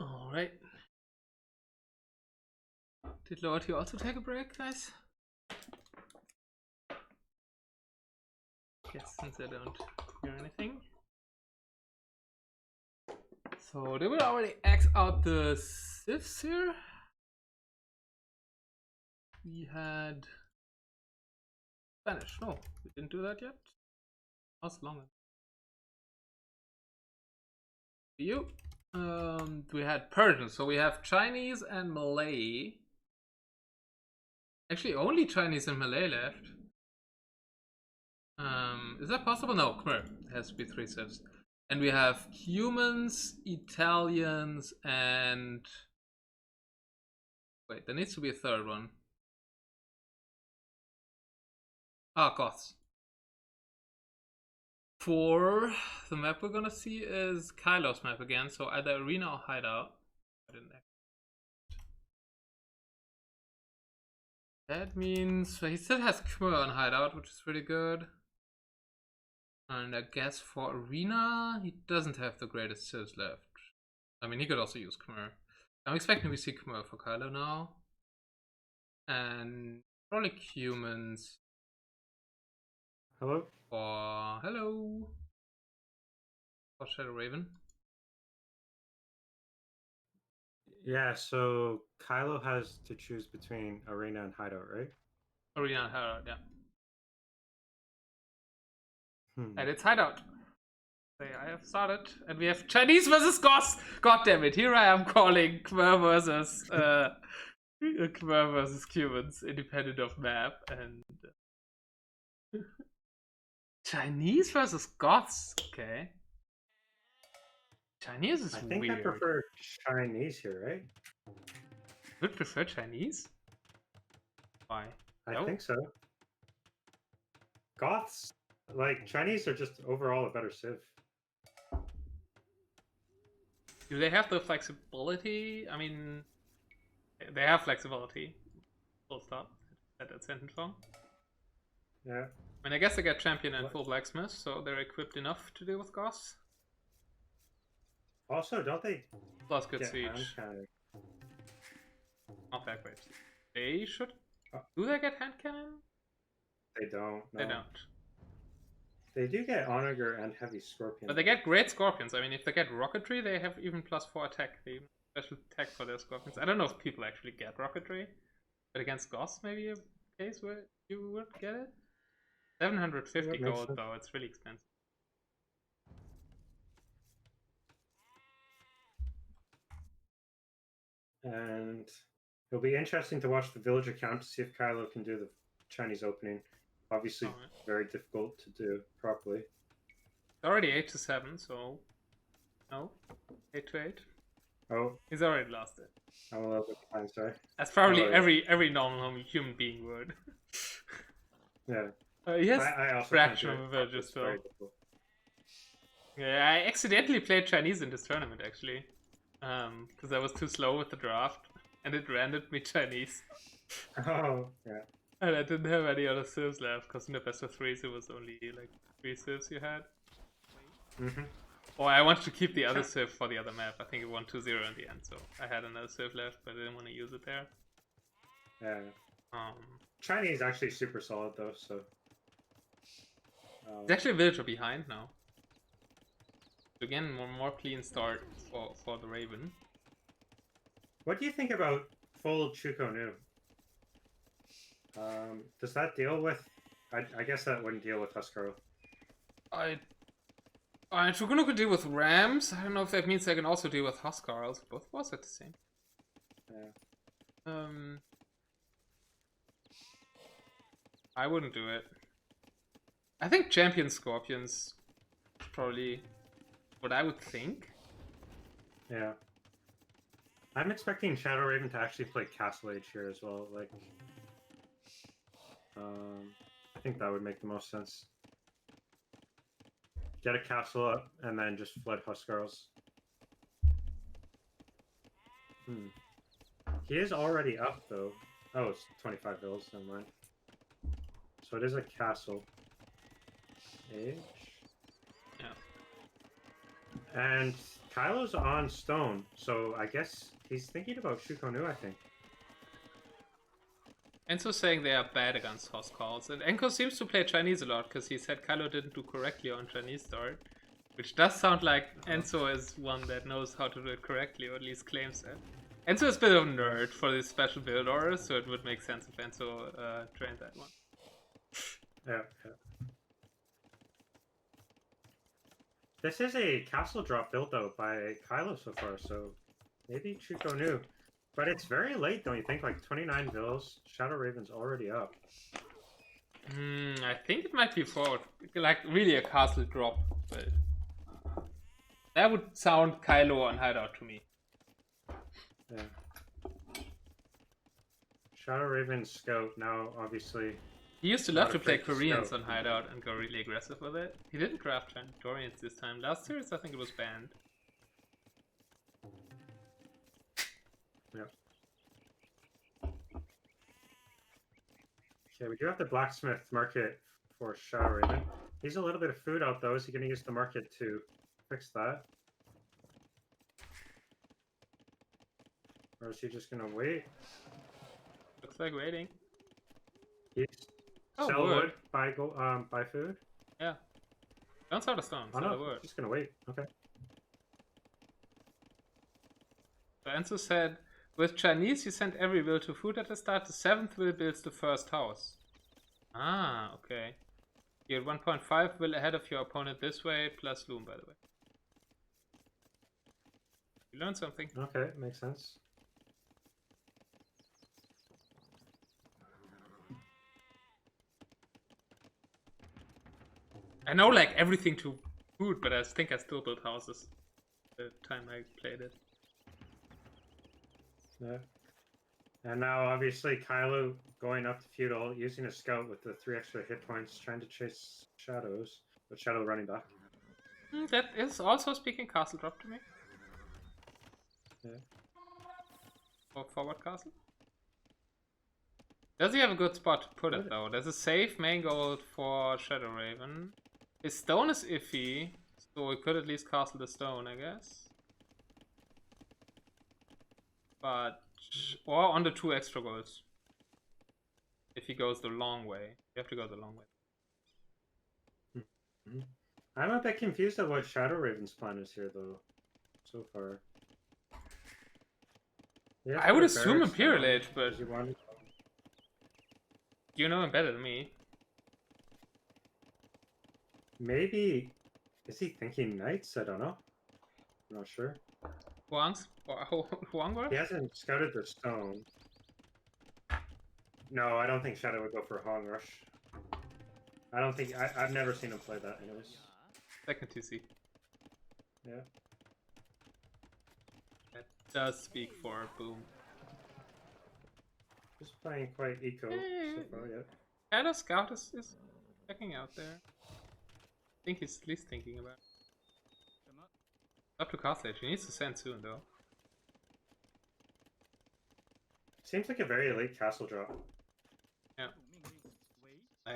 Alright. Did Lowerty also take a break, guys? Yes, since I don't hear anything. So did we already X out the civs here? We had Spanish. No, we didn't do that yet. How's long? You? We had Persian, so we have Chinese and Malay. Actually, only Chinese and Malay left. Is that possible? No, Khmer. It has to be 3 civs. And we have humans, Italians, and... Wait, there needs to be a third one. Ah, Goths. For the map we're gonna see is Kylo's map again, so either arena or hideout. I didn't. That means he still has Khmer on hideout, which is pretty good. And I guess for arena, he doesn't have the greatest civs left. I mean, he could also use Khmer. I'm expecting we see Khmer for Kylo now. And probably humans. Hello? Hello. For TheShadowrawen. Yeah, so Kylo has to choose between arena and hideout, right? Arena and hideout, yeah. And it's hideout. I have started, and we have Chinese versus Goths. God damn it! Here I am calling Khmer versus Khmer versus Cubans, independent of map, and Chinese versus Goths. Okay, Chinese is I think weird. I prefer Chinese here, right? You would prefer Chinese? Why? I think so. Goths, like Chinese, are just overall a better civ. Do they have the flexibility? I mean, they have flexibility. Full stop. At that sentence form. Yeah. I mean, I guess they get champion and full blacksmith, so they're equipped enough to deal with Goths. Also, don't they? Plus good siege. Not that great. They should. Do they get hand cannon? They don't. No. They don't. They do get Onager and Heavy Scorpion. But they get great scorpions. I mean, if they get rocketry, they have even +4 attack. They even special attack for their scorpions. I don't know if people actually get rocketry, but against Goss, maybe a case where you would get it. 750 gold though. It's really expensive. And it'll be interesting to watch the villager count to see if Kylo can do the Chinese opening. Obviously, very difficult to do properly. It's already 8 to 7, so no, 8 to 8. Oh, he's already lost it. I'm a little bit behind. Sorry. That's probably every normal human being would. Yeah. Yes. I also fraction of a villager still. Yeah, I accidentally played Chinese in this tournament actually, because I was too slow with the draft, and it rendered me Chinese. Oh, yeah. And I didn't have any other civs left, because in the best of threes it was only like 3 civs you had. Or I wanted to keep the other civ for the other map. I think it won 2-0 in the end, so I had another civ left, but I didn't want to use it there. Yeah. Chinese is actually super solid though, so. It's actually a villager behind now. So again, more clean start for the Raven. What do you think about full Chuko Nu? Does that deal with? I guess that wouldn't deal with Huskarl. Chukuno could deal with Rams. I don't know if that means they can also deal with Huskarls. Both was at the same. Yeah. I wouldn't do it. I think Champion Scorpions is probably what I would think. Yeah. I'm expecting Shadowrawen to actually play Castle Age here as well. Like, I think that would make the most sense. Get a castle up and then just flood Huskarls. He is already up though. Oh, it's 25 vills, never mind. So it is a castle. Age. Yeah. And Kylo's on stone, so I guess he's thinking about Chuko Nu, I think. Enzo's saying they are bad against Huskarls, and Enko seems to play Chinese a lot because he said Kylo didn't do correctly on Chinese start, which does sound like Enzo is one that knows how to do it correctly, or at least claims that. Enzo is a bit of a nerd for this special build order, so it would make sense if Enzo trained that one. Yeah. This is a castle drop built though by Kylo so far, so maybe Chuko Nu. But it's very late, don't you think? Like 29 vills. Shadowrawen's already up. I think it might be forward. Like really a castle drop. But that would sound Kylo on Hideout to me. Yeah. Shadowrawen Scout now, obviously. He used to love to play Koreans on Hideout and go really aggressive with it. He didn't draft Centaurians this time. Last series, I think it was banned. Yep. Okay, we do have the blacksmith market for Shadowrawen. He's a little bit of food out though. Is he going to use the market to fix that? Or is he just going to wait? Looks like waiting. Sell wood, buy food? Yeah. Don't sell the stone, Oh sell no, the wood. Just going to wait. Okay. So Enzo said, with Chinese you send every will to food at the start, the 7th will builds the first house. Ah, okay. You're 1.5 will ahead of your opponent this way, plus loom by the way. You learned something. Okay, makes sense. I know like everything to food, but I think I still built houses the time I played it. Yeah. And now obviously Kylo going up to feudal, using a scout with the 3 extra hit points, trying to chase shadows, with Shadow running back. That is also speaking castle drop to me. Yeah. Or forward castle. Does he have a good spot to put it though? There's a safe main gold for Shadowrawen. His stone is iffy, so we could at least castle the stone, I guess. But or on the 2 extra golds. If he goes the long way. You have to go the long way. I'm a bit confused at what ShadowRaven's plan is here, though, so far. I would assume Imperial Age, but Does he want... you know him better than me. Maybe... Is he thinking Knights? I don't know. I'm not sure. Huang? He hasn't scouted the stone. No, I don't think Shadow would go for a Hong Rush. I don't think... I've never seen him play that, anyways. Second TC. Yeah. That does speak for Boom. Just playing quite eco so far, yeah. Kylo Scout is checking out there. I think he's at least thinking about it. Up to Castle Age. He needs to send soon, though. Seems like a very late castle drop. Yeah.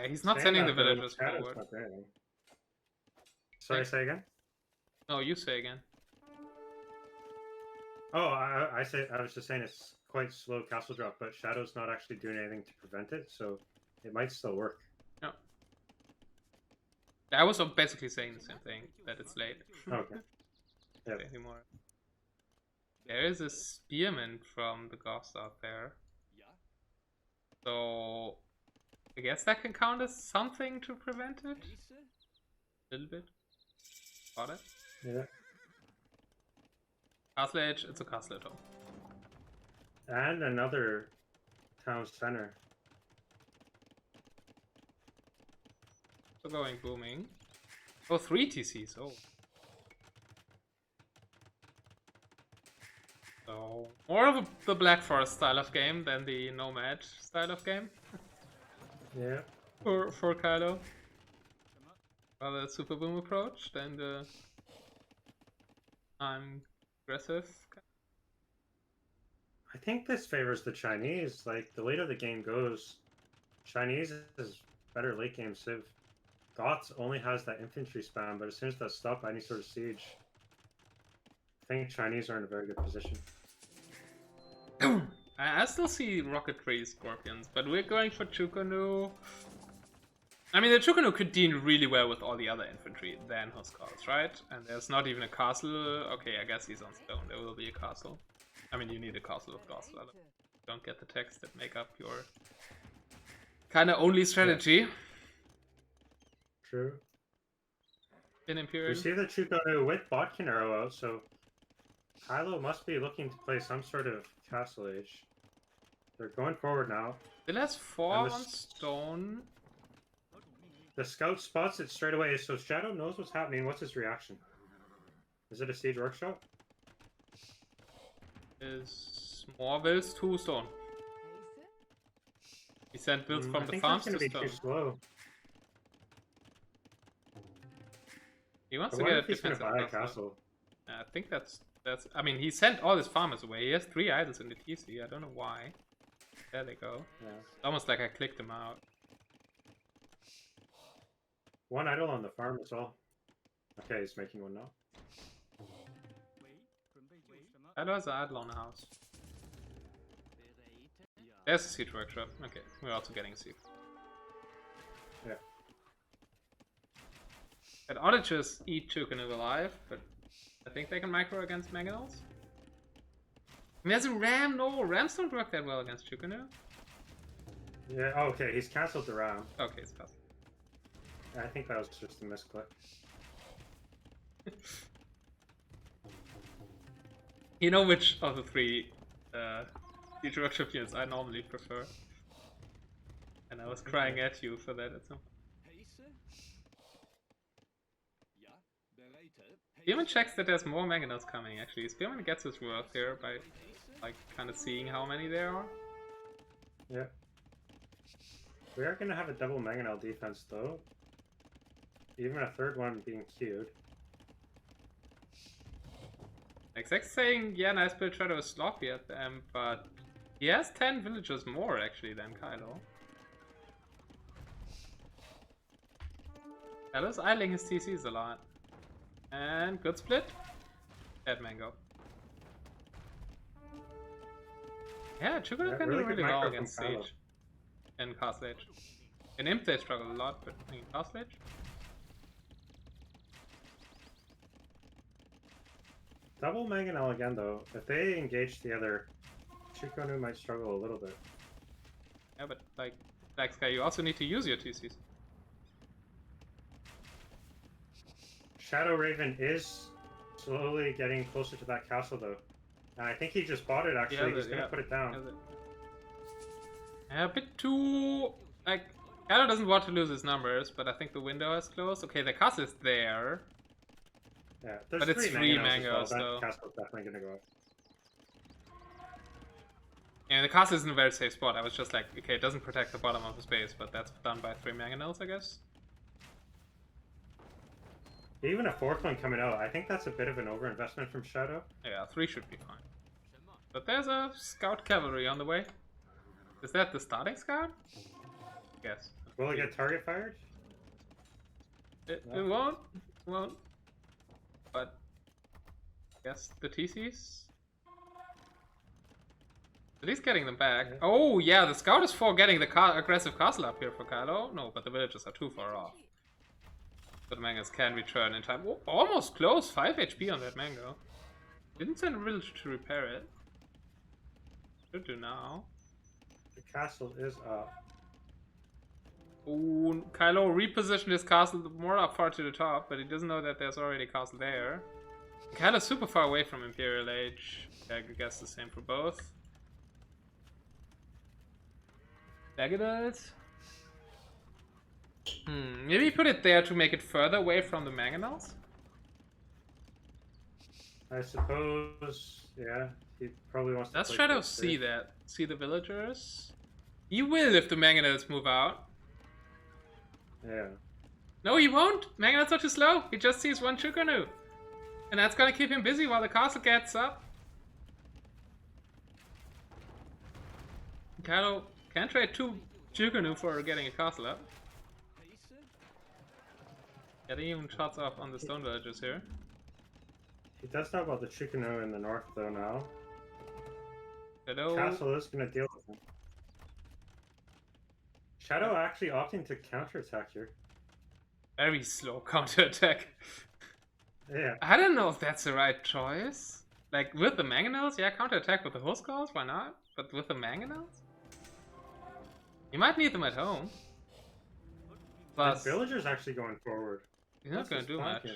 He's not sending the villagers Shadow's forward. not doing anything. Sorry, say again? No, you say again. Oh, I was just saying it's quite slow castle drop, but Shadow's not actually doing anything to prevent it, so it might still work. No. I was basically saying the same thing, that it's late. Okay. Yeah. Anymore. There is a spearman from the Goths out there. So I guess that can count as something to prevent it. A little bit. Got it? Yeah. Castle Age, it's a castle at home. And another town center. So going booming. Oh, 3 TCs, oh. So, more of the Black Forest style of game than the Nomad style of game. Yeah. For Kylo. Rather super boom approach than the I'm aggressive. I think this favors the Chinese. Like, the later the game goes, Chinese is better late game civ. Goths only has that infantry spam, but as soon as that's stopped by any sort of siege, I think Chinese are in a very good position. I still see rocketry scorpions, but we're going for Chukanu. I mean, the Chukanu could deal really well with all the other infantry than Huskarls, right? And there's not even a castle. Okay, I guess he's on stone. There will be a castle. I mean, you need a castle of Goths. I don't get the text that make up your kind of only strategy. Yeah. True. In Imperial. We see the Chukanu with Botkin arrow out, so Kylo must be looking to play some sort of castle age. They're going forward now. Still has 4 on stone. The scout spots it straight away, so Shadow knows what's happening. What's his reaction? Is it a siege workshop? Is more builds 2 stone. He sent builds from the farms to stone. Too slow. He wants to get a defensive castle. I think that's. I mean, he sent all his farmers away. He has 3 idols in the TC. I don't know why. There they go. Yeah. It's almost like I clicked them out. 1 idol on the farm as well. Okay, he's making 1 now. That was an idol on the house. There's a siege workshop. Okay, we're also getting a siege. Yeah. I'd ought to just eat Chukanu alive, but I think they can micro against Mangonels. I mean, there's a Ram. No, Rams don't work that well against Chukanu. Yeah, oh, okay, he's cancelled the Ram. Okay, it's cancelled. I think that was just a misclick. You know which of the 3 siege workshop units I normally prefer. And I was crying at you for that at some point. Spearman checks that there's more Mangonels coming, actually. Spearman gets his worth here by, like, kind of seeing how many there are. Yeah. We are going to have a double Mangonel defense, though. Even a 3rd one being queued. Exact saying, yeah, nice build Shadow is sloppy at them, but he has 10 villagers more, actually, than Kylo. Kylo's idling his TCs a lot. And good split. Dead Mango. Yeah, Chukanu can do really well against Siege. And Castle Age. In Imp they struggle a lot, but in Castle Age? double Mangonel again, though. If they engage together, Shikonu might struggle a little bit. Yeah, but like Black Sky, you also need to use your TCs. Shadowrawen is slowly getting closer to that castle, though. And I think he just bought it, actually. He's going to put it down. Yeah, a bit too... Like, Kylo doesn't want to lose his numbers, but I think the window is closed. Okay, the castle is there. Yeah, there's but it's three mangoes, well. so... That castle's definitely going to go up. And the castle is in a very safe spot. I was just like, okay, it doesn't protect the bottom of the space, but that's done by 3 mangonels, I guess. Even a 4th one coming out, I think that's a bit of an overinvestment from Shadow. Yeah, 3 should be fine. But there's a scout cavalry on the way. Is that the starting scout? Yes. Will it get target fired? It won't. It won't. But I guess the TCs? At least getting them back. Yeah. Oh yeah, the scout is for getting the aggressive castle up here for Kylo. No, but the villagers are too far off. But mangoes can return in time. Oh, almost close. 5 HP on that mango. Didn't send a villager to repair it. Should do now. The castle is up. Oh, Kylo repositioned his castle more up far to the top, but he doesn't know that there's already a castle there. Kylo's super far away from Imperial Age. I guess the same for both. Dagadals? Maybe put it there to make it further away from the mangonels? I suppose, yeah. He probably wants to. Let's try to see that. See the villagers? He will if the mangonels move out. Yeah. No, he won't! Mangonels are too slow. He just sees 1 Chukonu. And that's gonna keep him busy while the castle gets up. Kylo can trade 2 Chukonu for getting a castle up. Getting even shots off on the stone villagers here. He does know about the Chukonu in the north, though, now. Shadow. Castle is going to deal with him. Shadow actually opting to counterattack here. Very slow counterattack. Yeah. I don't know if that's the right choice. Like, with the mangonels, yeah, counterattack with the Huskarls, why not? But with the mangonels? You might need them at home. Plus, the villager's actually going forward. He's not going to do much.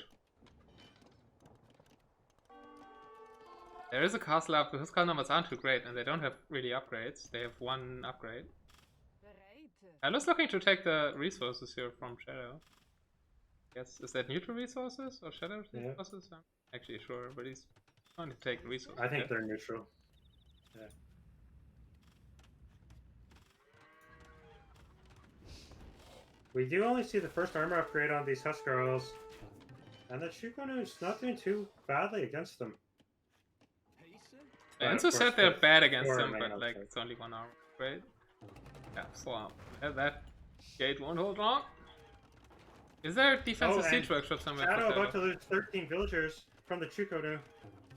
There is a castle up. The Huskar numbers aren't too great, and they don't have really upgrades. They have 1 upgrade. I was looking to take the resources here from Shadow. Yes, is that neutral resources or Shadow resources? I'm actually sure, but he's trying to take resources. I think they're neutral. Yeah. We do only see the first armor upgrade on these Huskarls, and the Chukonu's not doing too badly against them. Enzo said they're bad against them, but like it's only 1 armor upgrade. Yeah, so that gate won't hold long. Is there a defensive siege workshop somewhere? Shadow about to lose 13 villagers from the Chukonu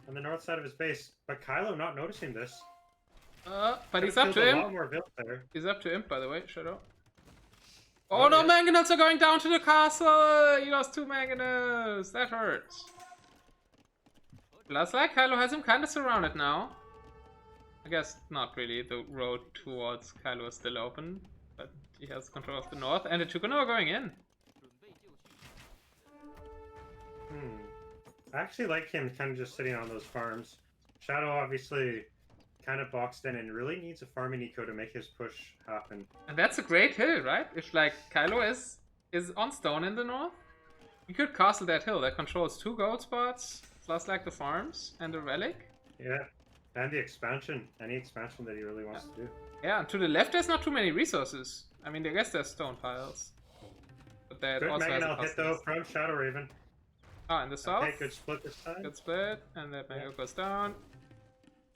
on the north side of his base, but Kylo not noticing this. But he's up to him. He's up to imp, by the way, Shadow. Oh no, mangonels are going down to the castle! He lost 2 mangonels! That hurts. Looks like Kylo has him kind of surrounded now. I guess not really. The road towards Kylo is still open, but he has control of the north, and the Chukonu are going in. I actually like him kind of just sitting on those farms. Shadow obviously kind of boxed in and really needs a farming eco to make his push happen. And that's a great hill, right? If like Kylo is on stone in the north, you could castle that hill that controls 2 gold spots, plus like the farms and the relic. Yeah, and the expansion. Any expansion that he really wants to do. Yeah, and to the left there's not too many resources. I mean, I guess there's stone piles. But that good also has a hit though from Shadowrawen. Ah, in the south. Okay, good split this time. Good split, and that mango goes down.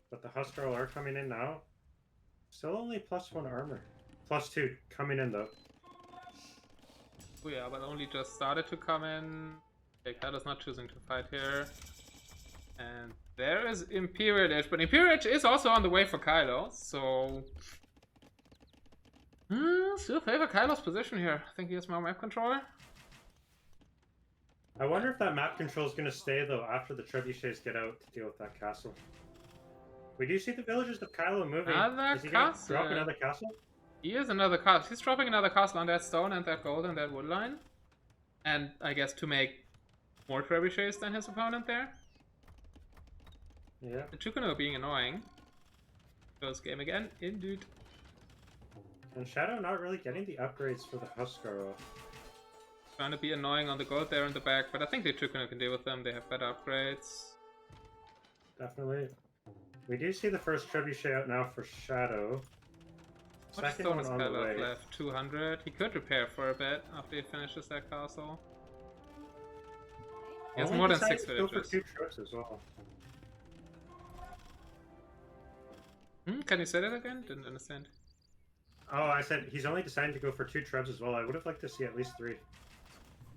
But the Huskarl are coming in now. Still only +1 armor. +2 coming in though. Oh yeah, but only just started to come in. Okay, Kylo's not choosing to fight here. And there is Imperial Edge, but Imperial Edge is also on the way for Kylo, so... still favor Kylo's position here. I think he has more map control. I wonder if that map control is going to stay though after the trebuchets get out to deal with that castle. We do see the villagers of Kylo moving. Another Is he going to castle. drop another castle? He is another castle. He's dropping another castle on that stone and that gold and that wood line. And I guess to make more trebuchets than his opponent there. Yeah. The Tucano being annoying. Close game again, indeed. And Shadow not really getting the upgrades for the Huskar off. Trying to be annoying on the gold there in the back, but I think the Tucano can deal with them. They have better upgrades. Definitely. We do see the first trebuchet out now for Shadow. What Second stone one is on the Kylo way. left? 200. He could repair for a bit after he finishes that castle. He has Only more than decided 6 to go villages. for 2 tropes as well. Can you say that again? Didn't understand. Oh, I said he's only deciding to go for 2 trebs as well. I would have liked to see at least 3.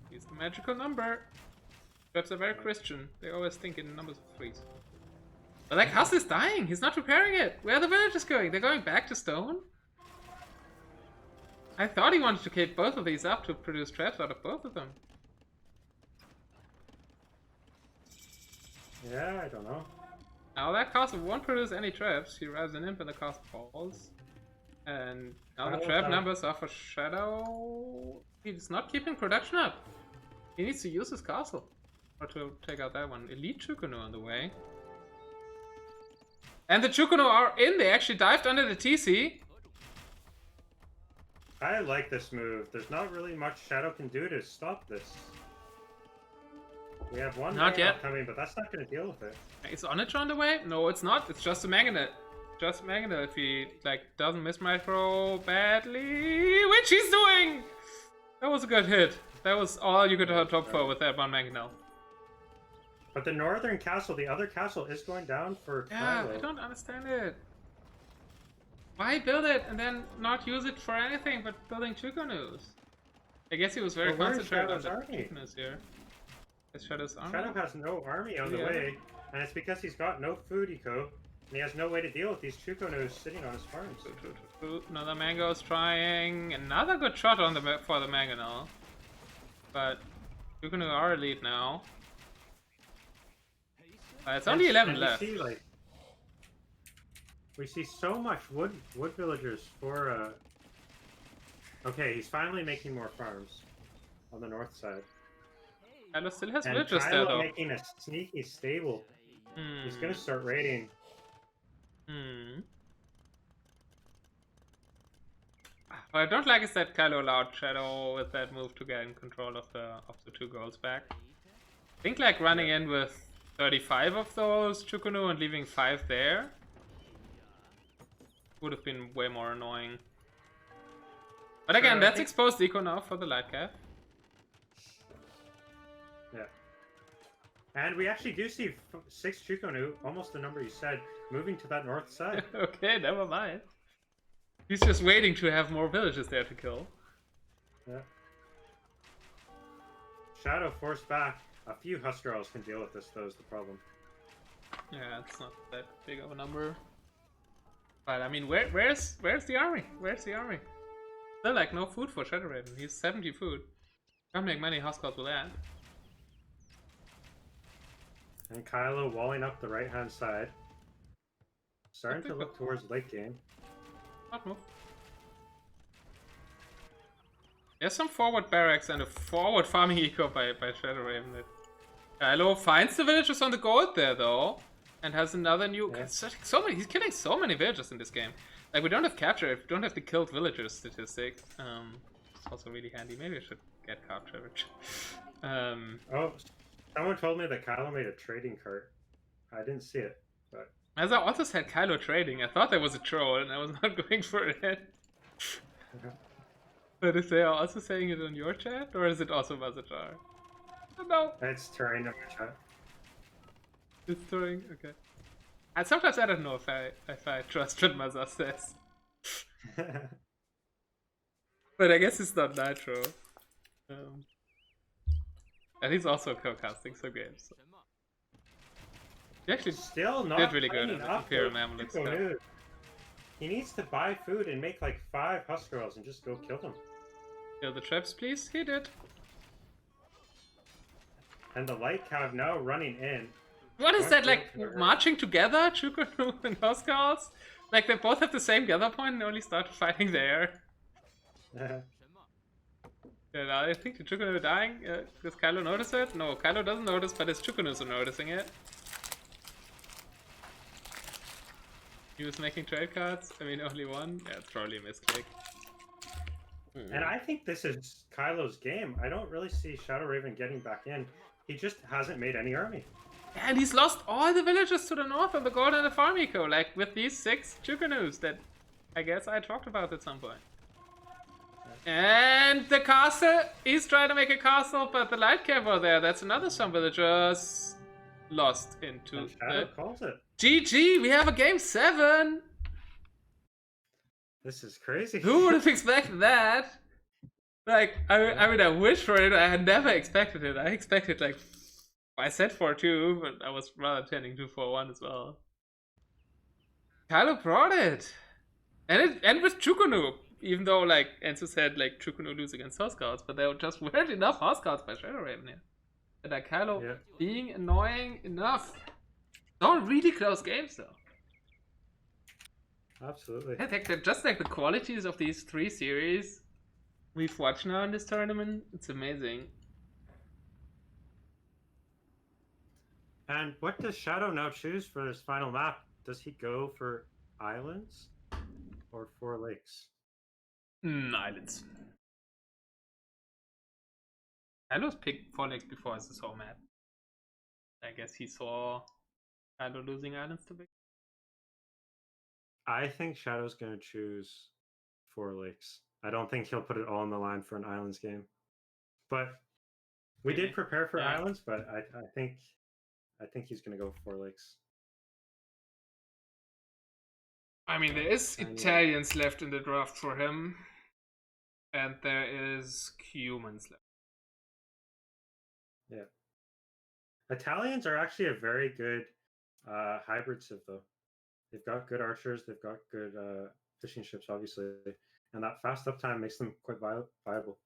He's the magical number. Trebs are very Christian. They always think in numbers of 3s. But that castle is dying. He's not repairing it. Where are the villagers going? They're going back to stone? I thought he wanted to keep both of these up to produce traps out of both of them. Yeah, I don't know. Now that castle won't produce any traps. He arrives an imp and the castle falls. And now the trap numbers are for Shadow. He's not keeping production up. He needs to use his castle. Or to take out that one. Elite Chukunu on the way. And the Chukunu are in. They actually dived under the TC. I like this move. There's not really much Shadow can do to stop this. We have one Not yet. coming, but that's not going to deal with it. Is Onitra on the way? No, it's not. It's just a Magnet. Just a Magnet if he doesn't miss my throw badly, which he's doing. That was a good hit. That was all you could hope for with that one Magnet. But the northern castle, the other castle, is going down for Yeah, Kylo. I don't understand it. Why build it and then not use it for anything but building Chukanus? I guess he was very Well, where's concentrated on Shadow's the army? Chukanus here. Is Shadow's army? Shadow has no army on the Yeah. way, and it's because he's got no food eco, and he has no way to deal with these Chukonos sitting on his farms. Another Mango is trying. Another good shot on the for the Mangonel. But Chukanu are elite now. It's only 11 and left. We see so much wood villagers for Okay, he's finally making more farms on the north side. Kylo still has And villagers there Kylo though. making a sneaky stable. He's gonna start raiding. What I don't like is that Kylo allowed Shadow with that move to get in control of the 2 goals back. I think running in with 35 of those Chukunu and leaving 5 there would have been way more annoying. But again, that's exposed eco now for the light cap. Yeah. And we actually do see 6 Chukonu, almost the number you said, moving to that north side. Okay, never mind. He's just waiting to have more villages there to kill. Yeah. Shadow forced back. A few Huskarls can deal with this, though, is the problem. Yeah, it's not that big of a number. But I mean, where's the army? Where's the army? Still no food for TheShadowrawen. He's 70 food. Can't make many Huskars with that. And Kylo walling up the right-hand side. Starting to look towards late game. Not move. There's some forward barracks and a forward farming eco by TheShadowrawen. Kylo finds the villagers on the gold there though, and has another new. Yeah. So many. He's killing so many villagers in this game. We don't have capture. We don't have the killed villagers statistic. It's also really handy. Maybe I should get capture. Oh, someone told me that Kylo made a trading cart. I didn't see it, but as I also said Kylo trading, I thought that was a troll and I was not going for it. But is they also saying it on your chat, or is it also Mazajar? No. it's Turing in my chat. It's Turing, okay. And sometimes I don't know if I trust what Maza says. But I guess it's not Nitro. And he's also co-casting some games. So. He actually Still not did really good cleaning in the up Imperial those Mamluk Chuko stuff. news. He needs to buy food and make 5 Huskarls and just go kill them. Kill the traps, please. He did. And the light cav now running in. What is Not that, going like, to hurt. marching together, Chukunu and Housecalls? Like, they both have the same gather point and only start fighting there. And I think the Chukunu are dying. Does Kylo notice it? No, Kylo doesn't notice, but his Chukunus are noticing it. He was making trade cards. I mean, only one. Yeah, it's probably a misclick. And I think this is Kylo's game. I don't really see ShadowRawen getting back in. He just hasn't made any army. And he's lost all the villages to the north of the Gold and the Farm Eco, like with these 6 Chukunus that I guess I talked about at some point. And the castle, he's trying to make a castle, but the light cav there, that's another some villagers lost into And Shadow calls it. GG, we have a game 7! This is crazy. Who would have expected that? Like, I mean, I wish for it, I had never expected it. I expected, like, I said 4-2, but I was rather tending to 4-1 as well. Kylo brought it! And with Chukunu! Even though, like, Enzo said, like, Chukunu lose against House Scouts, but there just weren't enough House Scouts by ShadowRawen here. And like, Kylo being annoying enough. They're really close games, though. Absolutely. I think that just like the qualities of these 3 series we've watched now in this tournament, it's amazing. And what does Shadow now choose for this final map? Does he go for islands or 4 lakes? Islands. Kylo's picked 4 lakes before as his home map. I guess he saw Kylo losing islands to big. I think Shadow's going to choose 4 lakes. I don't think he'll put it all on the line for an islands game. But we did prepare for islands, but I think he's going to go 4 lakes. I mean, there is Italians left in the draft for him, and there is humans left. Yeah. Italians are actually a very good hybrid civ, though. They've got good archers, they've got good fishing ships, obviously, and that fast uptime makes them quite viable.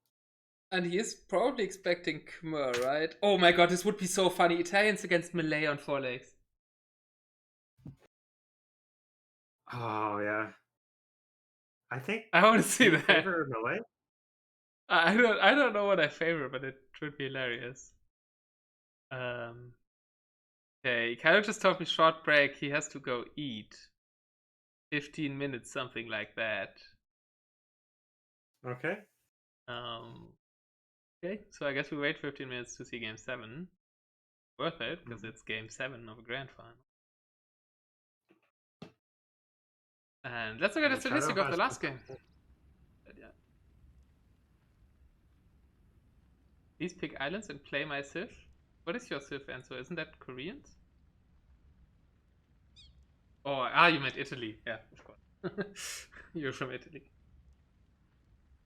And he is probably expecting Khmer, right? Oh my god, this would be so funny. Italians against Malay on 4 lakes. Oh, yeah. I think I want to see that. Favor Malay? I don't know what I favor, but it would be hilarious. Okay, Kylo just told me short break. He has to go eat. 15 minutes, something like that. Okay. Okay, so I guess we wait 15 minutes to see game 7. Worth it, because it's game 7 of a grand final. And let's look at the statistic of the last game. Yeah. Please pick islands and play my civ. What is your civ, Enzo? Isn't that Koreans? Oh, you meant Italy. Yeah, of course. You're from Italy.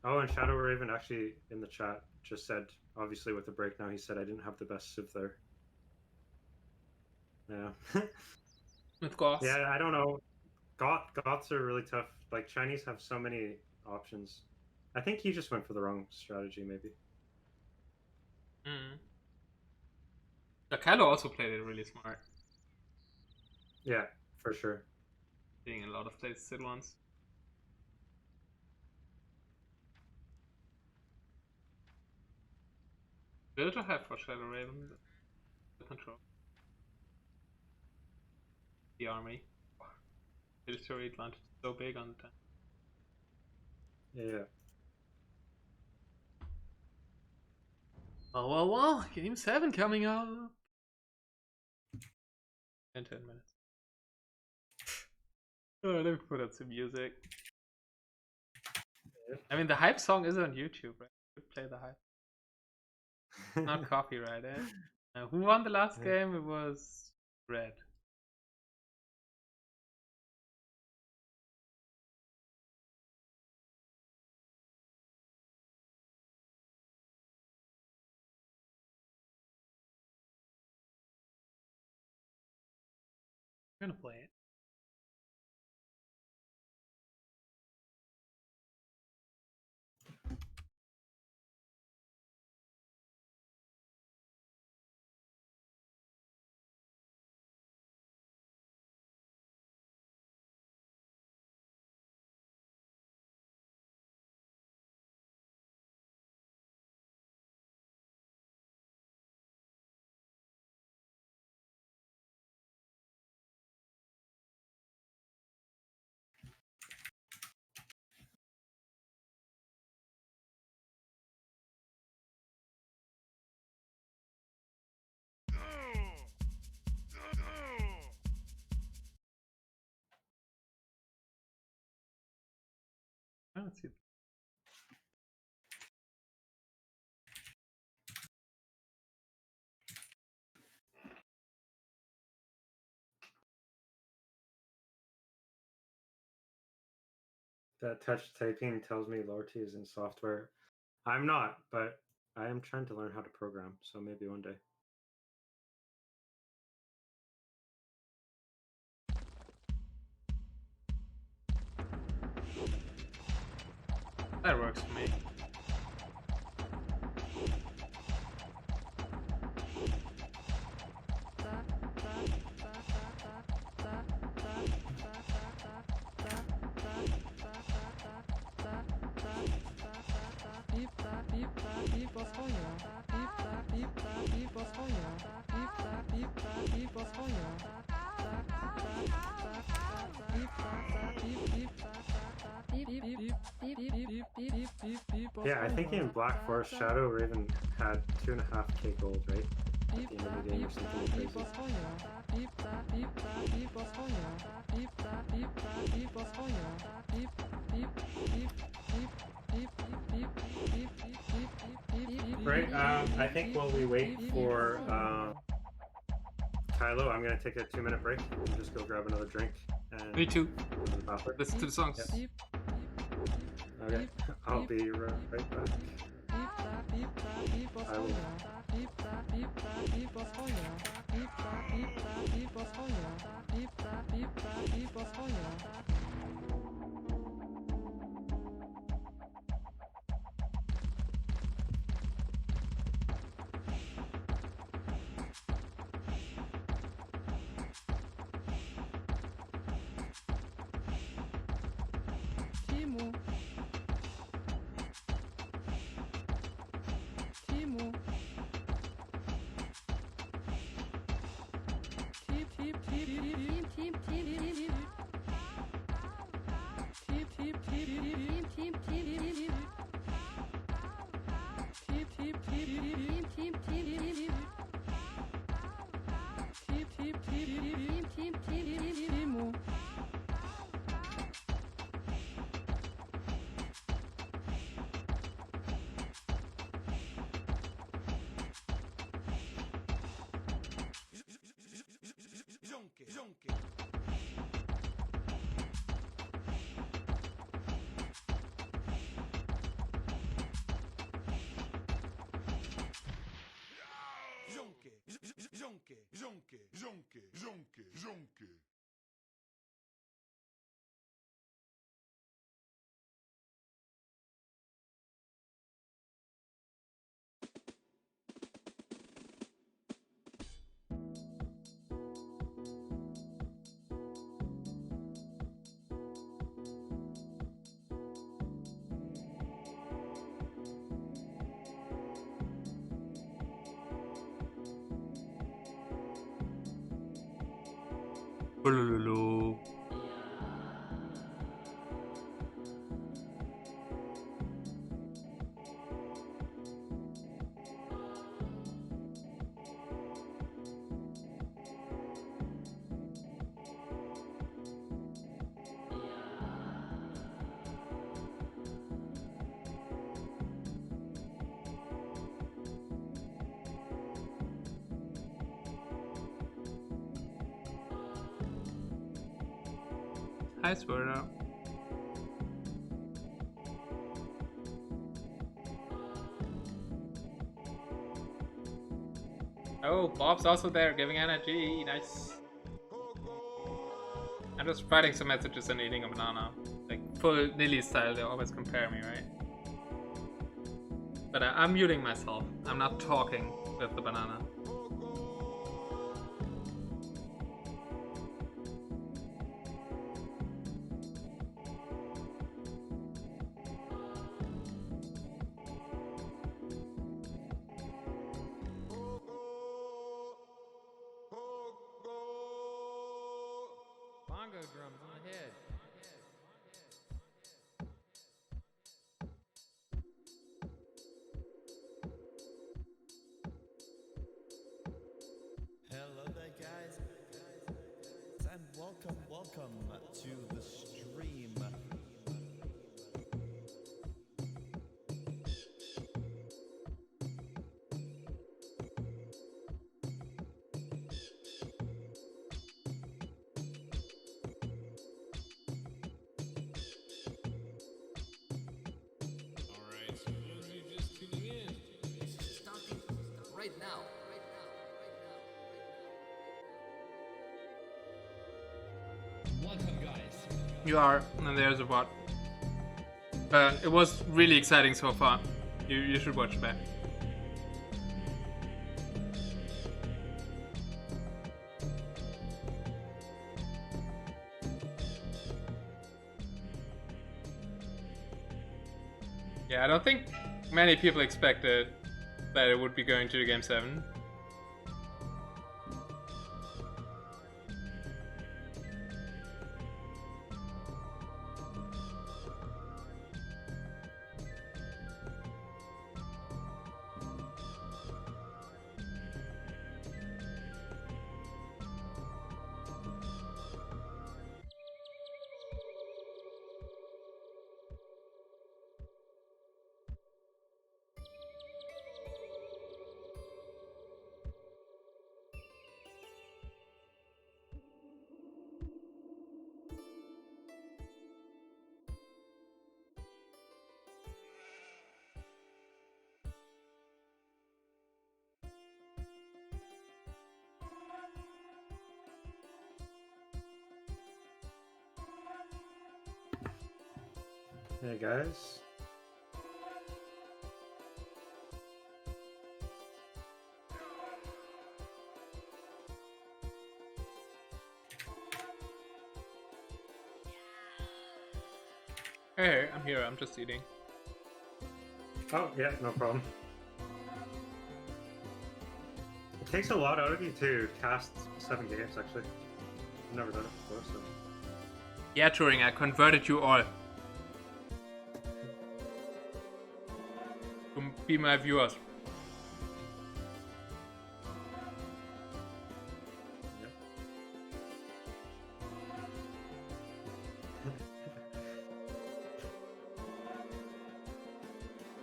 Oh, and ShadowRawen actually in the chat just said, obviously with the break now, he said I didn't have the best civ there. Yeah. With Goths. Yeah, I don't know. Goths are really tough. Like, Chinese have so many options. I think he just went for the wrong strategy, maybe. Kylo also played it really smart. Yeah, for sure. Being in a lot of places at once. Build a have for ShadowRawen. The control. The army. Military advantage is so big on the time. Yeah. Well, game 7 coming up. In 10 minutes. Oh, let me put up some music. I mean, the hype song is on YouTube, right? Play the hype. Not copyrighted. Who won the last game? It was Red. I'm gonna play it. I don't see. That touch typing tells me Lowerty is in software. I'm not, but I am trying to learn how to program, so maybe one day. That works for me. Yeah, I think in Black Forest, TheShadowrawen had 2.5k gold, right? At the end of the game or something crazy. Right, I think while we wait for Kylo, I'm gonna take a 2-minute break and just go grab another drink. And Me too. go to the bathroom. Listen to the songs. Yep. Okay, I'll be right back. I will. Bolololo. Hi, Swerdo. Oh, Bob's also there, giving energy. Nice. I'm just writing some messages and eating a banana. Like, full Lily style, they always compare me, right? But I'm muting myself. I'm not talking with the banana. Bongo drums on the head. Hello there, guys, and welcome to the stream. Welcome, guys. You are, and there's a bot. It was really exciting so far. You should watch back. Yeah, I don't think many people expected that it would be going to the game 7. Hey guys. Hey, I'm here, I'm just eating. Oh, yeah, no problem. It takes a lot out of you to cast 7 games, actually. I've never done it before, so... Yeah, Turing, I converted you all. To be my viewers. Yep.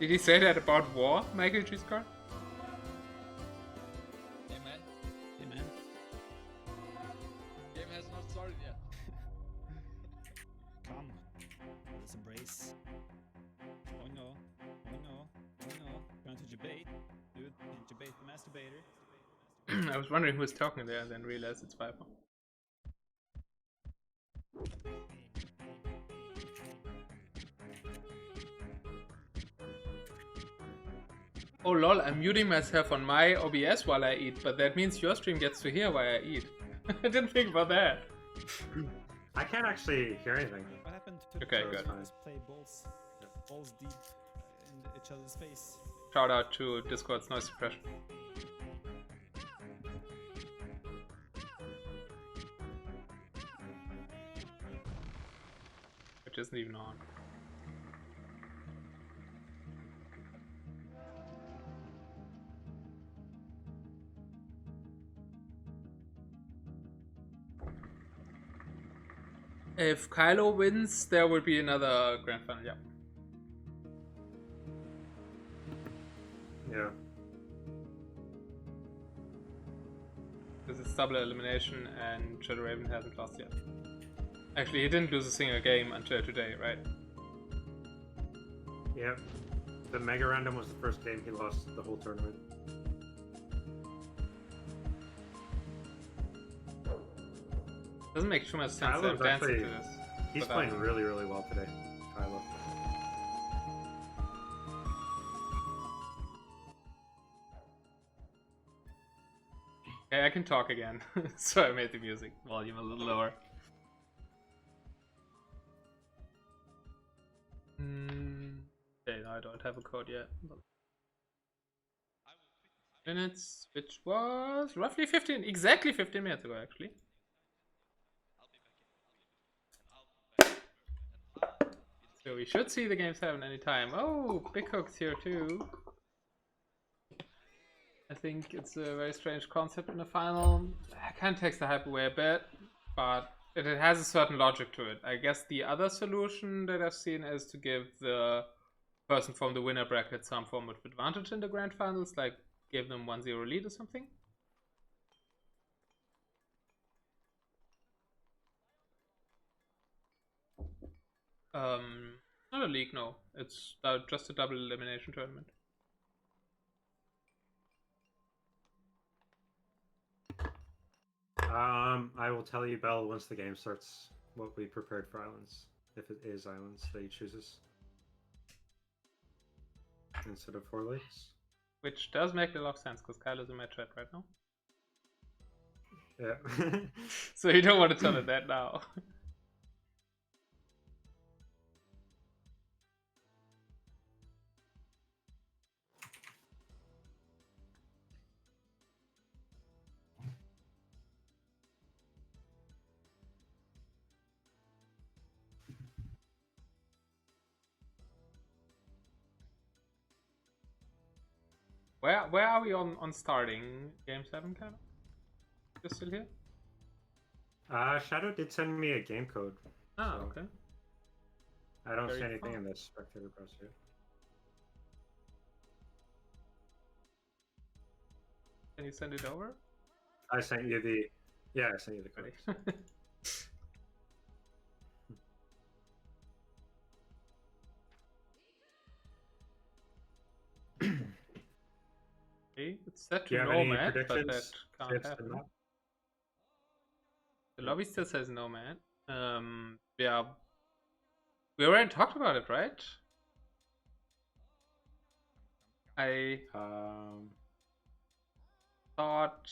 Did he say that about war, Michael G. Scott? Amen. Amen. Game has not started yet. Come, let's embrace. Oh no, oh no, oh no. Trying to debate, dude. Debate the masturbator. I was wondering who was talking there and then realized it's Viper. Oh lol, I'm muting myself on my OBS while I eat, but that means your stream gets to hear while I eat. I didn't think about that. I can't actually hear anything. What happened to Okay, the good. players play balls deep in each other's face? Shout out to Discord's noise suppression. Which isn't even on. If Kylo wins, there will be another grand final, yeah. Yeah. Because it's double elimination and TheShadowrawen hasn't lost yet. Actually, he didn't lose a single game until today, right? Yep. The Mega Random was the first game he lost the whole tournament. Doesn't make too much sense Kylo's that I'm dancing actually- to this. He's but, playing really, really well today, Kylo. Okay, I can talk again. So I made the music volume a little lower. Okay, no, I don't have a code yet. Minutes, which was roughly 15, exactly 15 minutes ago, actually. So we should see the game 7 anytime. Oh, Big Hook's here too. I think it's a very strange concept in the final. It kind of takes the hype away a bit, but it has a certain logic to it. I guess the other solution that I've seen is to give the person from the winner bracket some form of advantage in the grand finals, like give them 1-0 lead or something. Not a league, no. It's just a double elimination tournament. I will tell you, Bell, once the game starts. what we prepared for islands, if it is islands that he chooses instead of 4 lakes. Which does make a lot of sense because Kylo's in my chat right now. Yeah. So you don't want to tell it that now. Where are we on starting game 7, kind of? You're still here? Shadow did send me a game code. Ah, so okay. I don't Very see anything fun. in this spectator browser yet. Can you send it over? I sent you the. Yeah, I sent you the code. Ready? Okay, it's set Do you to have any nomad, but that predictions? can't Tips happen. and that? The lobby still says nomad. Yeah, we already talked about it, right? I thought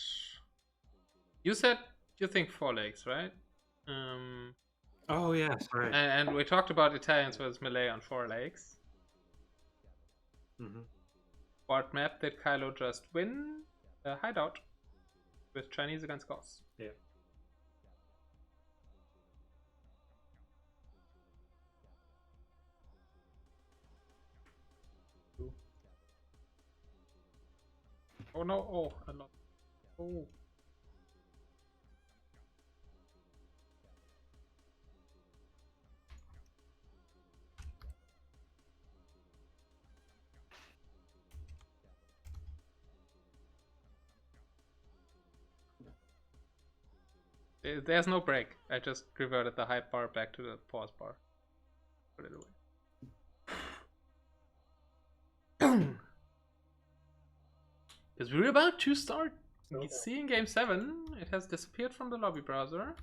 you said you think 4 lakes, right? Oh yeah, sorry. And we talked about Italians versus Malay on 4 lakes. Mm-hmm. What map did Kylo just win? Hideout with Chinese against Goths. Yeah. Oh no! Oh, a lot. Oh. There's no break. I just reverted the hype bar back to the pause bar. Put it away. Because we're about to start seeing game 7. It has disappeared from the lobby browser.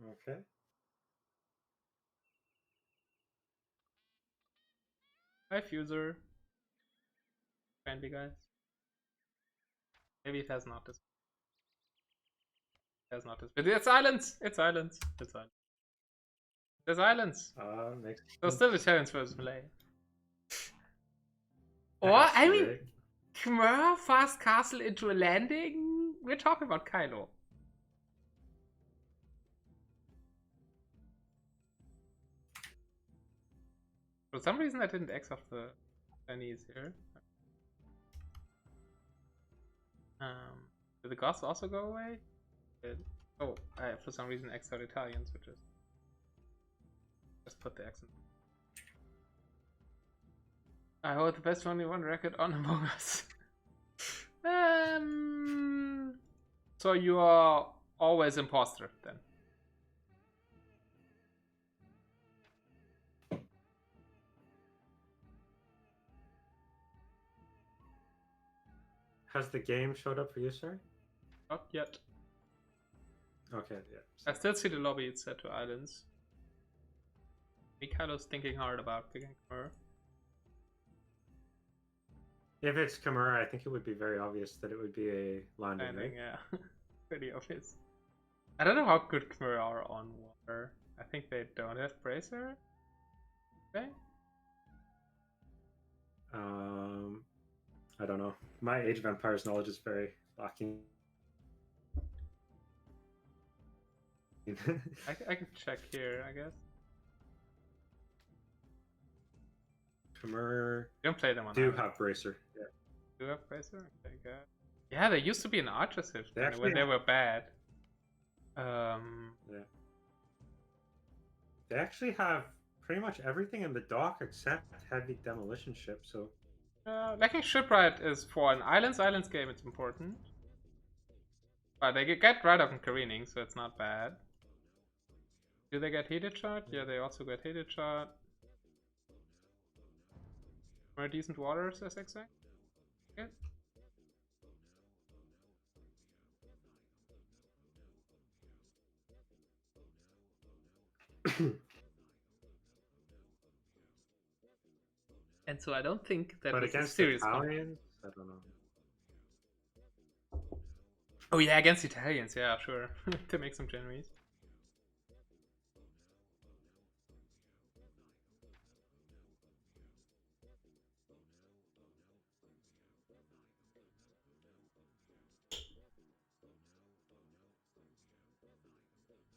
Okay. Hi, Fuser. Friendly guys. Maybe it has not disappeared. It has not disappeared. It's islands! It's islands! It's islands. There's islands! Makes So sense. still Italians versus Malay. Or, That's I mean, right. Khmer fast castle into a landing? We're talking about Kylo. For some reason I didn't X off the Chinese here. Did the Goths also go away? Oh, I for some reason X out Italians, which is... Just put the accent. I hold the best 1v1 record on Among Us. So you are always imposter then? Has the game showed up for you, sorry? Not yet. Okay, yeah. I still see the lobby, it's set to islands. Kylo's thinking hard about picking Khmer. If it's Khmer, I think it would be very obvious that it would be a landing, right? Yeah. Pretty obvious. I don't know how good Khmer are on water. I think they don't have Bracer. Okay. I don't know. My Age of Empires knowledge is very lacking. I can check here, I guess. Khmer You don't play them on do island. have Bracer. Yeah. Do you have Bracer? Okay, good. Yeah, they used to be an Archer Civ They actually when they have- were bad. Yeah. They actually have pretty much everything in the dock except heavy demolition ship, so Lacking Shipwright is for an islands game, it's important. But they get right up in careening, so it's not bad. Do they get heated shot? Yeah, they also get heated shot. More decent waters, as exact. Good. And so I don't think that But was a against serious Italians, I don't know. Oh yeah, against Italians, yeah, sure. To make some Genoese.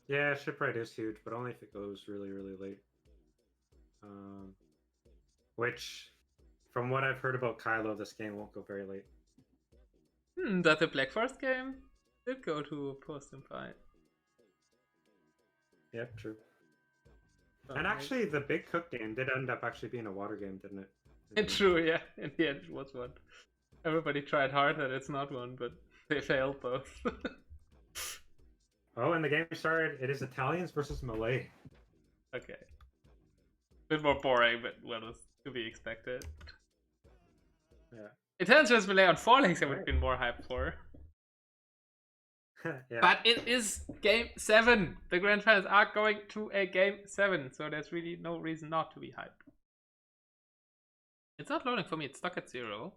Yeah, shipwright is huge, but only if it goes really, really late. Which, from what I've heard about Kylo, this game won't go very late. That the Black Forest game did go to post and fight. Yep, true. Oh, And right. actually, the Big Cook game did end up actually being a water game, didn't it? In the end. True, yeah. In the end, it was one. Everybody tried hard that it's not one, but they failed both. Oh, and the game started. It is Italians versus Malay. Okay. Bit more boring, but what was to be expected. Yeah. Italians versus Malay on 4 legs I would have Right. been more hyped for. Yeah. But it is game 7. The grand finals are going to a game 7, so there's really no reason not to be hyped. It's not loading for me, it's stuck at 0.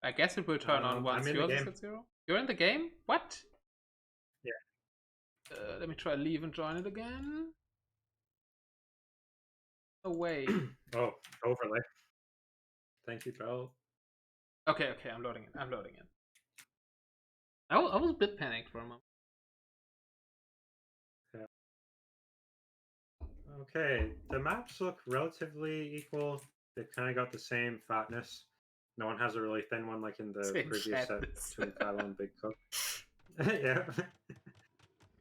I guess it will turn on once I'm in the yours is game. at 0. You're in the game? What? Yeah. Let me try leave and join it again. No way. Oh, overlay. Thank you, Bell. Okay, I'm loading it. I was a bit panicked for a moment. Okay, the maps look relatively equal. They've kind of got the same fatness. No one has a really thin one like in the Same previous fatness. set between Kylo and Big Cook. Yeah.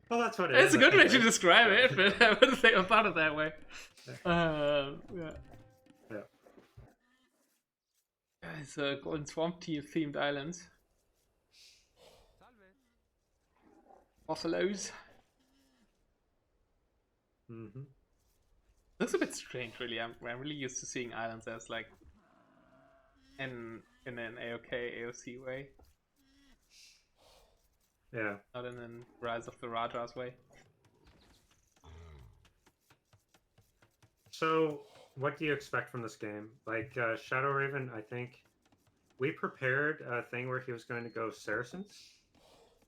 Well, that's what it It's is. a good I way think, to right? describe it, but I wouldn't think about it that way. Yeah. Yeah. It's a Golden Swamp Tea themed island. Buffaloes. Mm-hmm. Looks a bit strange, really. I'm really used to seeing islands as like in an AOK AOC way, Yeah. not in an Rise of the Rajas way. So, what do you expect from this game? Like, ShadowRawen, I think we prepared a thing where he was going to go Saracens,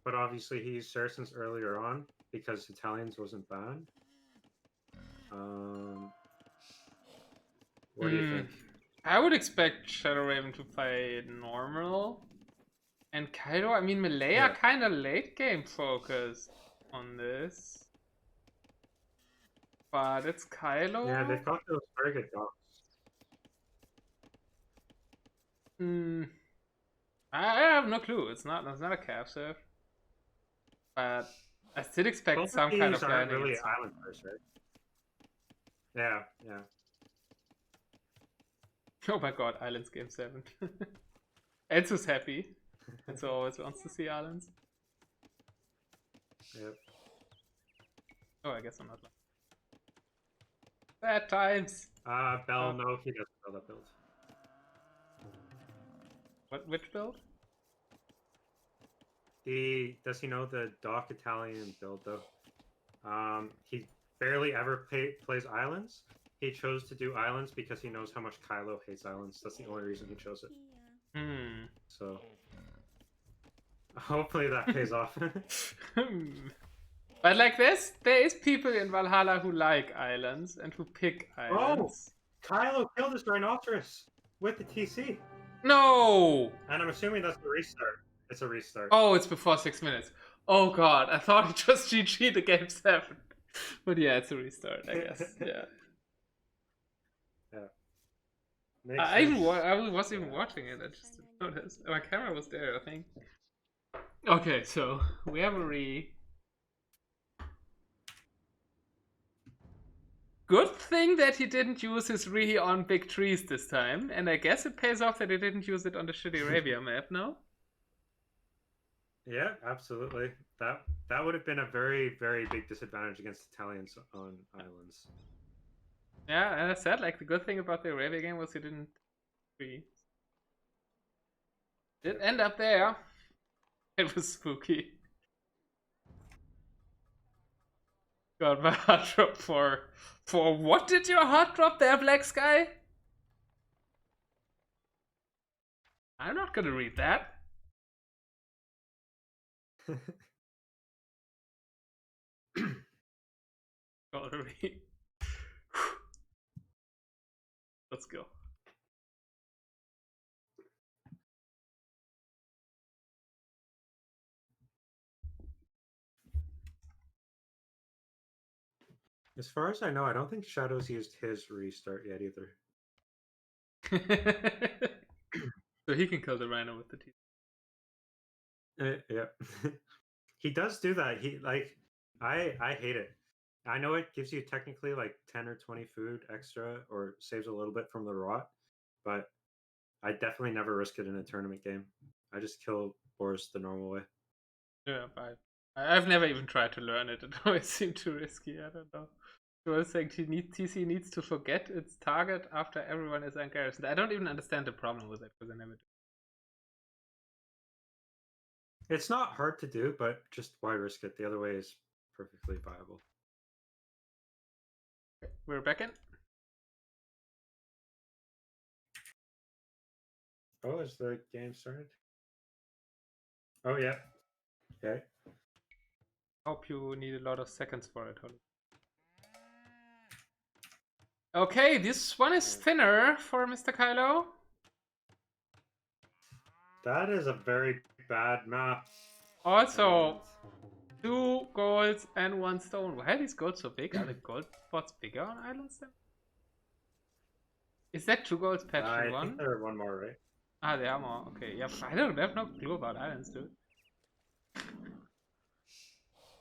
but obviously he used Saracens earlier on because Italians wasn't banned. What do you think? I would expect ShadowRawen to play normal. And Kylo, I mean, Malay are Yeah. kind of late game focused on this. But it's Kylo. Yeah, they've got those very good dogs. I have no clue. It's not a calf serve. But I still expect Both some of kind these of aren't landing. really island first, right? Yeah, yeah. Oh my god, Islands Game 7. Enzo's happy. Enzo always wants to see islands. Yep. Oh, I guess I'm not lying. Bad times! Bell, no, he doesn't know that build. Which build? Does he know the Doc Italian build though? He barely ever plays islands. He chose to do islands because he knows how much Kylo hates islands. That's the only reason he chose it. So hopefully that pays off. But like this, there is people in Valhalla who like islands and who pick islands. Kylo killed his rhinoceros with the TC. No! And I'm assuming that's a restart. It's a restart. Oh, it's before 6 minutes. Oh god, I thought he just GG'd the game 7. But yeah, it's a restart, I guess. Yeah. Makes I sense. was even watching it, I just didn't notice. My camera was there, I think. Okay, so we have a Good thing that he didn't use his on big trees this time, and I guess it pays off that he didn't use it on the shitty Arabia map, no? Yeah, absolutely. That would have been a very, very big disadvantage against Italians on islands. Yeah, and I said, like, the good thing about the Arabia game was he didn't tree. Did end up there. It was spooky. Got my heart drop for what did your heart drop there, Black Sky? I'm not gonna read that. Gotta read. Let's go. As far as I know, I don't think Shadow's used his restart yet either. So he can kill the rhino with the teeth. Yeah. He does do that. I hate it. I know it gives you technically like 10 or 20 food extra or saves a little bit from the rot, but I definitely never risk it in a tournament game. I just kill boars the normal way. Yeah, but I've never even tried to learn it. It always seemed too risky. I don't know. It was saying TC needs to forget its target after everyone is encouraged. I don't even understand the problem with it because I never do. It's not hard to do, but just why risk it? The other way is perfectly viable. Okay, we're back in. Oh, is the game started? Oh, yeah. Okay. Hope you need a lot of seconds for it, Holly. Okay, this one is thinner for Mr. Kylo. That is a very bad map. Also, 2 golds and 1 stone. Why are these golds so big? Are the gold spots bigger on islands then? Is that 2 golds patch I in 1? think there are one more, right? Ah, there are more. Okay, yeah, I have no clue about islands, dude.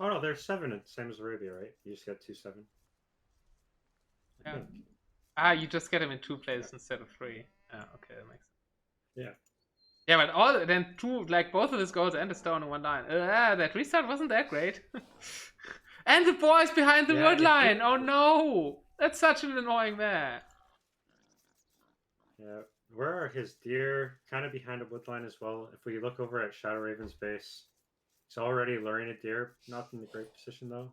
Oh no, there's 7, same as Arabia, right? You just get 2-7. Yeah. Ah, you just get them in 2 places instead of 3. Yeah, okay, that makes sense. Yeah. Yeah, but then 2, like both of these golds and a stone in 1 line. That restart wasn't that great. And the boys behind the wood line. Oh no, that's such an annoying map. Yeah. Where are his deer? Kind of behind a woodline as well. If we look over at Shadowrawen's base, he's already luring a deer. Not in a great position though.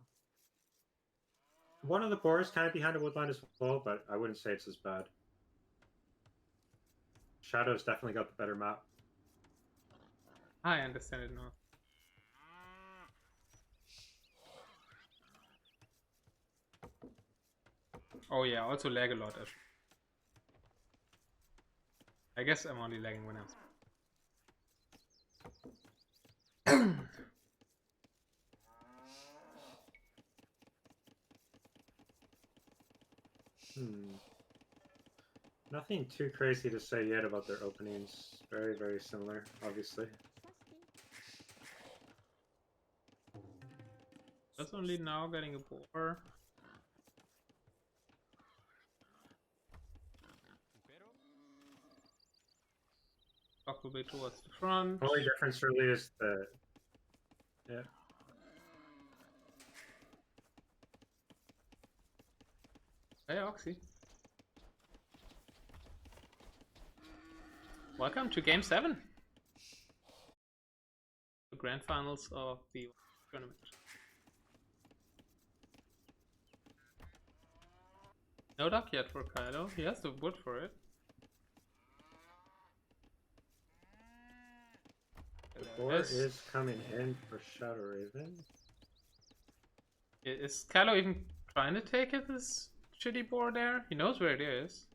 One of the boars kind of behind a woodline as well, but I wouldn't say it's as bad. Shadow's definitely got the better map. I understand it now. Oh yeah, also lag a lot. I guess I'm only lagging when I'm... Nothing too crazy to say yet about their openings. Very, very similar, obviously. That's only now getting a boar. Block will be towards the front. The only difference really is the... Yeah. Hey, Oxy. Welcome to Game 7. The grand finals of the tournament. No duck yet for Kylo. He has the wood for it. The boar is coming in for Shadowrawen. Is Kylo even trying to take it, this shitty boar there? He knows where it is.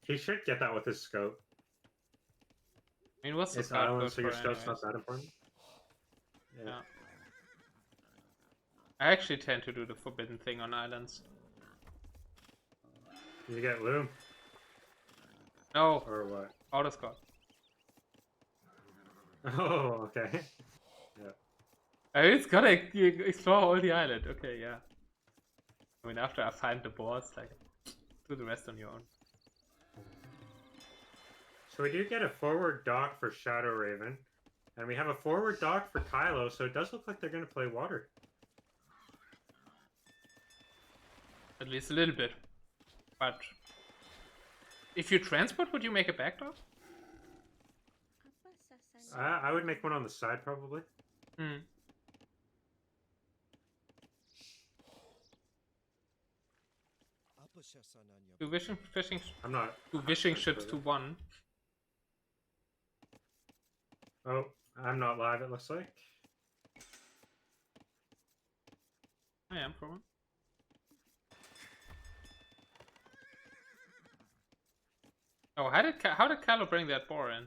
He should get that with his scope. I mean, what's the It's scout island, good so your for scope's anyways? not that important. Yeah. I actually tend to do the forbidden thing on islands. You get loom? No, Or what? auto scout. Oh, okay. Yeah. I mean, it's gotta explore all the island. Okay, yeah. I mean, after I find the boss, like, do the rest on your own. So we do get a forward dock for Shadowrawen, and we have a forward dock for Kylo, so it does look like they're going to play water. At least a little bit. But if you transport, would you make a backdock? I would make one on the side, probably. Hmm. Two I'm not. wishing ships to one. Oh, I'm not live. It looks like. I am for one. Oh, how did Kylo bring that boar in?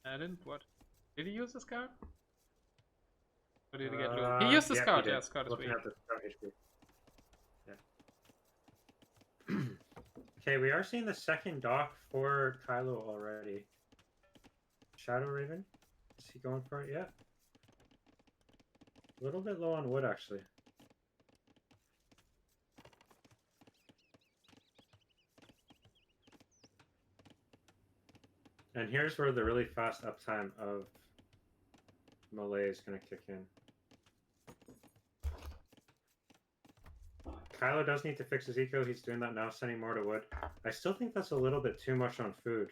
I didn't. What? Did he use the scout? Or did he get loot? He used the scout. Yeah, scout is Looking weak. at the scout HP. Yeah. Okay, we are seeing the second dock for Kylo already. Shadowrawen, is he going for it yet? A little bit low on wood, actually. And here's where the really fast uptime of Malay is going to kick in. Kylo does need to fix his eco. He's doing that now, sending more to wood. I still think that's a little bit too much on food.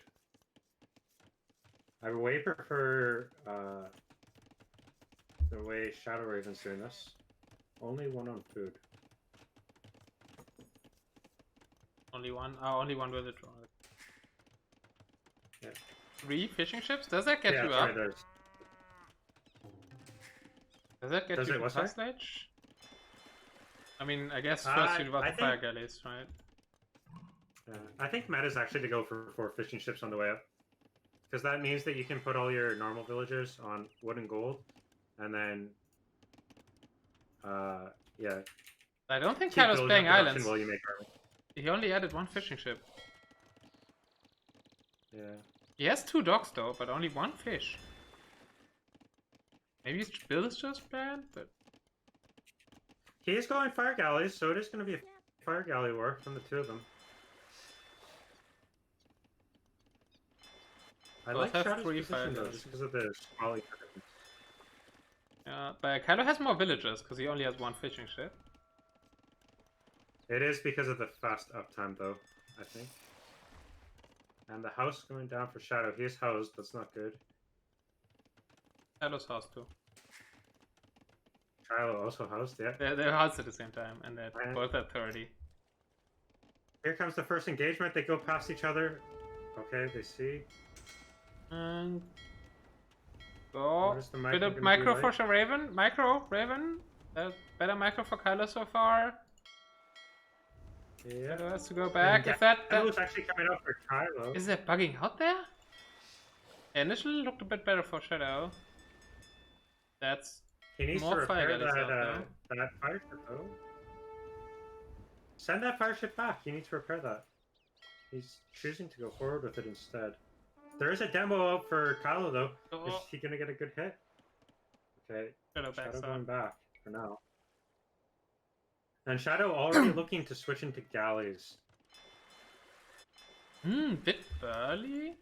I way prefer the way Shadowraven's doing this. Only one on food. Only one. Oh, only one with it. Yeah. 3 fishing ships? Does that get you up? Sorry, there's... Does that get Does you it to what, sorry? top stage? I mean, I guess first you'd want the fire galleys, right? I think meta's actually to go for 4 fishing ships on the way up. Because that means that you can put all your normal villagers on wood and gold. And then... yeah. I don't think Keep Kylo's villager playing production islands. while you make armor. He only added 1 fishing ship. Yeah. He has 2 docks though, but only 1 fish. Maybe his build is just bad, but... He is going fire galleys, so it is going to be a fire galley war from the 2 of them. I Both like have Shadow's 3 position fire though, galleys. just because of the quality. Yeah, but Kylo has more villagers, because he only has 1 fishing ship. It is because of the fast uptime though, I think. And the house going down for Shadow. He is housed, that's not good. Kylo's house too. Kylo also housed, yeah. They're housed at the same time, and they're Right. both at 30. Here comes the first engagement. They go past each other. Okay, they see. And... Go. What is the Bit of gonna micro be for like? Raven. Micro, Raven. Better micro for Kylo so far. Yeah. Kylo has to go back. And If that Kylo's actually coming out for Kylo. is that bugging out there? Initially looked a bit better for Shadow. That's He needs more to fire repair galleys out that fire ship though. Send that fire ship back. You need to repair that. He's choosing to go forward with it instead. There is a demo out for Kylo though. Is he gonna get a good hit? Okay. Shadow back Shadow side. going back for now. And Shadow already looking to switch into galleys. Bit early.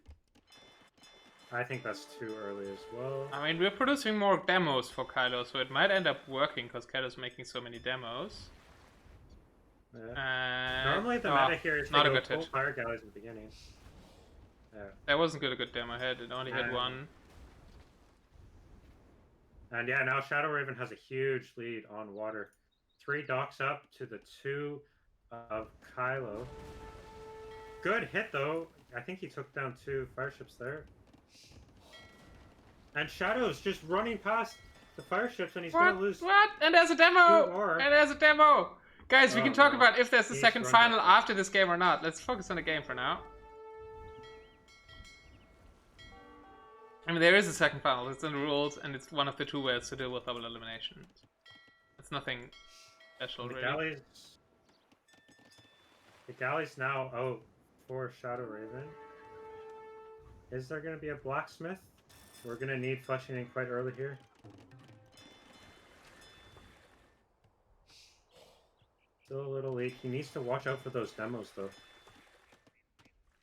I think that's too early as well. I mean, we're producing more demos for Kylo, so it might end up working because Kylo's making so many demos. Yeah. And Normally the meta here is not to a go good full hit. fire galleys in the beginning. Yeah. That wasn't a good demo hit. It only hit And- 1. And yeah, now Shadowraven has a huge lead on water. 3 docks up to the 2 of Kylo. Good hit though. I think he took down 2 fire ships there. And Shadow's just running past the fire ships and he's What? gonna lose. What? And there's a demo! 2 more. And there's a demo! Guys, we Oh, can talk no. about if there's a He's second running final after. after this game or not. Let's focus on the game for now. I mean, there is a second final. It's in the rules, and it's one of the 2 ways to deal with double elimination. It's nothing special, The really. galleys now out for Shadowraven. Is there gonna be a blacksmith? We're gonna need fleshing in quite early here. Still a little leak. He needs to watch out for those demos though.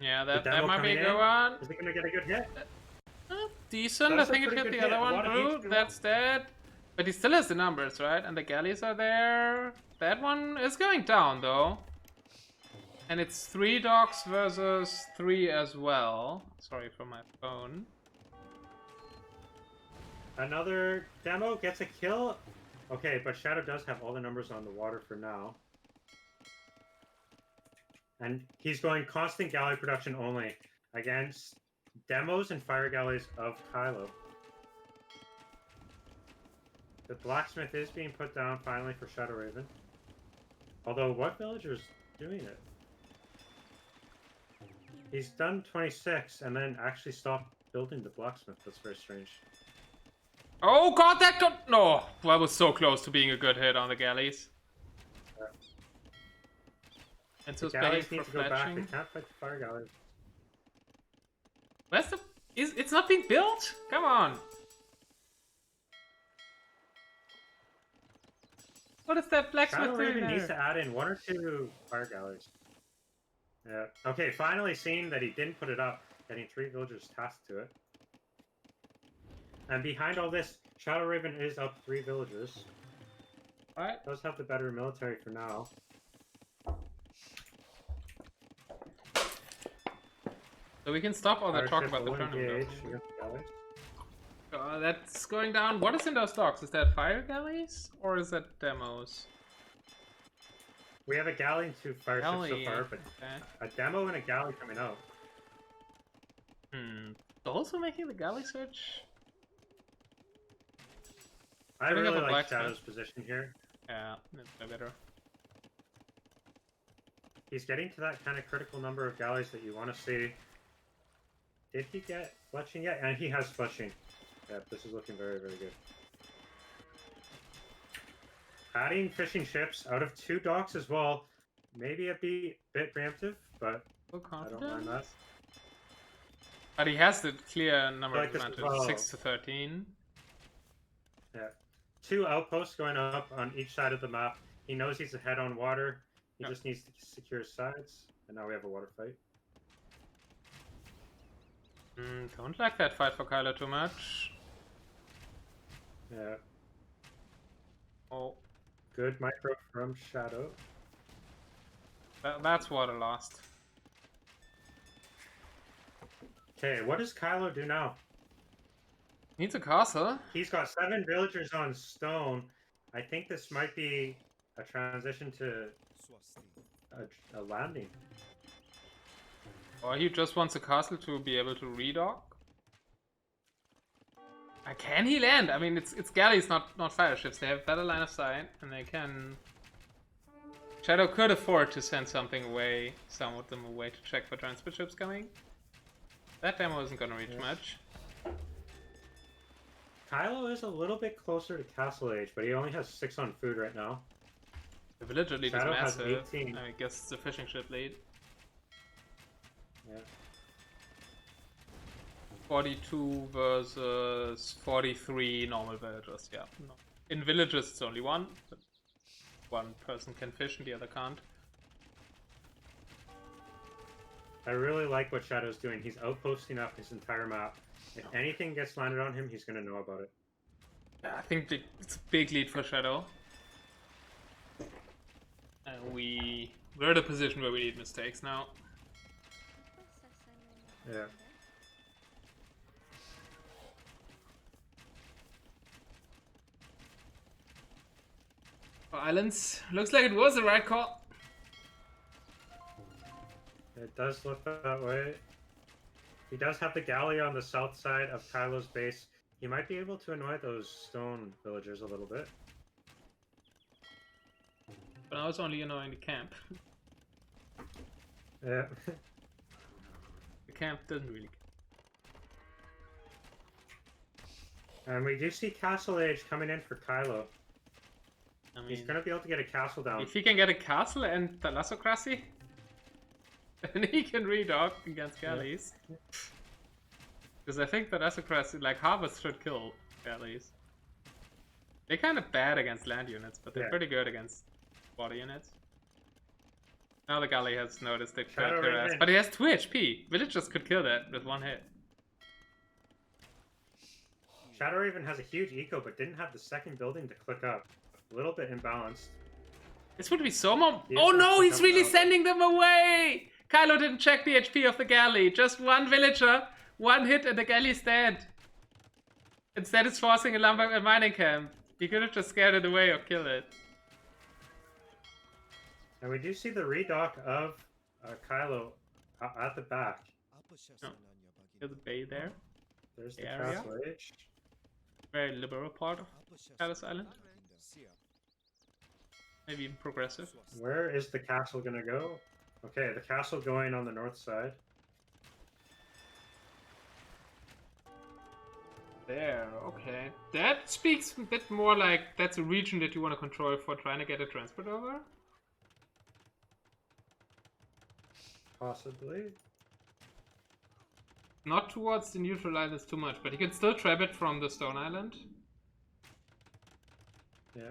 Yeah, The that demo might be a coming go in? on. Is it gonna get a good hit? Decent. That's I a think it pretty hit good the other hit. one One of through. each, two That's dead. But he still has the numbers, right? And the galleys are there. That one is going down though. And it's 3 docks versus 3 as well. Sorry for my phone. Another demo gets a kill. Okay, but Shadow does have all the numbers on the water for now. And he's going constant galley production only against demos and fire galleys of Kylo. The blacksmith is being put down finally for ShadowRawen. Although, what villager is doing it? He's done 26 and then actually stopped building the blacksmith. That's very strange. Oh god, that got... No! That was so close to being a good hit on the galleys. And so The it's paying galleys for need to go back. They fletching. can't fight the fire galleys. Where's the... It's not being built? Come on! What is that blacksmith doing ShadowRawen needs to there? add in 1 or 2 fire galleys. Yeah. Okay, finally seeing that he didn't put it up, getting 3 villagers tasked to it. And behind all this, ShadowRawen is up 3 villagers. Alright. Does have the better military for now. So we can stop all the talk Fireship about the will tournament. engage though. against the galleys. That's going down. What is in those docks? Is that fire galleys? Or is that demos? We have a galley and 2 fireships Galley, so far, but okay. a demo and a galley coming out. Also making the galley switch? I Putting up really a like blacksmith. Shadow's position here. Yeah, that's no better. He's getting to that kind of critical number of galleys that you want to see. Did he get fletching yet? And he has fletching. Yeah, this is looking very, very good. Adding fishing ships out of 2 docks as well. Maybe a bit preemptive, but So I don't mind confident. that. But he has the clear number I like of this advantage, as well. 6 to 13. Yeah. 2 outposts going up on each side of the map. He knows he's ahead on water. He Yep. just needs to secure sides. And now we have a water fight. Don't like that fight for Kylo too much. Yeah. Oh, Good micro from Shadow. that's water lost. Okay, what does Kylo do now? Needs a castle. He's got 7 villagers on stone. I think this might be a transition to a landing. Or he just wants a castle to be able to redock. Can he land? I mean, it's galleys, not fire ships. They have better line of sight, and they can... Shadow could afford to send something away, some of them away to check for transport ships coming. That demo isn't gonna reach much. Kylo is a little bit closer to Castle Age, but he only has 6 on food right now. The villager lead is Shadow has massive. 18. I guess it's a fishing ship lead. Yeah. 42 versus 43 normal villagers, yeah. No. In villages it's only 1, but 1 person can fish and the other can't. I really like what Shadow's doing. He's outposting up his entire map. If anything gets landed on him, he's going to know about it. Yeah, I think it's a big lead for Shadow. And we're in a position where we need mistakes now. Yeah. Islands. Looks like it was the right call. It does look that way. He does have the galley on the south side of Kylo's base. He might be able to annoy those stone villagers a little bit. But I was only annoying the camp. Yeah. The camp doesn't really. And we do see Castle Age coming in for Kylo. I mean, He's going to be able to get a castle down. if he can get a castle and thalassocracy, then he can redock against galleys. Because I think thalassocracy, like harvest, should kill galleys. They're kind of bad against land units, but they're Yeah. pretty good against water units. Now the galley has noticed they could Shadow kill us, Raven. but he has 2 HP. Villagers could kill that with 1 hit. ShadowRawen has a huge eco, but didn't have the second building to click up. A little bit imbalanced. This would be so more. Yes, Oh no, it's he's really out. sending them away! Kylo didn't check the HP of the galley. Just 1 villager, 1 hit, and the galley's dead. Instead, it's forcing a mining camp. He could have just scared it away or killed it. And we do see the redock of Kylo, at the back. No. There's a bay there. There's the Area. Castle Age. Very liberal part of Palace Island. Maybe even progressive. Where is the castle gonna go? Okay, the castle going on the north side. There, okay. That speaks a bit more like that's a region that you want to control for trying to get a transport over. Possibly. Not towards the neutral islands too much, but you can still trap it from the Stone Island. Yeah.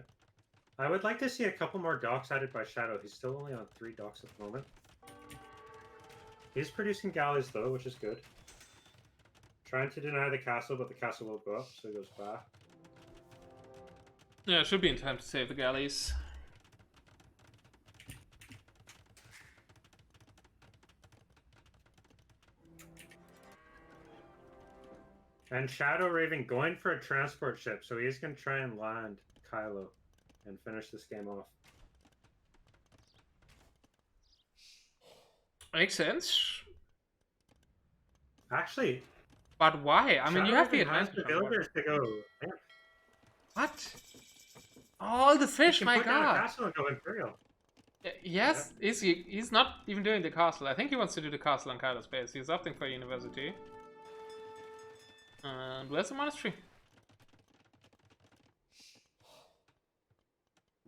I would like to see a couple more docks added by Shadow. He's still only on 3 docks at the moment. He's producing galleys though, which is good. Trying to deny the castle, but the castle will go up, so he goes back. Yeah, it should be in time to save the galleys. And ShadowRawen going for a transport ship, so he's going to try and land Kylo and finish this game off. Makes sense. Actually, But why? I mean, you have the ShadowRawen has advantage. the of water. villagers to go. Yeah, What? All the he fish, can my put down a god. castle and go Imperial. Yes, is he? He's not even doing the castle. I think he wants to do the castle on Kylo's base. He's opting for university. And where's the monastery?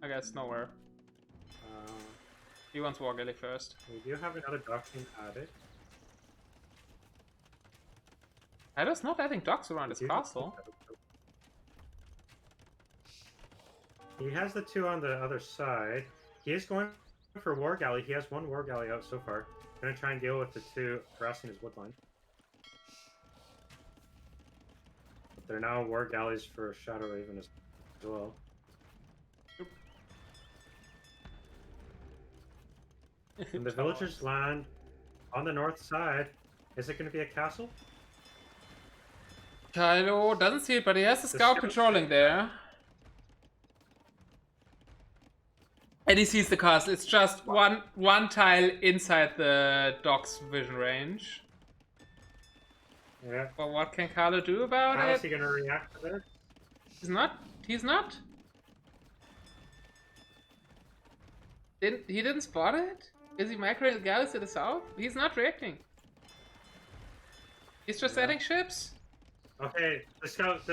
I guess nowhere. He wants War Galley first. We do have another dock being added. Kylo's not adding docks around his castle. He has the 2 on the other side. He is going for War Galley. He has 1 War Galley out so far. Gonna try and deal with the 2 harassing his woodline. But they're now War Galleys for ShadowRawen as well. And the villagers land on the north side. Is it going to be a castle? Kylo doesn't see it, but he has a The scout scout- patrolling there. And he sees the castle. It's just one tile inside the dock's vision range. Yeah. But what can Kylo do about How is it? he going to react to this? He's not. He's not. He didn't spot it? Is he microing galleys to the south? He's not reacting. He's just Yeah. adding ships. Okay, the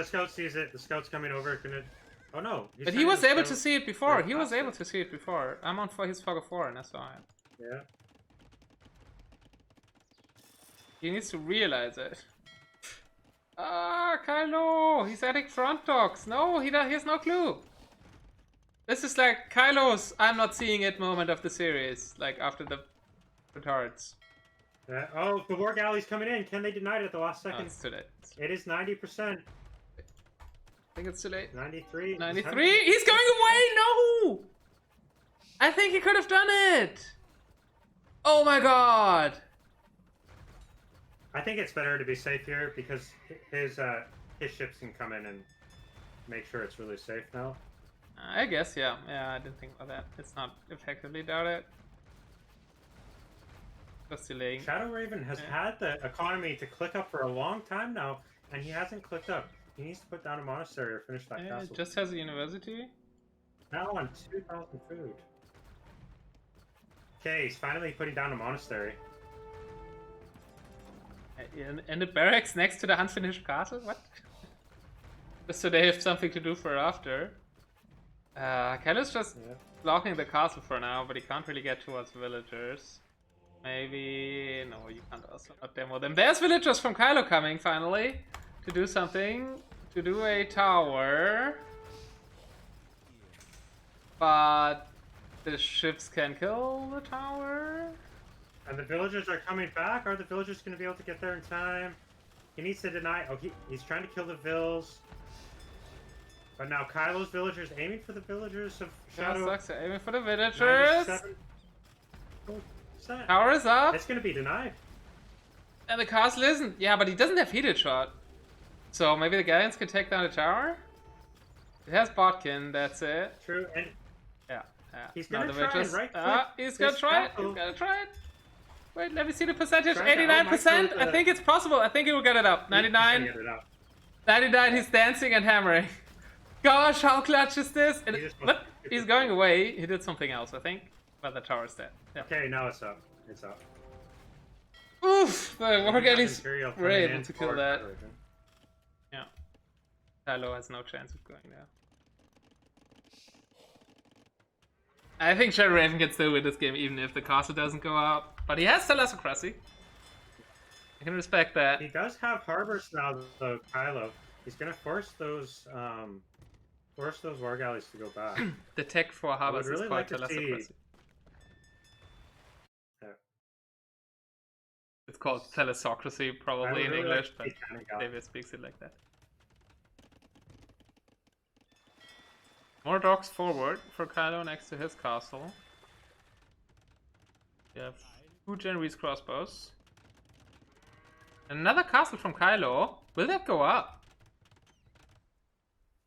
scout sees it. The scout's coming over. Gonna. Oh no! But he was able to see. see it before. Yeah, He was past able it. to see it before. I'm on for his fog of war and I saw it. Yeah. He needs to realize it. Ah, Kylo! He's adding front docks. No, he has no clue. This is like Kylo's I'm not seeing it moment of the series. Like after the retards. Yeah. Oh, the War Galley's coming in. Can they deny it at the last Oh, second? it's too late. It is 90%. I think it's too late. 93. 93? He's going away! No! I think he could have done it! Oh my god! I think it's better to be safe here because his ships can come in and make sure it's really safe now. I guess, yeah. Yeah, I didn't think about that. It's not effectively doubt it. Just delaying. ShadowRawen has had the economy to click up for a long time now, and he hasn't clicked up. He needs to put down a monastery or finish that It castle. just has a university. Now on 2,000 food. Okay, he's finally putting down a monastery. And the barracks next to the unfinished castle? What? Just so they have something to do for after. Kylo's just Yeah. blocking the castle for now, but he can't really get towards villagers. Maybe... No, you can't also not demo them. There's villagers from Kylo coming, finally. To do something. To do a tower. But... the ships can kill the tower. And the villagers are coming back. Are the villagers going to be able to get there in time? He needs to deny... Oh, he's trying to kill the vills. But now Kylo's villagers aiming for the villagers of Shadow. Sucks, aiming for the villagers. 97%. Tower is up. It's going to be denied. And the castle isn't. Yeah, but he doesn't have heated shot. So maybe the Galleons can take down the tower? It has Botkin, that's it. True, and Yeah. he's Now gonna the try and villagers- right-click he's gonna this try it. castle. He's gonna try it. Wait, let me see the percentage. Trying to 89%? outmicro I the- think it's possible. I think he will get it up. He's gonna 99. get it up. 99, he's dancing and hammering. Gosh, how clutch is this? He just What? wants to- He's going away. He did something else, I think. But the tower's dead. Yeah. Okay, now it's up. It's up. Oof! The We have Wargallies Imperial were coming able in to kill for that. Shadowraven. Yeah. Kylo has no chance of going there. I think Shadowrawen can still win this game even if the castle doesn't go up. But he has Thalassocracy. I can respect that. He does have harbors now, though, Kylo. He's gonna force those war galleys to go back. The tech for harbors really is like called to see- Thalassocracy. Yeah. It's called Thalassocracy I probably would in really English, like but to see Cannon Galley. David speaks it like that. More dogs forward for Kylo next to his castle. We have 2 Genoese crossbows. Another castle from Kylo. Will that go up?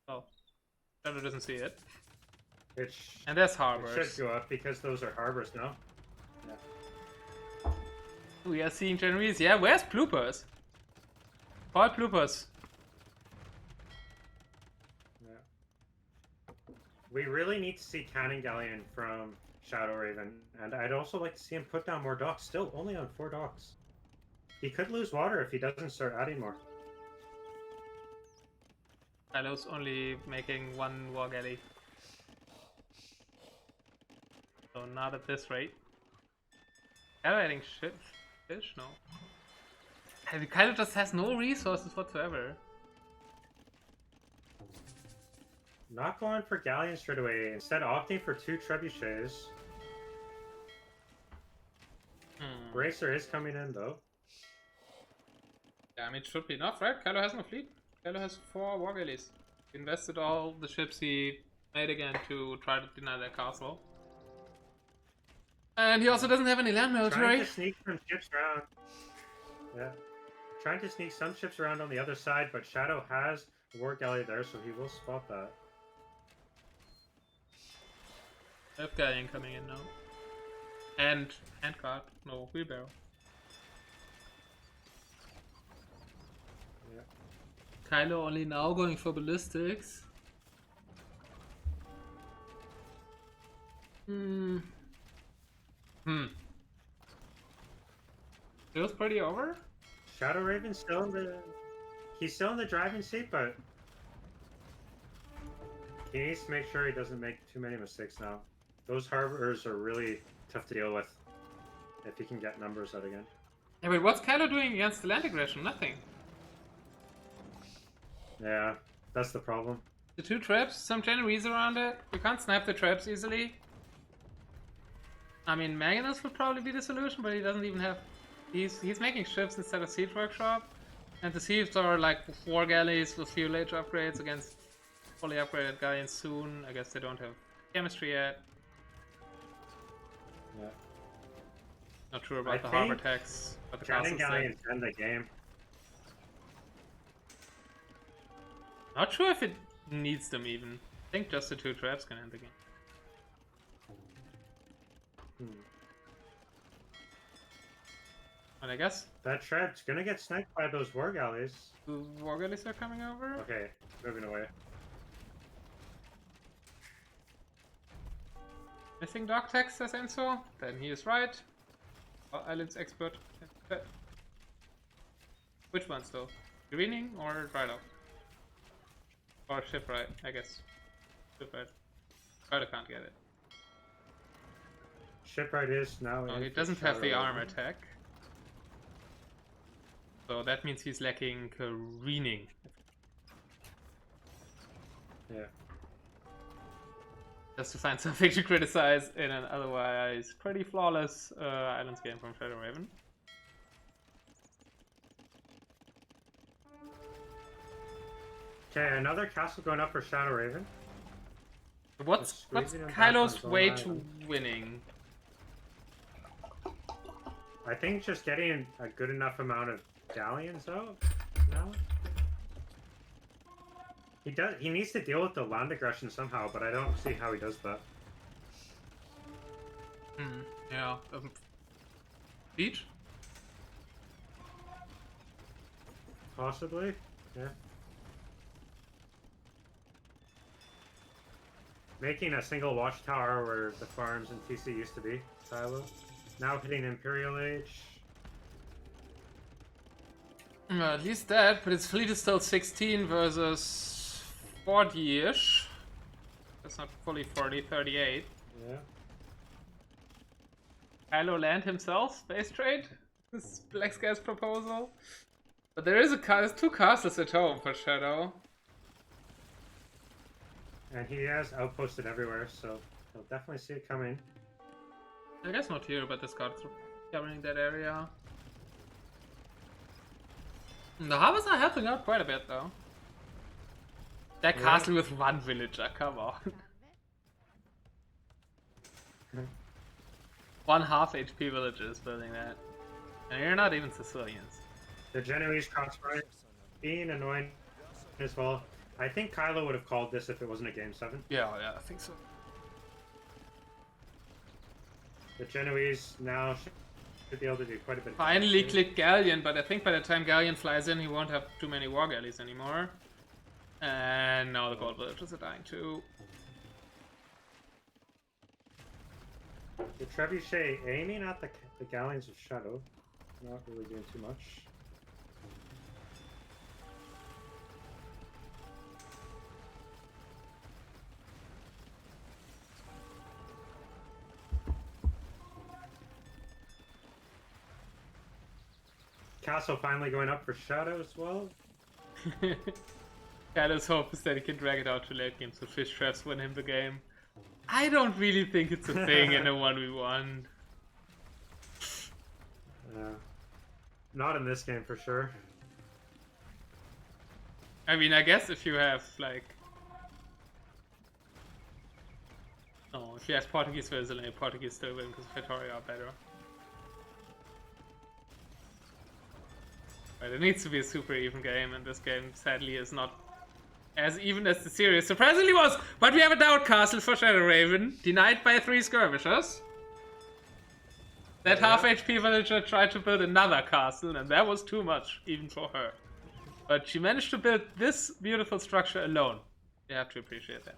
Oh, Kylo doesn't see it. And there's It harbors. should go up because those are harbors now. We are seeing Genoese. Yeah, where's Bloopers? Paul Bloopers. Yeah. We really need to see Cannon Galleon from Shadowraven, and I'd also like to see him put down more docks. Still only on 4 docks. He could lose water if he doesn't start adding more. Kylo's only making 1 war galley. So not at this rate. Kylo adding shit fish? No. Kylo just has no resources whatsoever. Not going for Galleon straight away, instead opting for 2 trebuchets. Bracer is coming in though. Yeah, I mean, it should be enough, right? Kylo has no fleet. Kylo has 4 war galleys. He invested all the ships he made again to try to deny that castle. And he also doesn't have any land Trying military. to sneak some ships around. Yeah. Trying to sneak some ships around on the other side, but Shadow has a war galley there, so he will spot that. Left galleon coming in now. And handcart. No, wheelbarrow. Yeah. Kylo only now going for ballistics. Feels pretty over? Shadowraven's still in the... He's still in the driving seat, but... He needs to make sure he doesn't make too many mistakes now. Those harbors are really tough to deal with. If he can get numbers out again. Yeah, but what's Kylo doing against the land aggression? Nothing. Yeah, that's the problem. The 2 traps, some Genoese around it. You can't snipe the traps easily. I mean, Magnus would probably be the solution, but he doesn't even have... He's making ships instead of siege workshop. And the sieves are like 4 galleys with fuel age upgrades against fully upgraded galleons soon. I guess they don't have chemistry yet. Yeah. Not sure about I the harbor think tax. But the Cannon castle's Galleons there. end the game. Not sure if it needs them even. I think just the 2 traps can end the game. And I guess That trap's gonna get sniped by those war galleys. the war galleys are coming over. Okay, moving away. Missing dock text, says Enzo. Then he is right. Islands expert. Which ones though? Greening or dry dock? Or shipwright, I guess. Shipwright. Rider can't get it. Shipwright is now Oh, in he for doesn't have the Shadowraven. armor tech. So that means he's lacking careening. Yeah. Just to find something to criticize in an otherwise pretty flawless Islands game from Shadowrawen. Okay, another castle going up for Shadowraven. What's squeezing him back on Kylo's his own way island. to winning? I think just getting a good enough amount of galleons out now. He needs to deal with the land aggression somehow, but I don't see how he does that. Yeah. Beach? Possibly, yeah. Making a single watchtower where the farms and TC used to be, Kylo. Now hitting Imperial Age. At least that, but its fleet is still 16 versus 40-ish. That's not fully 40, 38. Yeah. Kylo land himself, space trade? This Black Sky's proposal? But there's 2 castles at home for Shadow. And he has outposted everywhere, so he'll definitely see it coming. I guess not here, but the Scots are covering that area. The harbors are helping out quite a bit, though. That Yeah. castle with 1 villager, come on. 1 half HP villager is building that. And you're not even civilians. The Genoese crossfire being annoying as well. I think Kylo would have called this if it wasn't a game 7. Yeah, I think so. The Genoese now should be able to do quite a bit of Finally damage. clicked Galleon, but I think by the time Galleon flies in, he won't have too many war galleys anymore. And now the gold villagers are dying too. The Trebuchet aiming at the galleons of Shadow. Not really doing too much. Castle finally going up for Shadow as well. Kylo's hope is that he can drag it out to late game so fish traps win him the game. I don't really think it's a thing in a 1v1. Not in this game for sure. I mean, I guess if you have, like... Oh, if you have Portuguese versus Elaine, Portuguese still win because Vittoria are better. But it needs to be a super even game, and this game sadly is not as even as the series surprisingly was. But we have a doubt castle for TheShadowrawen, denied by 3 skirmishers. That half HP villager tried to build another castle, and that was too much, even for her. But she managed to build this beautiful structure alone. You have to appreciate that.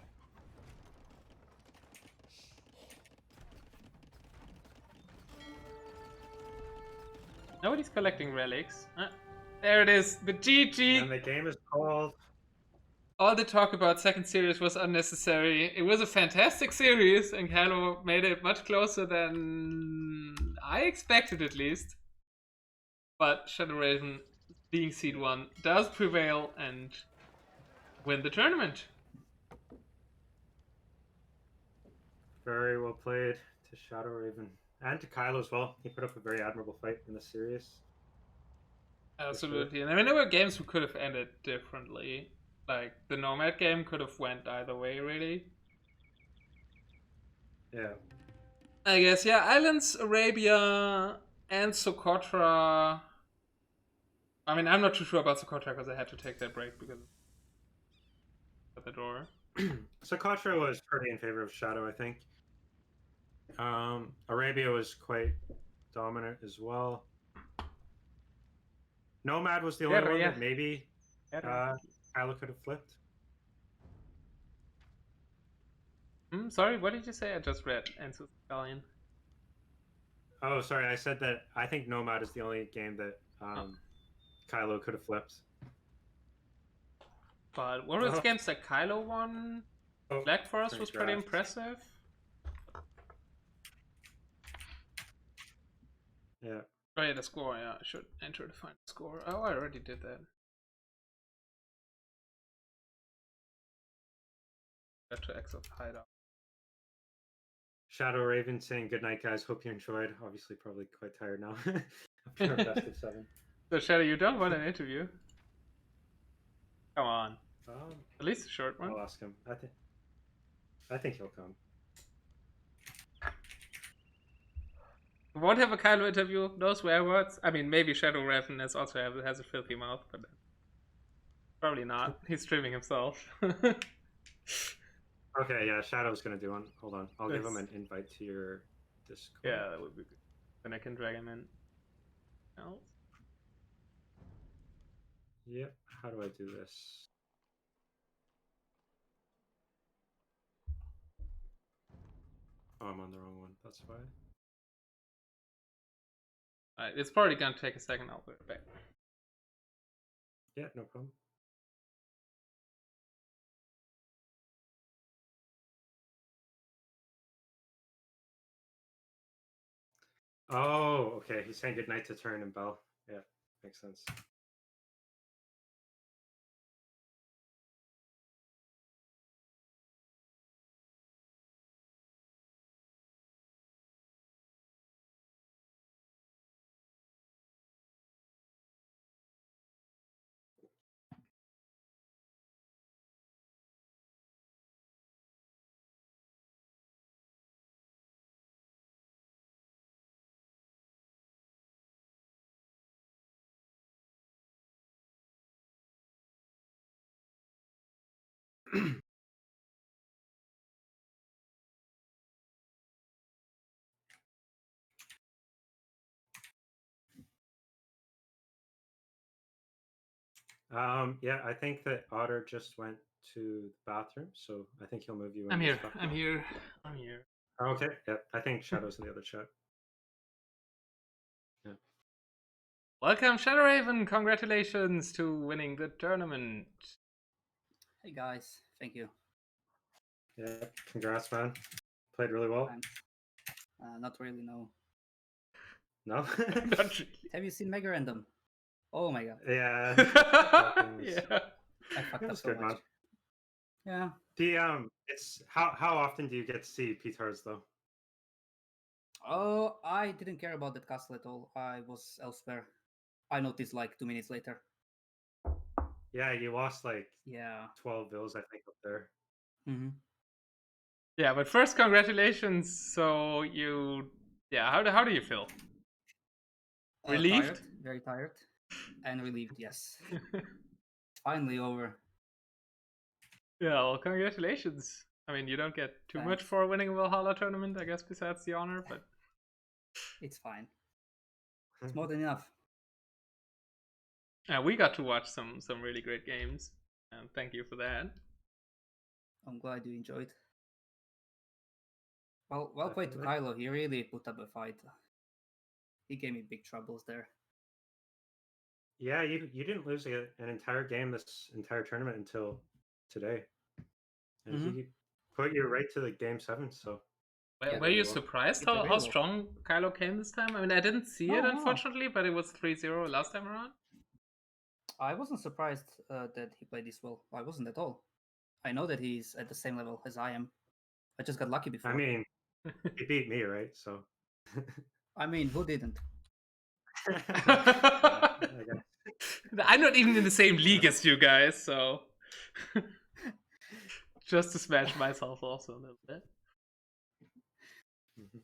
Nobody's collecting relics. There it is, the GG! And the game is called. All the talk about second series was unnecessary. It was a fantastic series, and Kylo made it much closer than I expected, at least. But TheShadowrawen, being seed 1, does prevail and win the tournament. Very well played to TheShadowrawen. And to Kylo as well. He put up a very admirable fight in the series. Absolutely. And I mean, there were games who could have ended differently. Like, the Nomad game could have went either way, really. Yeah. I guess, yeah, Islands, Arabia, and Socotra. I mean, I'm not too sure about Socotra because I had to take that break because at the door. Socotra was pretty in favor of Shadow, I think. Arabia was quite dominant as well. Nomad was the only one that maybe Kylo could have flipped. Sorry, what did you say? I just read Enzo's Italian. Oh, sorry, I said that I think Nomad is the only game that Kylo could have flipped. But one of those games that Kylo won, Black Forest was pretty impressive. Yeah. Oh yeah, the score, yeah, I should enter the final score. Oh, I already did that. Got to exit hideout. TheShadowrawen saying good night, guys. Hope you enjoyed. Obviously, probably quite tired now. After our best of 7. So Shadow, you don't want an interview? Come on. Um, At least a short one. I'll ask him. I think he'll come. We won't have a Kylo interview, no swear words. I mean, maybe TheShadowrawen has a filthy mouth, but probably not. He's streaming himself. Okay, yeah, Shadow's gonna do one. Hold on. I'll give him an invite to your Discord. Yeah, that would be good. Then I can drag him in. else? Yep. How do I do this? Oh, I'm on the wrong one. That's why. Alright, it's probably gonna take a second. I'll be right back. Yeah, no problem. Oh, okay. He's saying goodnight to Turn and Bell. Yeah, makes sense. Yeah, I think that Otter just went to the bathroom, so I think he'll move you in. I'm this here. bathroom. I'm here. I'm here. Okay, yeah, I think Shadow's in the other chat. Yeah. Welcome, ShadowRawen. Congratulations to winning the tournament. Hey guys, thank you. Yeah, congrats, man. Played really well. Thanks. Not really, no. No? Not really. Have you seen Mega Random? Oh my god, Yeah. Yeah. I fucked It up was so good, much. man. Yeah. It's how often do you get to see Peters though? Oh, I didn't care about that castle at all. I was elsewhere. I noticed like 2 minutes later. Yeah, you lost like Yeah. 12 bills, I think, up there. Mm-hmm. Yeah, but first, congratulations. So how do you feel? Relieved? Tired, very tired, and relieved. Yes, finally over. Yeah, well, congratulations. I mean, you don't get too much Thanks. for winning a Valhalla tournament, I guess, besides the honor, but It's fine. It's more than enough. we got to watch some really great games, and thank you for that. I'm glad you enjoyed. Well played to Definitely. Kylo. He really put up a fight. He gave me big troubles there. Yeah, you didn't lose an entire game this entire tournament until today. And Mhm. he put you right to the game 7, so Yeah. Were you well. surprised It's a how great strong Kylo came this time? I mean, I didn't see it, No. unfortunately, but it was 3-0 last time around. I wasn't surprised that he played this well. I wasn't at all. I know that he's at the same level as I am. I just got lucky before. I mean, he beat me, right? So I mean, who didn't? I'm not even in the same league as you guys, so just to smash myself also a little bit.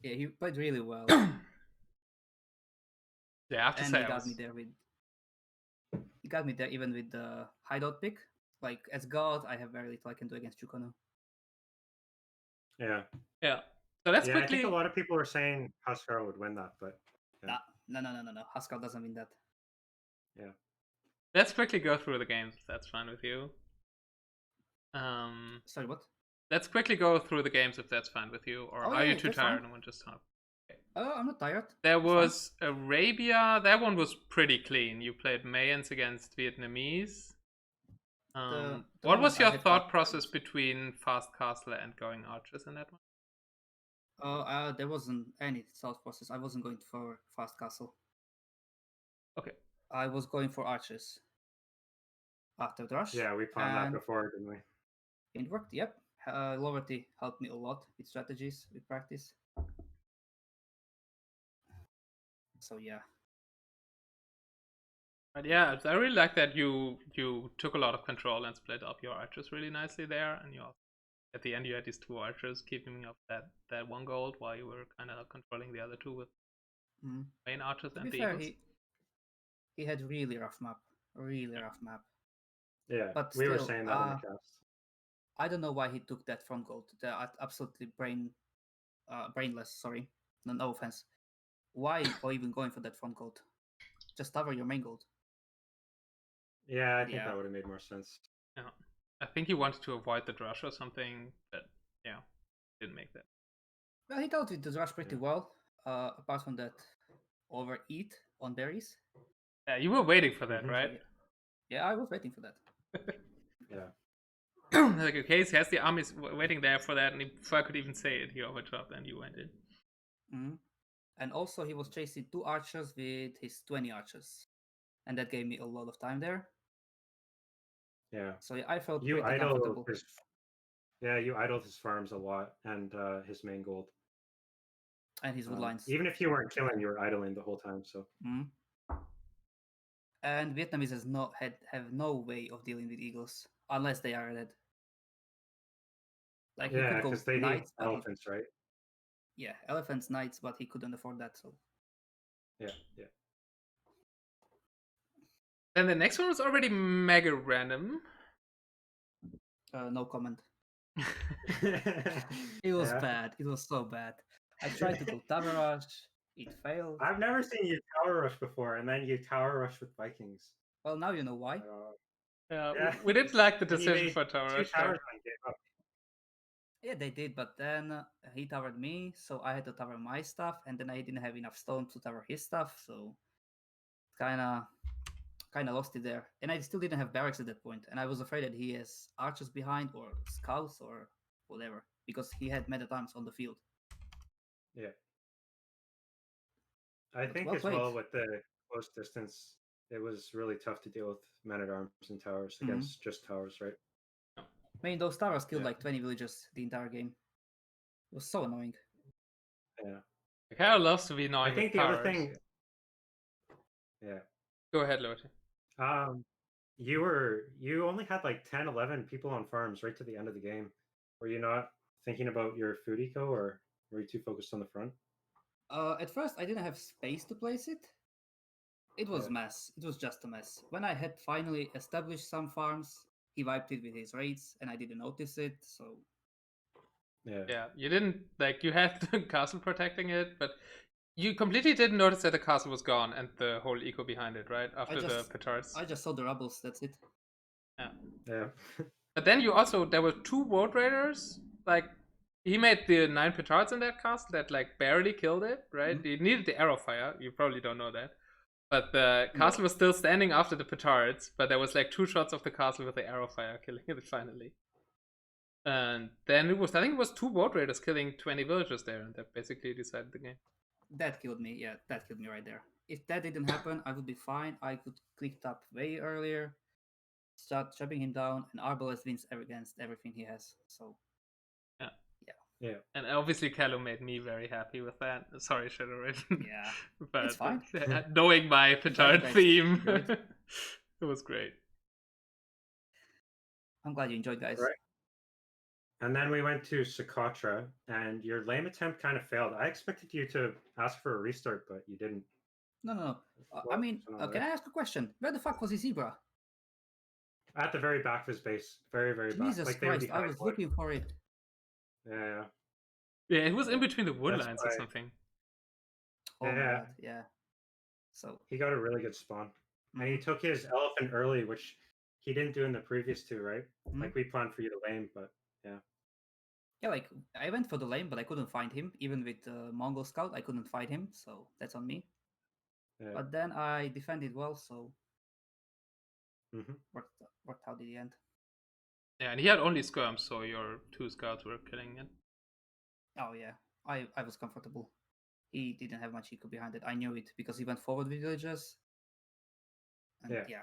Yeah, he played really well. Yeah, I have to And say, he got me there with. He got me there even with the hideout pick. Like as God, I have very little I can do against Chukonu. Yeah. yeah. So let's I quickly. think a lot of people were saying Huskar would win that, but yeah. No. Haskell doesn't win that. Yeah. Let's quickly go through the games, if that's fine with you. Sorry, what? Let's quickly go through the games, if that's fine with you, or Oh, are yeah, you too that's tired fine. and want to just talk? I'm not tired. There It's was Arabia. That one was pretty clean. You played Mayans against Vietnamese. The What one was I your had thought got- process between Fast Castle and going Archers in that one? There wasn't any thought process. I wasn't going for Fast Castle. Okay. I was going for Archers. After the rush. Yeah, we planned that and before, didn't we? It worked, yep. Lowerty helped me a lot with strategies, with practice. So yeah. But yeah, I really like that you took a lot of control and split up your archers really nicely there, and at the end you had these 2 archers keeping up that 1 gold while you were kind of controlling the other 2 with main archers To and be the fair, eagles. he had really rough map. Really rough map. Yeah, But we were still, saying that on the cast. I don't know why he took that front gold. They're absolutely brainless, sorry. No offense. Why or even going for that front gold? just tower your main gold. Yeah, I think Yeah. that would have made more sense. Yeah. I think he wanted to avoid the rush or something, but yeah, didn't make that. Well, he dealt with the rush pretty Yeah. well, apart from that overeat on berries. Yeah, you were waiting for that, Mhm. right? Yeah, I was waiting for that. Yeah. Like, okay, he has the armies waiting there for that, and before I could even say it, he overdropped and you went in. Hmm. And also, he was chasing 2 archers with his 20 archers, and that gave me a lot of time there. Yeah. So yeah, I felt You pretty idle comfortable. his. Yeah, you idled his farms a lot and his main gold. And his wood lines. Even if you weren't killing, you were idling the whole time. So Mhm. And Vietnamese has have no way of dealing with eagles unless they are dead. Like he yeah, could go because they need knights, but elephants, right? yeah, elephants, knights, but he couldn't afford that. So Yeah, yeah. Then the next one was already mega random. no comment. It was Yeah. bad. It was so bad. I tried to go tower rush. It failed. I've never seen you tower rush before, and then you tower rush with Vikings. Well, now you know why. Yeah. We didn't like the And you decision made for Tower 2 Rush. towers and gave up. Yeah, they did, but then he towered me, so I had to tower my stuff, and then I didn't have enough stone to tower his stuff, so kind of lost it there. And I still didn't have barracks at that point, and I was afraid that he has archers behind or scouts or whatever because he had men at arms on the field. Yeah. I But think well as well played. with the close distance, it was really tough to deal with men at arms and towers Mhm. against just towers, right? I mean, those towers killed Yeah. like 20 villagers the entire game. It was so annoying. Yeah. Kylo loves to be I annoying think with the other towers. thing, yeah. Go ahead, Lowerty. You only had like 10, 11 people on farms right to the end of the game. Were you not thinking about your food eco, or were you too focused on the front? At first, I didn't have space to place it. It was Yeah. a mess. It was just a mess. When I had finally established some farms, he wiped it with his raids, and I didn't notice it. So Yeah. Yeah, you didn't, like, you had the castle protecting it, but you completely didn't notice that the castle was gone and the whole eco behind it, right? After the petards. I just saw the rubbles. That's it. Yeah. Yeah. But then you also, there were 2 Road Raiders, like, he made the 9 petards in that castle that, like, barely killed it, right? He needed the arrow fire, you probably don't know that. But the castle was still standing after the petards, but there was, like, 2 shots of the castle with the arrow fire killing it finally. And then it was, I think it was 2 Road Raiders killing 20 villagers there, and that basically decided the game. That killed me. Yeah, that killed me right there. If that didn't happen, I would be fine. I could click up way earlier, start chopping him down, and Arbalest wins against everything he has. So Yeah. And obviously Kylo made me very happy with that. Sorry, ShadowRaven. yeah, But it's fine. knowing my petard guys theme, enjoyed. it was great. I'm glad you enjoyed, guys. Right. And then we went to Socotra, and your lame attempt kind of failed. I expected you to ask for a restart, but you didn't. No. I mean, can I ask a question? Where the fuck was his zebra? At the very back of his base, very, very back. Jesus Like they were Christ! I behind was wood. looking for it. Yeah. Yeah, it was in between the wood That's lines or why- something. Oh my Yeah. god, yeah. So He got a really good spawn. And he took his elephant early, which he didn't do in the previous 2, right? Mhm. Like we planned for you to lame, but yeah. yeah, like I went for the lane, but I couldn't find him. Even with Mongol Scout, I couldn't find him, so that's on me. Yeah. But then I defended well, so Mm-hmm. worked out in the end. Yeah, and he had only skirms, so your 2 scouts were killing it. Oh yeah, I was comfortable. He didn't have much eco behind it. I knew it because he went forward with villagers. And yeah.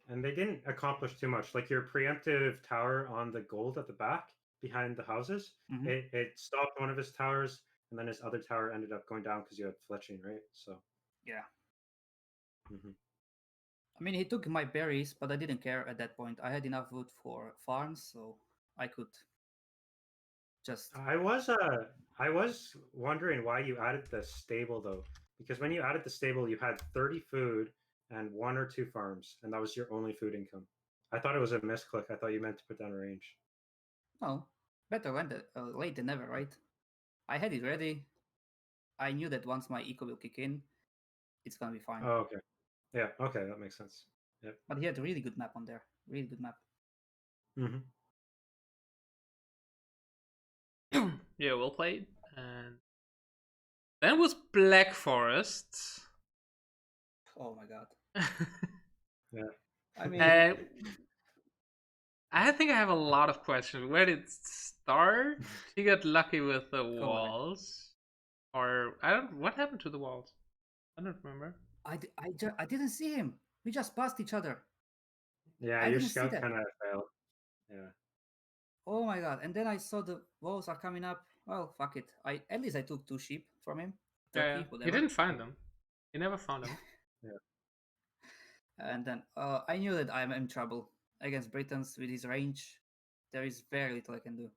And they didn't accomplish too much. Like your preemptive tower on the gold at the back behind the houses, Mhm. it stopped one of his towers, and then his other tower ended up going down because you had fletching, right? So Yeah. mm-hmm. I mean, he took my berries, but I didn't care at that point. I had enough wood for farms, so I could just. I was wondering why you added the stable though, because when you added the stable, you had 30 food and 1 or 2 farms, and that was your only food income. I thought it was a misclick. I thought you meant to put down a range. No, better late than never, right? I had it ready. I knew that once my eco will kick in, it's gonna be fine. Oh, okay. Yeah. Okay, that makes sense. Yep. But he had a really good map on there. Really good map. Mm-hmm. Yeah, well played. And then was Black Forest. Oh my god. Yeah. I mean, uh, I think I have a lot of questions. Where did it start? He got lucky with the ahead. walls, or I don't. What happened to the walls? I don't remember. I didn't see him. We just passed each other. Yeah, I your didn't see scout that. kind of failed. Yeah. Oh my god! And then I saw the walls are coming up. Well, fuck it. At least I took 2 sheep from him. Yeah, Turkey, yeah. whatever. He didn't find them. He never found them. And then I knew that I'm in trouble against Britons with his range. There is very little I can do.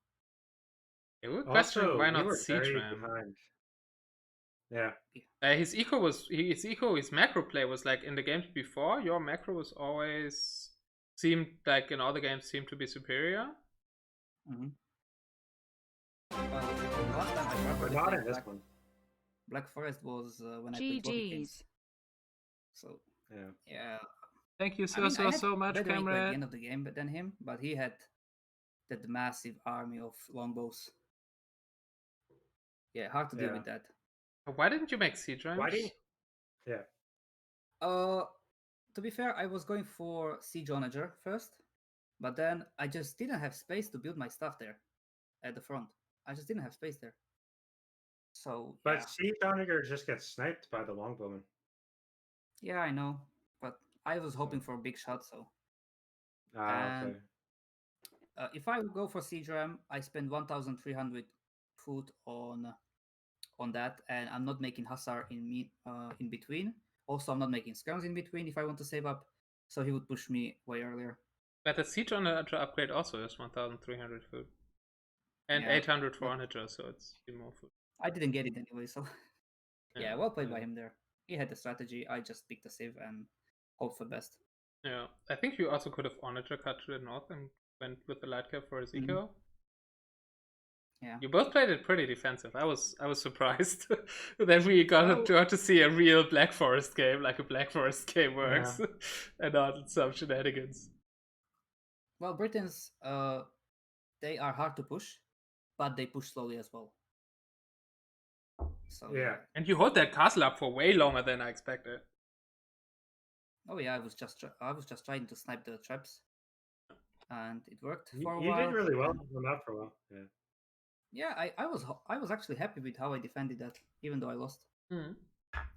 Yeah, we were questioning Also, why you not were Siege very Ram. behind. Yeah. His macro play was like in the games before. Your macro was always seemed like in all the games seemed to be superior. Mm-hmm. Last time I But properly not played in this one. Black Forest was when I played Gothic games. GG's. So Yeah. yeah. Thank you I so mean, I had so much, better range by the comrade. end of the game than him, but he had that massive army of longbows. Yeah, hard to deal Yeah. with that. Why didn't you make Siege Rams? Why didn't? Yeah. To be fair, I was going for Siege Onager first, but then I just didn't have space to build my stuff there at the front. I just didn't have space there. So But yeah, Siege Onager just gets sniped by the longbowman. yeah, I know, but I was hoping for a big shot. So Ah, and okay. if I go for Siege Ram, I spend 1,300 food on that, and I'm not making Hussar in between. Also, I'm not making Skirms in between if I want to save up. So he would push me way earlier. But the Siege Onager upgrade also is 1,300 food. And Yeah, 800 for but Onager, so it's even more food. I didn't get it anyway. So yeah, well played by yeah. him there. He had the strategy. I just picked the save and hope for best. Yeah, I think you also could have Onager cut to the north and went with the light cap for Ezekiel. Yeah. You both played it pretty defensive. I was surprised that we got to see a real Black Forest game, like a Black Forest game works, and not some shenanigans. Well, Britons, they are hard to push, but they push slowly as well. So Yeah. And you hold that castle up for way longer than I expected. Oh yeah, I was just trying to snipe the traps, and it worked You, for a you while. did really well and- on that for a while. Yeah. Yeah, I was actually happy with how I defended that, even though I lost. Hmm.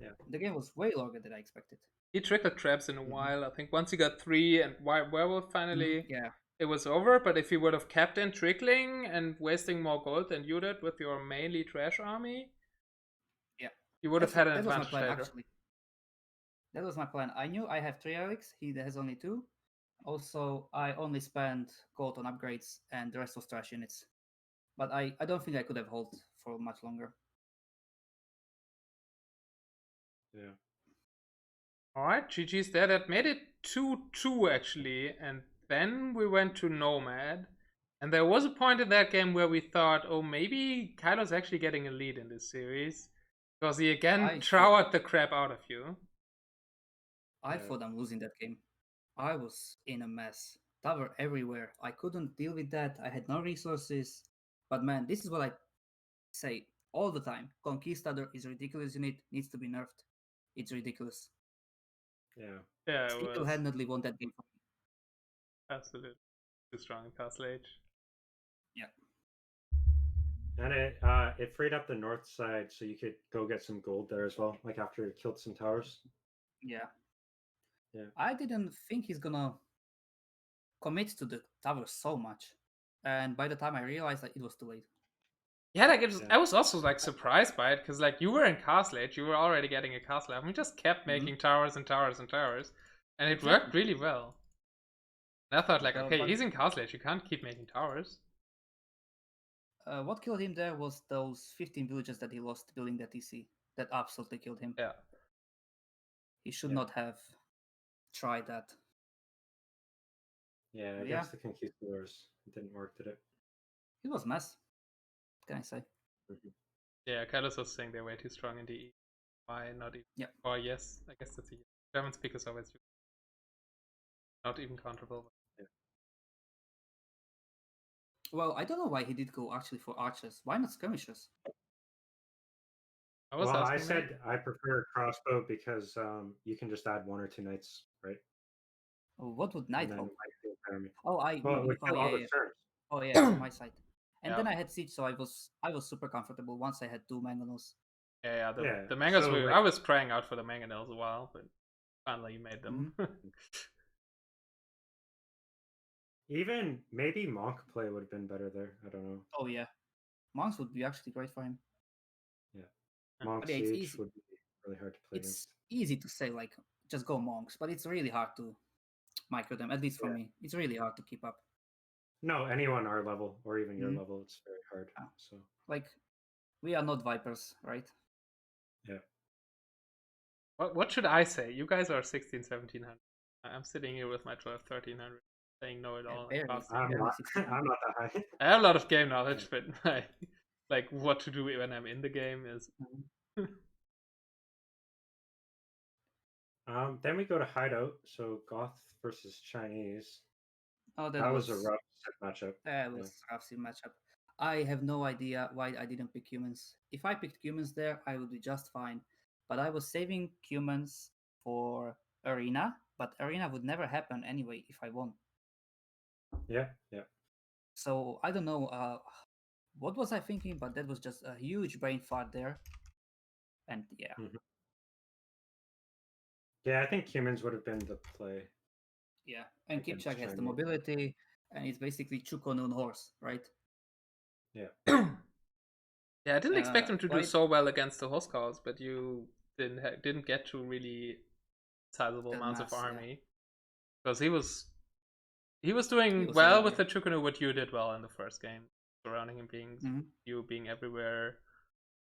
Yeah. The game was way longer than I expected. He trickled traps in a while. I think once he got 3 and Werewolf finally, Yeah. it was over. But if you would have kept in trickling and wasting more gold than you did with your mainly trash army, Yeah. you would have had an That was my advantage plan, later. actually. That was my plan. I knew I have 3 relics. He has only 2. Also, I only spent gold on upgrades, and the rest was trash units. But I don't think I could have held for much longer. Yeah. Alright, GG's there. That made it 2-2 actually. And then we went to Nomad. And there was a point in that game where we thought, oh, maybe Kylo's actually getting a lead in this series. Because he again trowed the crap out of you. I thought I'm losing that game. I was in a mess. Tower everywhere. I couldn't deal with that. I had no resources. But man, this is what I say all the time. Conquistador is a ridiculous unit, needs to be nerfed. It's ridiculous. Yeah. Yeah, it Single-handedly won that game for me. Absolutely. Too strong in Castle Age. Yeah. And it freed up the north side so you could go get some gold there as well, like after you killed some towers. Yeah. Yeah. I didn't think he's gonna commit to the tower so much. And by the time I realized that it was too late. Yeah, like I was also like surprised by it because like you were in Castle Age, you were already getting a castle and we just kept making towers and towers and towers, and it worked really well. And I thought like, okay, he's in Castle Age, you can't keep making towers. What killed him there was those 15 villages that he lost building that TC. That absolutely killed him. Yeah. He should not have tried that. Yeah, against the Conquistadors. It didn't work, did it? It was a mess. What can I say? Yeah, Kylo was saying they're way too strong in DE. Why not even? Yeah. Or yes, I guess that's a yes. German speakers always not even countable. Well, I don't know why he did go actually for archers. Why not skirmishers? I was Well, I asking said I prefer crossbow because you can just add 1 or 2 knights, right? Oh, what would And knight then help? it might feel better me. Oh, Well, it would oh kill all yeah, the yeah. turns. Oh yeah, from my side. And Yeah. then I had siege, so I was super comfortable once I had 2 mangonels. Yeah, Yeah, the mangas so, were. like- I was crying out for the mangonels a while, but finally you made them. Even maybe monk play would have been better there. I don't know. Oh yeah, monks would be actually great for him. Monk yeah, it's siege easy. would be really hard to play It's against. easy to say like just go monks, but it's really hard to micro them. At least for Yeah. me, it's really hard to keep up. No, anyone our level or even your Mhm. level, it's very hard. Yeah. So Like we are not vipers, right? What should I say? You guys are 16, 1700. I'm sitting here with my 12, 1300, saying no at all. Barely. Fast. I'm Barely not. 1600. I'm not that high. I have a lot of game knowledge, but like what to do when I'm in the game is. Then we go to hideout. So Goth versus Chinese. Oh, That was a rough matchup. That was a rough matchup. I have no idea why I didn't pick humans. If I picked humans there, I would be just fine. But I was saving humans for arena, but arena would never happen anyway if I won. Yeah. So I don't know what was I thinking, but that was just a huge brain fart there. And yeah. Yeah, I think humans would have been the play. Yeah. And Against Kipchak has the Chinese. mobility, and it's basically Chukonun horse, right? Yeah, I didn't expect him to do why- so well against the Huskars, but you didn't get to really sizable The amounts of mass, yeah. army because he was doing was well really with the Chukunu. What you did well in the first game, surrounding him, Mhm. you being everywhere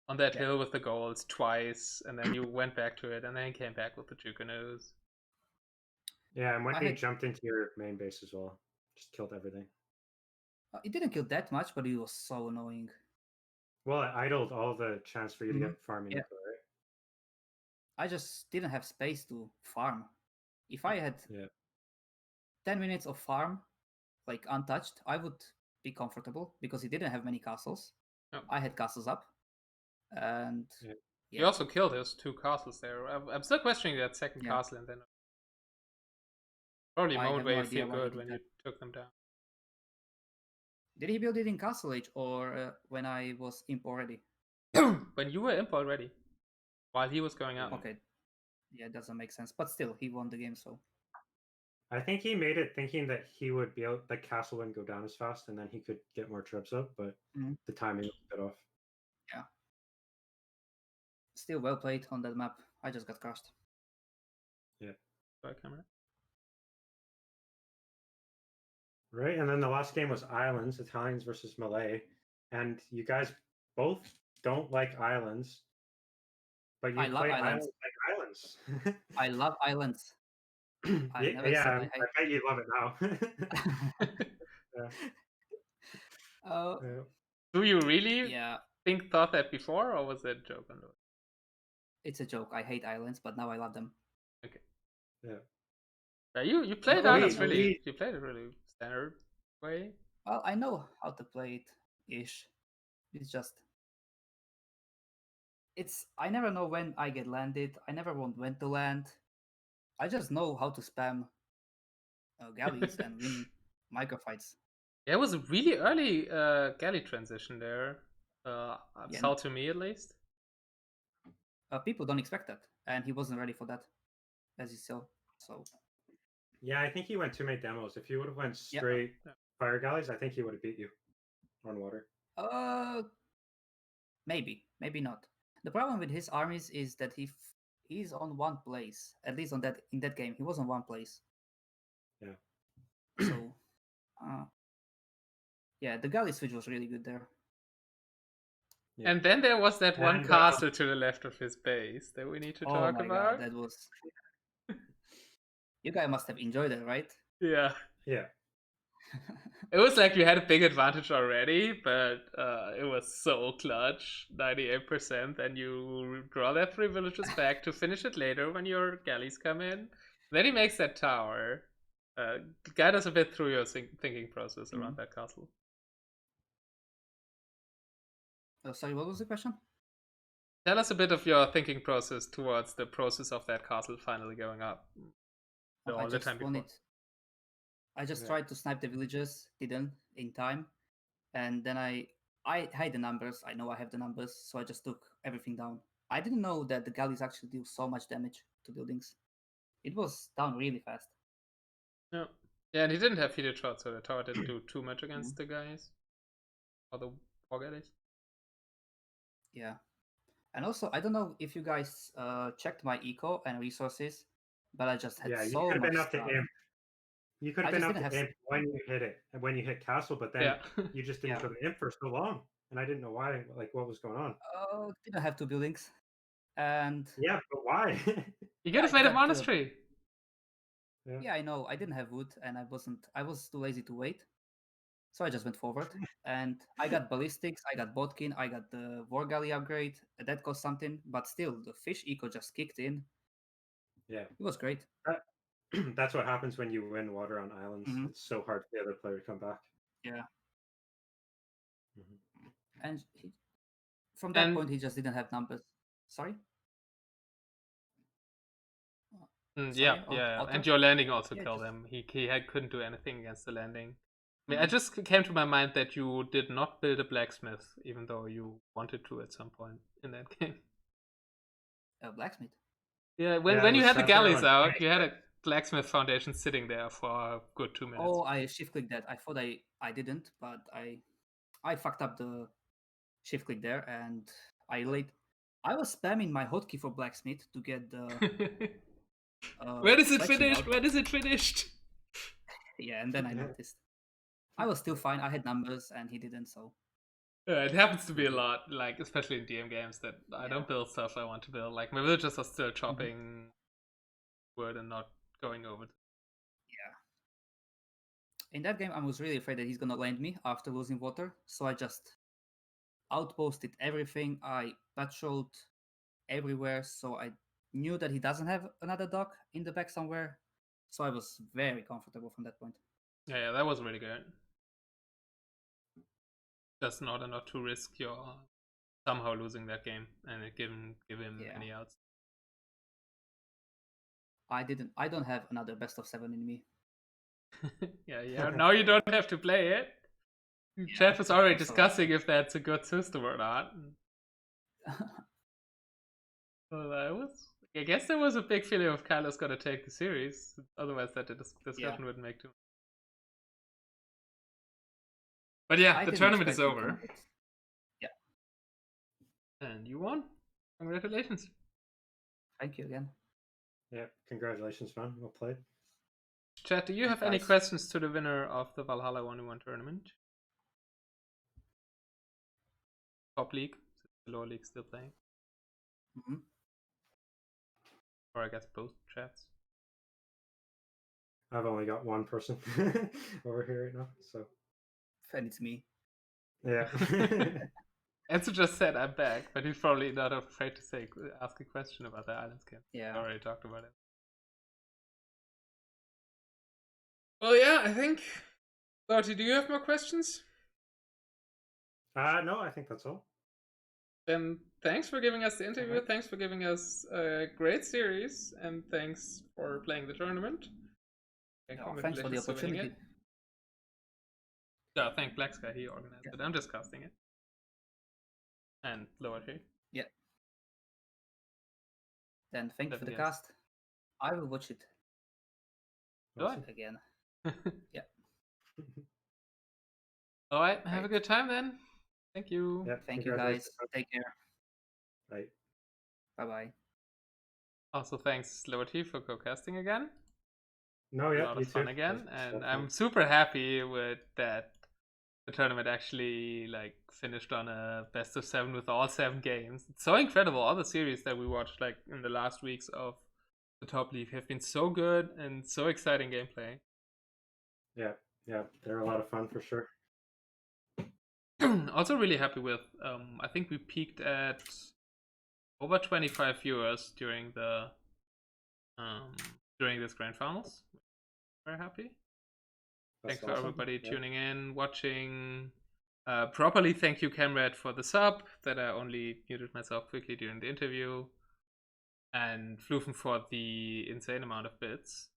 on that Yeah. hill with the golds twice, and then you went back to it, and then came back with the Chukunus. Yeah, and when I he had- jumped into your main base as well, just killed everything. It didn't kill that much, but it was so annoying. Well, it idled all the chance for you to get farming, Yeah. right? I just didn't have space to farm. If I had Yeah. 10 minutes of farm, like untouched, I would be comfortable because he didn't have many castles. Oh. I had castles up. And Yeah. He also killed his 2 castles there. I'm still questioning that second Yeah. castle, and then probably a I moment have where no you idea feel why he good did when that. you took them down. Did he build it in Castle Age or when I was imp already? When you were imp already, while he was going out. Okay. Yeah, it doesn't make sense. But still, he won the game, so. I think he made it thinking that he would be able, the castle wouldn't go down as fast, and then he could get more troops up, but the timing was a bit off. Yeah. Still well played on that map. I just got crushed. Yeah. Sorry, camera. Right, and then the last game was Islands, Italians versus Malay, and you guys both don't like islands, but you I love play islands. like islands. I love islands. I never yeah, said I I hate. bet you love it now. Uh, Yeah. Do you really yeah, thought that before, or was that a joke on the way? it's a joke. I hate islands, but now I love them. Okay. Yeah. Yeah, you played No, islands we- really. You played it really standard way. Well, I know how to play it ish. It's just I never know when I get landed. I never want when to land. I just know how to spam galleys and win microfights. Yeah, it was a really early galley transition there. Yeah. Felt to me at least. People don't expect that, and he wasn't ready for that, as you saw. So Yeah, I think he went too many demos. If he would have went Yeah. straight Yeah. fire galleys, I think he would have beat you on water. maybe not. The problem with his armies is that he's on one place. At least in that game, he was on one place. Yeah. So, yeah, the galley switch was really good there. Yeah. And then there was that one And, castle to the left of his base that we need to Oh talk my about. god, that was. You guys must have enjoyed it, right? Yeah. Yeah. It was like you had a big advantage already, but it was so clutch, 98%, and you draw that 3 villages back to finish it later when your galleys come in. Then he makes that tower. Guide us a bit through your thinking process around that castle. Sorry, what was the question? Tell us a bit of your thinking process towards the process of that castle finally going up. I All the just time before. I just Yeah. tried to snipe the villages, didn't in time, and then I had the numbers. I know I have the numbers, so I just took everything down. I didn't know that the galleys actually do so much damage to buildings. It was down really fast. Yeah. Yeah, and he didn't have heated shots, so the tower didn't do too much against the guys. Or the war galleys. Yeah. And also, I don't know if you guys checked my eco and resources, but I just had Yeah, you so could have much been up to stuff. imp. You could I have been just up didn't to have. imp when you hit it, and when you hit castle, but then Yeah. you just didn't Yeah. go to imp for so long, and I didn't know why. Like, what was going on? Didn't have 2 buildings, and Yeah, but why? You could have I made a got monastery. yeah, I know. I didn't have wood, and I wasn't. I was too lazy to wait, so I just went forward. And I got ballistics, I got bodkin, I got the war galley upgrade. That cost something, but still, the fish eco just kicked in. Yeah, It was great. that's what happens when you win water on islands. Hmm. It's so hard for the other player to come back. Yeah, Mhm. and from that And point, he just didn't have numbers. Sorry. yeah, Sorry, yeah, Otto? and your landing also Yeah, killed just him. He couldn't do anything against the landing. I mean, I mhm. just came to my mind that you did not build a blacksmith, even though you wanted to at some point in that game. Blacksmith. Yeah, Yeah, when it you was had the sat there galleys on out, you had 26. a blacksmith foundation sitting there for a good 2 minutes. Oh, I shift clicked that. I thought I didn't, but I fucked up the shift click there, and I laid. I was spamming my hotkey for blacksmith to get the When is it fletching finished? out. When is it finished? Yeah, and then I noticed. I was still fine. I had numbers, and he didn't. So Yeah, it happens to be a lot, like especially in DM games, that I don't build stuff I want to build. Like my villagers are still chopping wood and not going over. yeah, in that game, I was really afraid that he's gonna land me after losing water. So I just outposted everything. I patrolled everywhere, so I knew that he doesn't have another dock in the back somewhere. So I was very comfortable from that point. Yeah, that was really good. Just in order not to risk your somehow losing that game and give him Yeah. any outs. I don't have another best of 7 in me. yeah. Now you don't have to play it. Chat was already discussing if that's a good system or not. Well, I guess there was a big feeling of Kylo's gonna take the series. Otherwise, that discussion wouldn't make too much. But yeah, the tournament is over. Yeah. And you won. Congratulations. Thank you again. Yeah, congratulations, man. Well played. Chat, do you have any questions to the winner of the Valhalla 1v1 tournament? Top league, the lower league still playing. Or I guess both chats. I've only got one person over here right now, so. And it's me. Yeah. Enzo just said I'm back, but he's probably not afraid to ask a question about the island skin. Yeah. I already talked about it. Well, yeah, I think. Lowerty, do you have more questions? No, I think that's all. Then thanks for giving us the interview. Right. Thanks for giving us a great series, and thanks for playing the tournament. And Thanks for the opportunity. Yeah, thank Black Sky, he organized it. I'm just casting it. And Lowerty. Yeah. Then thank you for the cast. I will watch it. Awesome. Again. Yeah. Alright, have a good time then. Thank you. Yeah, thank you guys. Take care. Bye. Bye-bye. Also thanks Lowerty for co-casting again. No, yeah, a lot of fun again, and I'm super happy with that. The tournament actually finished on a best of 7 with all 7 games. It's so incredible. All the series that we watched in the last weeks of the top league have been so good and so exciting gameplay. Yeah, Yeah, they're a lot of fun for sure. Also really happy with, I think we peaked at over 25 viewers during this grand finals. Very happy. That's Thanks for awesome. everybody Yeah. tuning in, watching. Properly, thank you, Camrad, for the sub. That I only muted myself quickly during the interview. And Flufen for the insane amount of bits.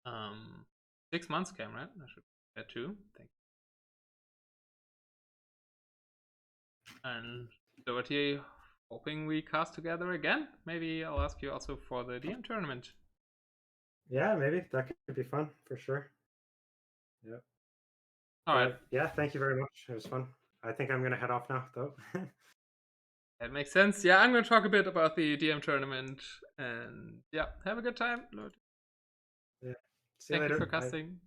6 months, Camrad. I should get too. Thank you. And Lowerty, hoping we cast together again. Maybe I'll ask you also for the DM tournament. Yeah, maybe that could be fun for sure. Yep. All right. But yeah, thank you very much. It was fun. I think I'm gonna head off now, though. That makes sense. Yeah, I'm going to talk a bit about the DM tournament. And yeah, have a good time, Lord. Yeah. See you Thank later. you for Bye. casting.